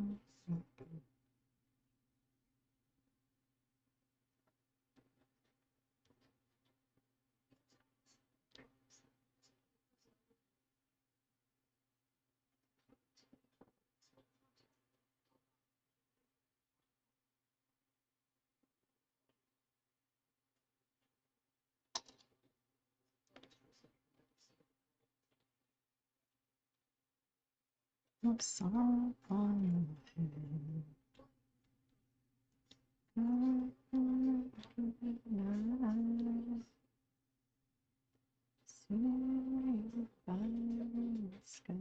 Of sorrow on my head. Sing by the sky.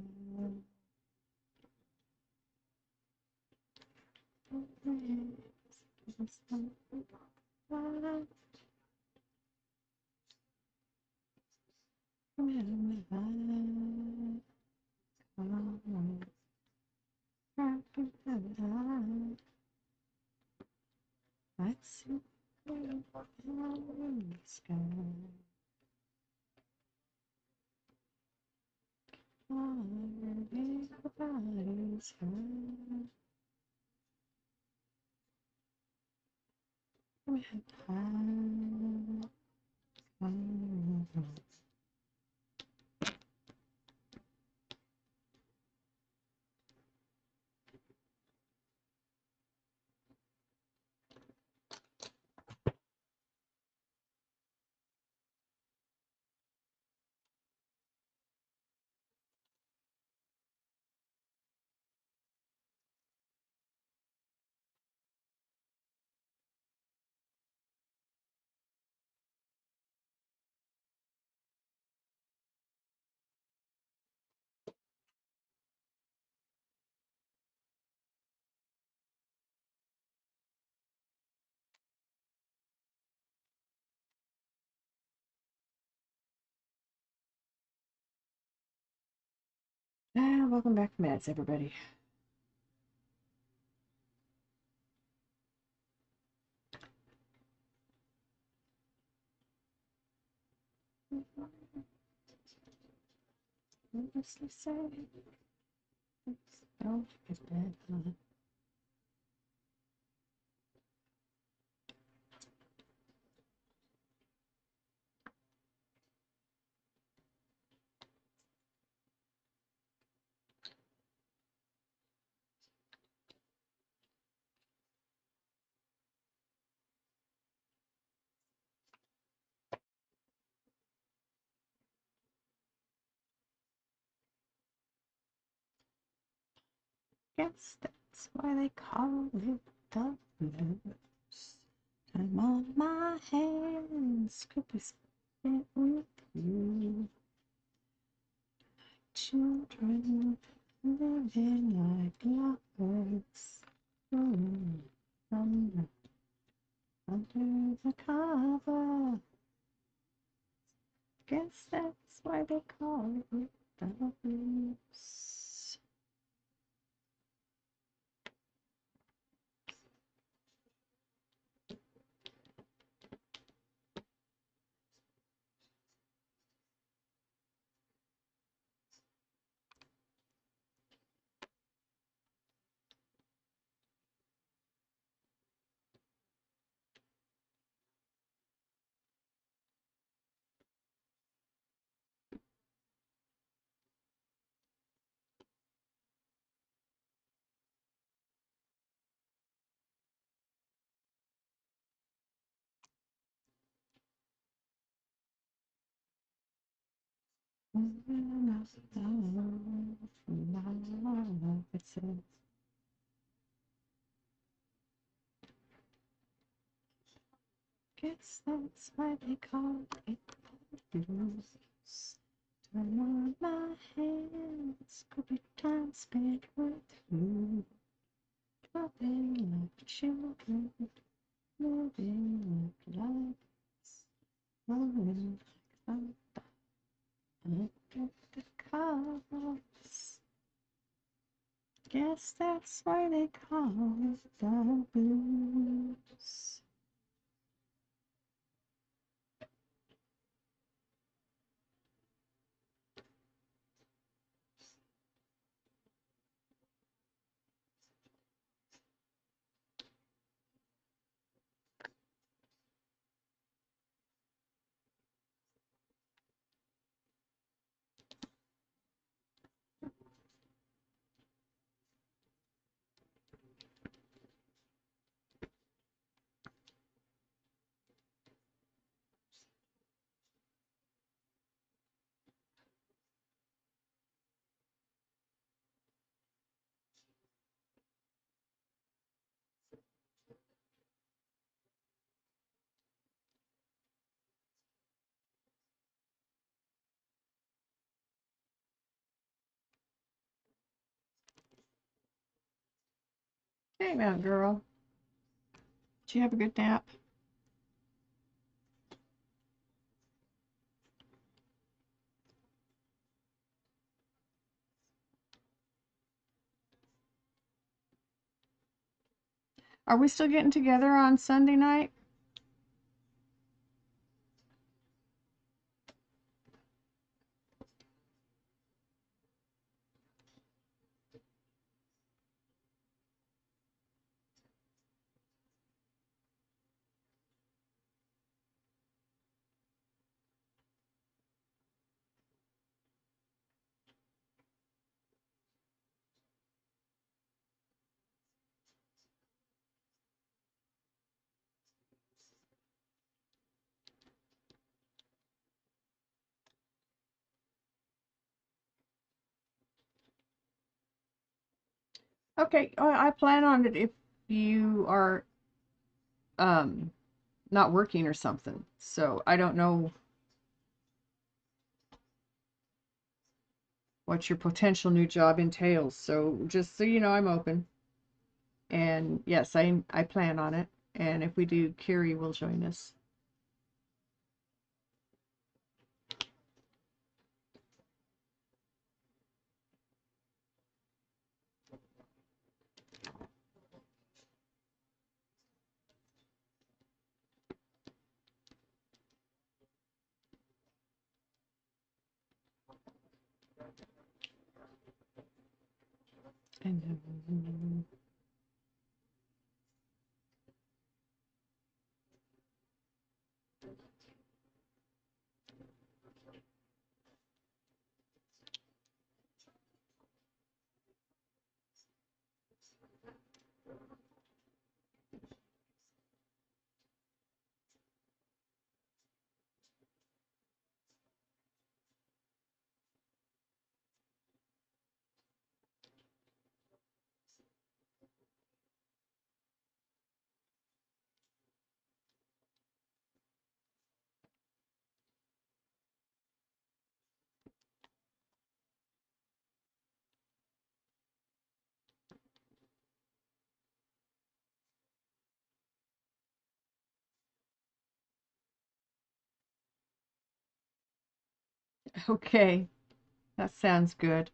I see the sky. Everybody's high. With high. Welcome back to Meds, everybody. What does he say? Oh, it's bad. Guess that's why they call it the blues. Time on my hands could be spent with you. Children living like lovers. Under the cover. Guess that's why they call it the blues. It says. Guess that's why they call it blues. Turn on my hands, could be time spent with you. Dropping like children, moving like lights, rolling like thunder. Look at the colors. Guess that's why they call it the blues. Hey now, girl. Did you have a good nap? Are we still getting together on Sunday night? Okay, I plan on it if you are not working or something. So I don't know what your potential new job entails. So just so you know, I'm open. And yes, I plan on it. And if we do, Carrie will join us. And okay, that sounds good.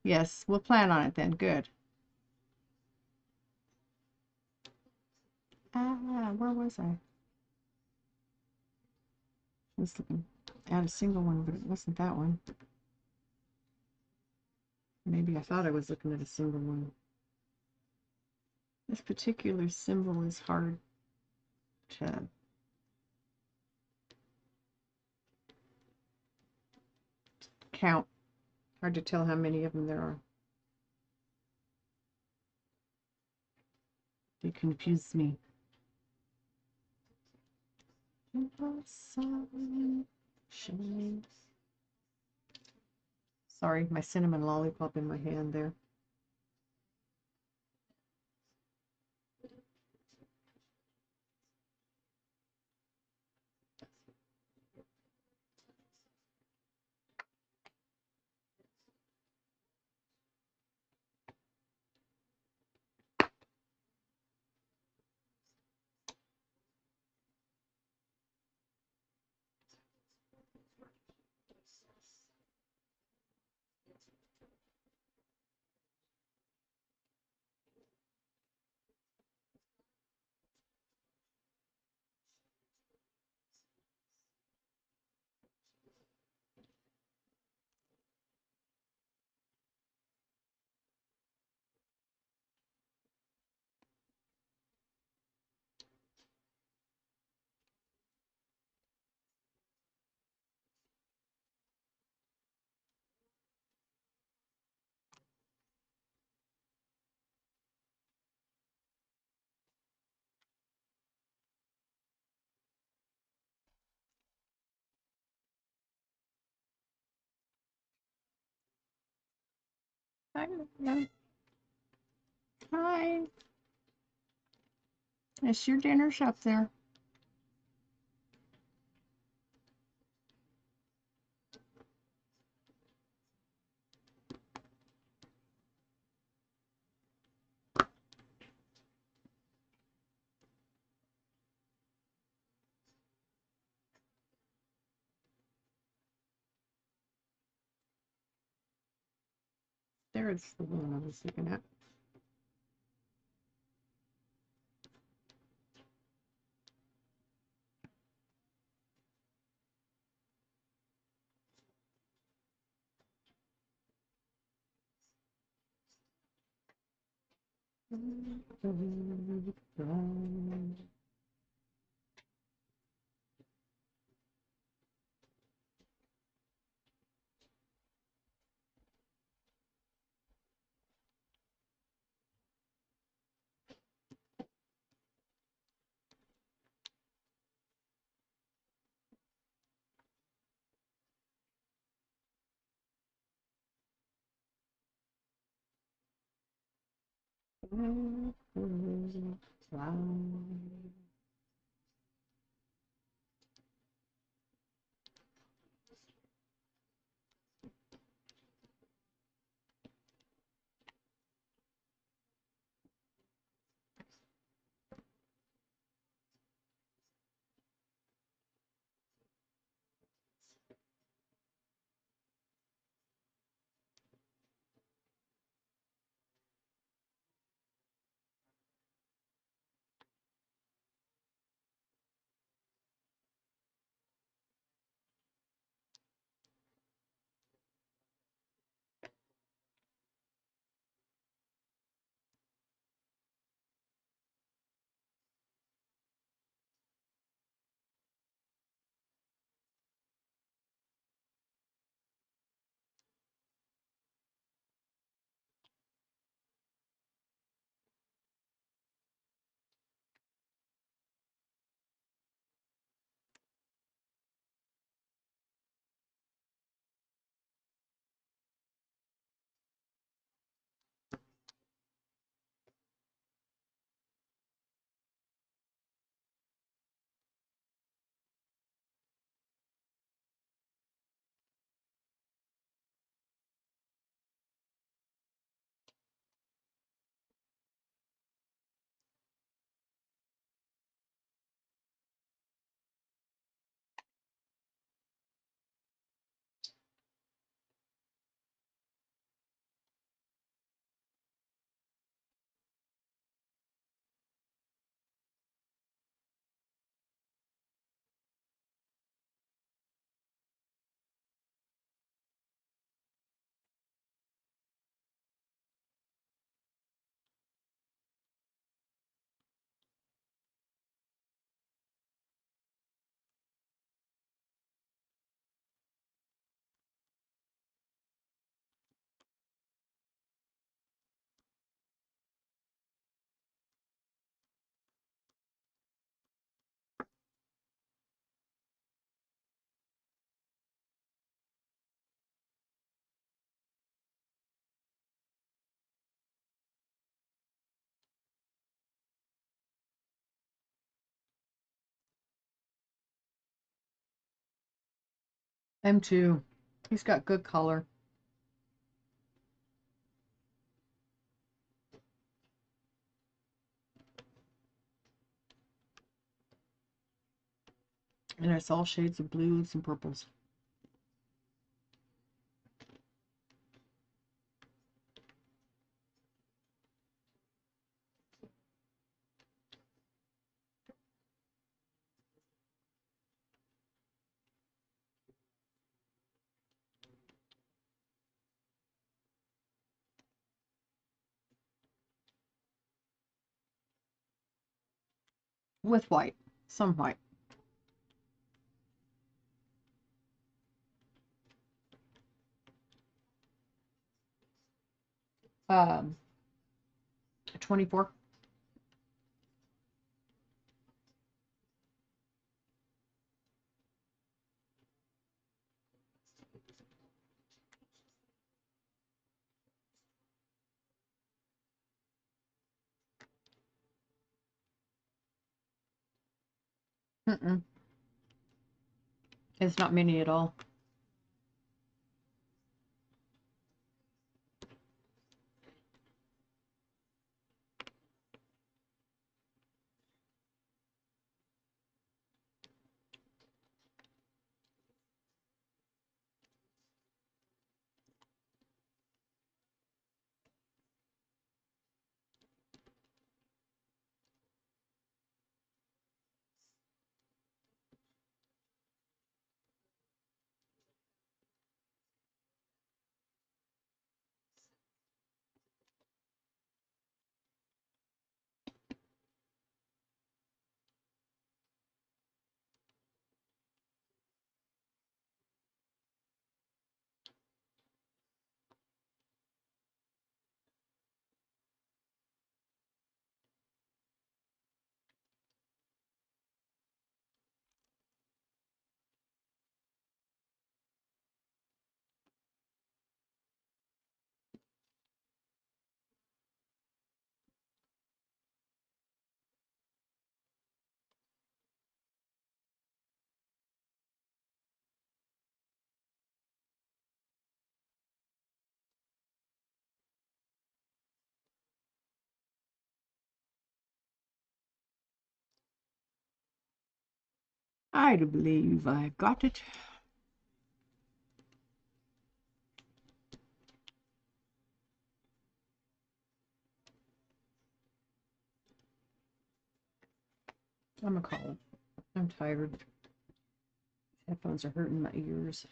Yes, we'll plan on it then. Good. Where was I? I was looking at a single one, but it wasn't that one. Maybe I thought I was looking at a single one. This particular symbol is hard to count. Hard to tell how many of them there are. They confuse me. Sorry, my cinnamon lollipop in my hand there. Hi. Hi. It's your dinner's up there. There's the one I was looking at. M2. He's got good color. And it's all shades of blues and purples. With white. Some white. Um, 24. Mm-mm. It's not many at all. I do believe I got it. I'm gonna call it. I'm tired. Headphones are hurting my ears.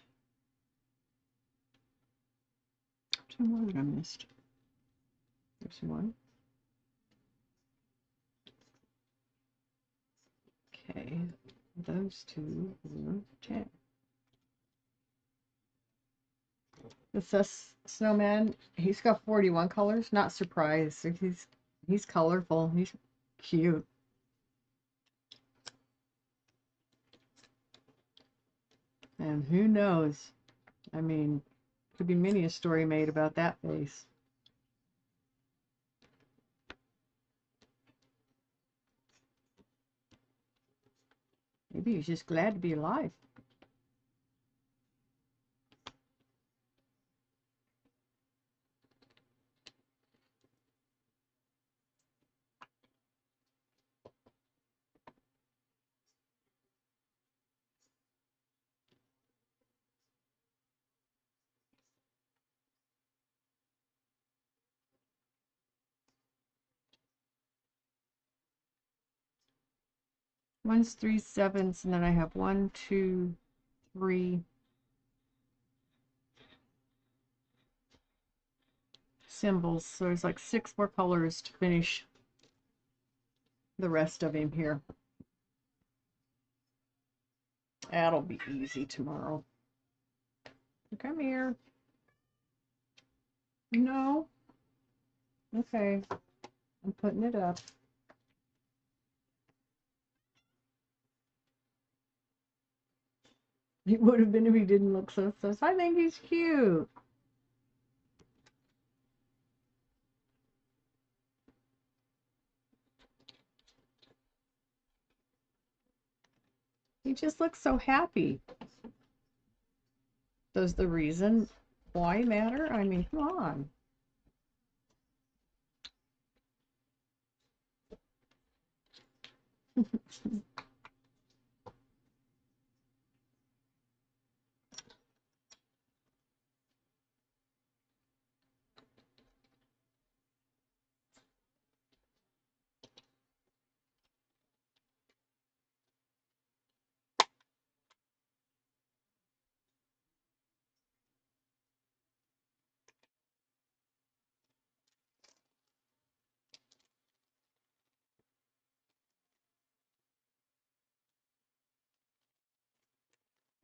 Two more that I missed. There's one. Okay, those two were 10. This snowman, he's got 41 colors. Not surprised. He's colorful. He's cute. And who knows? I mean, could be many a story made about that face. Maybe he's just glad to be alive. One's 3 7s, and then I have 1, 2, 3 symbols. So there's like 6 more colors to finish the rest of him here. That'll be easy tomorrow. Come here. No. Okay. I'm putting it up. He would have been if he didn't look so sus. I think he's cute. He just looks so happy. Does the reason why matter? I mean, come on.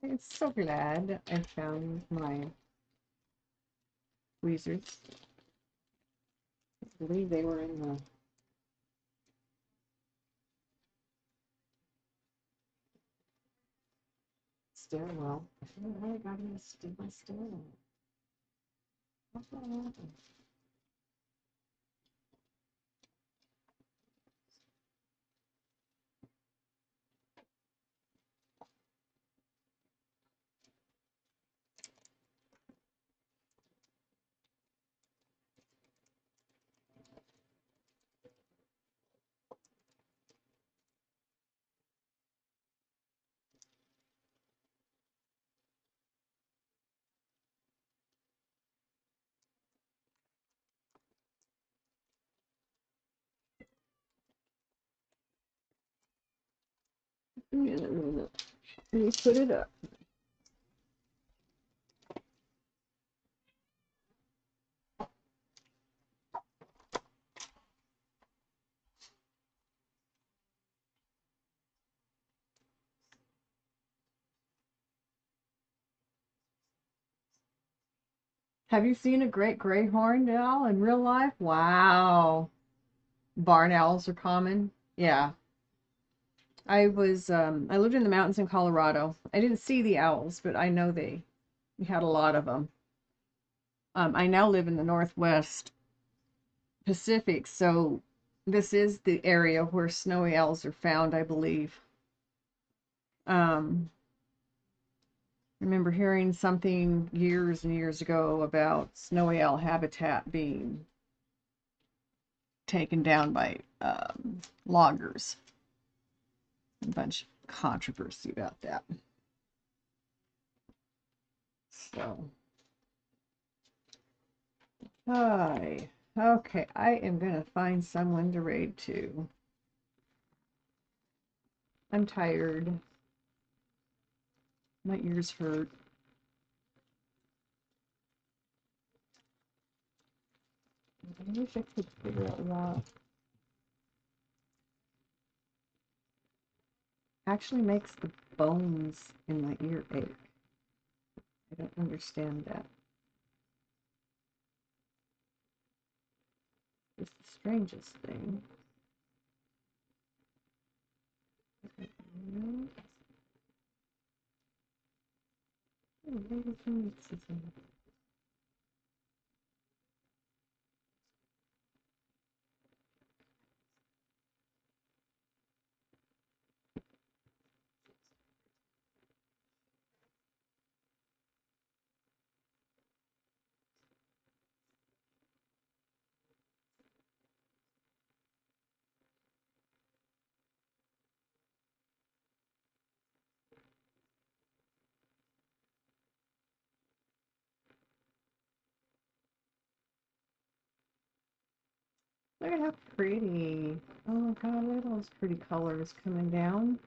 I'm so glad I found my tweezers. I believe they were in the stairwell. I don't know how I got in my stairwell. How'd that happen? Let me put it up. Have you seen a great gray horned owl in real life? Wow. Barn owls are common. Yeah. I lived in the mountains in Colorado. I didn't see the owls, but I know we had a lot of them. I now live in the Northwest Pacific, so this is the area where snowy owls are found, I believe. I remember hearing something years and years ago about snowy owl habitat being taken down by loggers. A bunch of controversy about that. So, hi. Okay, I am gonna find someone to raid to. I'm tired. My ears hurt. I wish I could figure out what actually makes the bones in my ear ache. I don't understand that. It's the strangest thing. Look at how pretty. Oh my god, look at all those pretty colors coming down.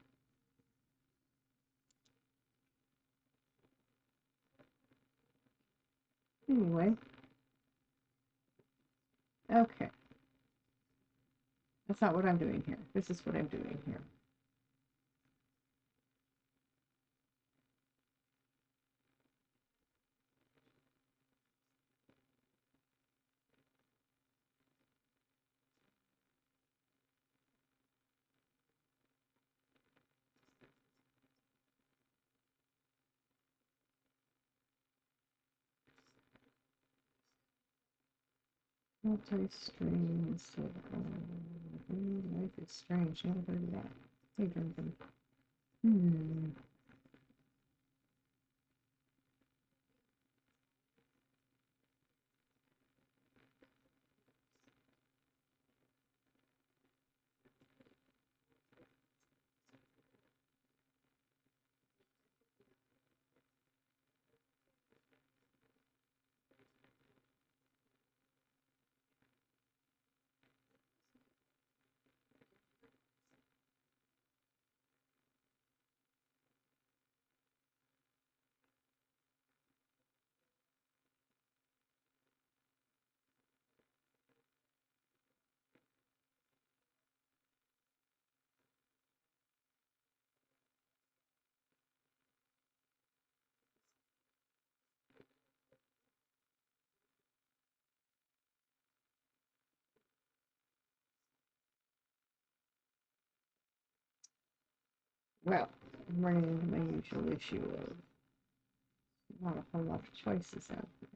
Anyway. Okay. That's not what I'm doing here. This is what I'm doing here. Multi-strings. Life is strange. Never heard of that. Hey, Duncan. Well, I'm running into my usual issue of not a whole lot of choices out there.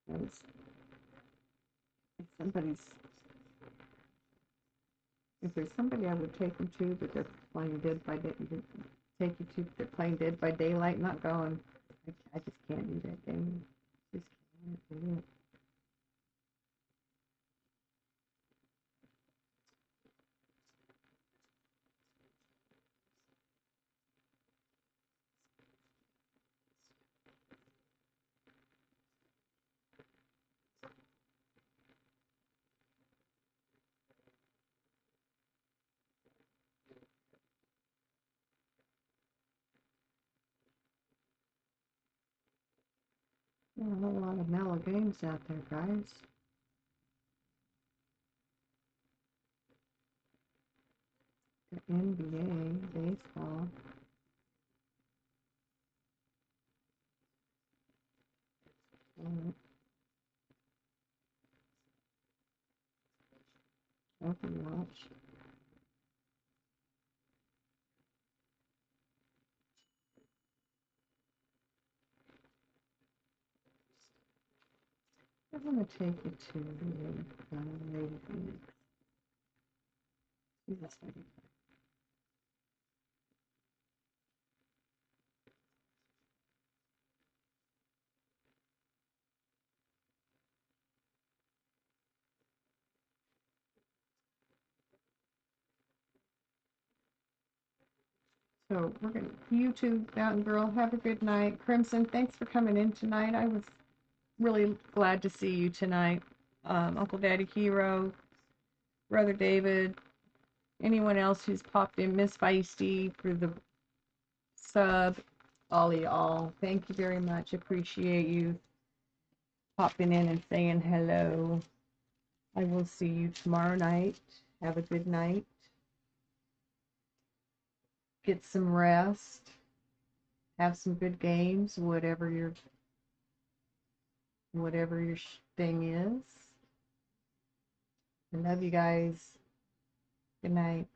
Because if somebody's, if there's somebody I would take them to, but they're playing dead by day, take you to, they're playing Dead by Daylight, not going. I just can't do that game. Just can't do it. There are a whole lot of mellow games out there, guys. The NBA, baseball. Overwatch. I'm gonna take you to the Lady Phoenix. See this lady. So we're gonna, you too, Mountain Girl, have a good night. Crimson, thanks for coming in tonight. I was really glad to see you tonight. Uncle Daddy Hero, Brother David, anyone else who's popped in, Miss Feisty for the sub, all y'all. Thank you very much. Appreciate you popping in and saying hello. I will see you tomorrow night. Have a good night. Get some rest. Have some good games, whatever your thing is. I love you guys. Good night.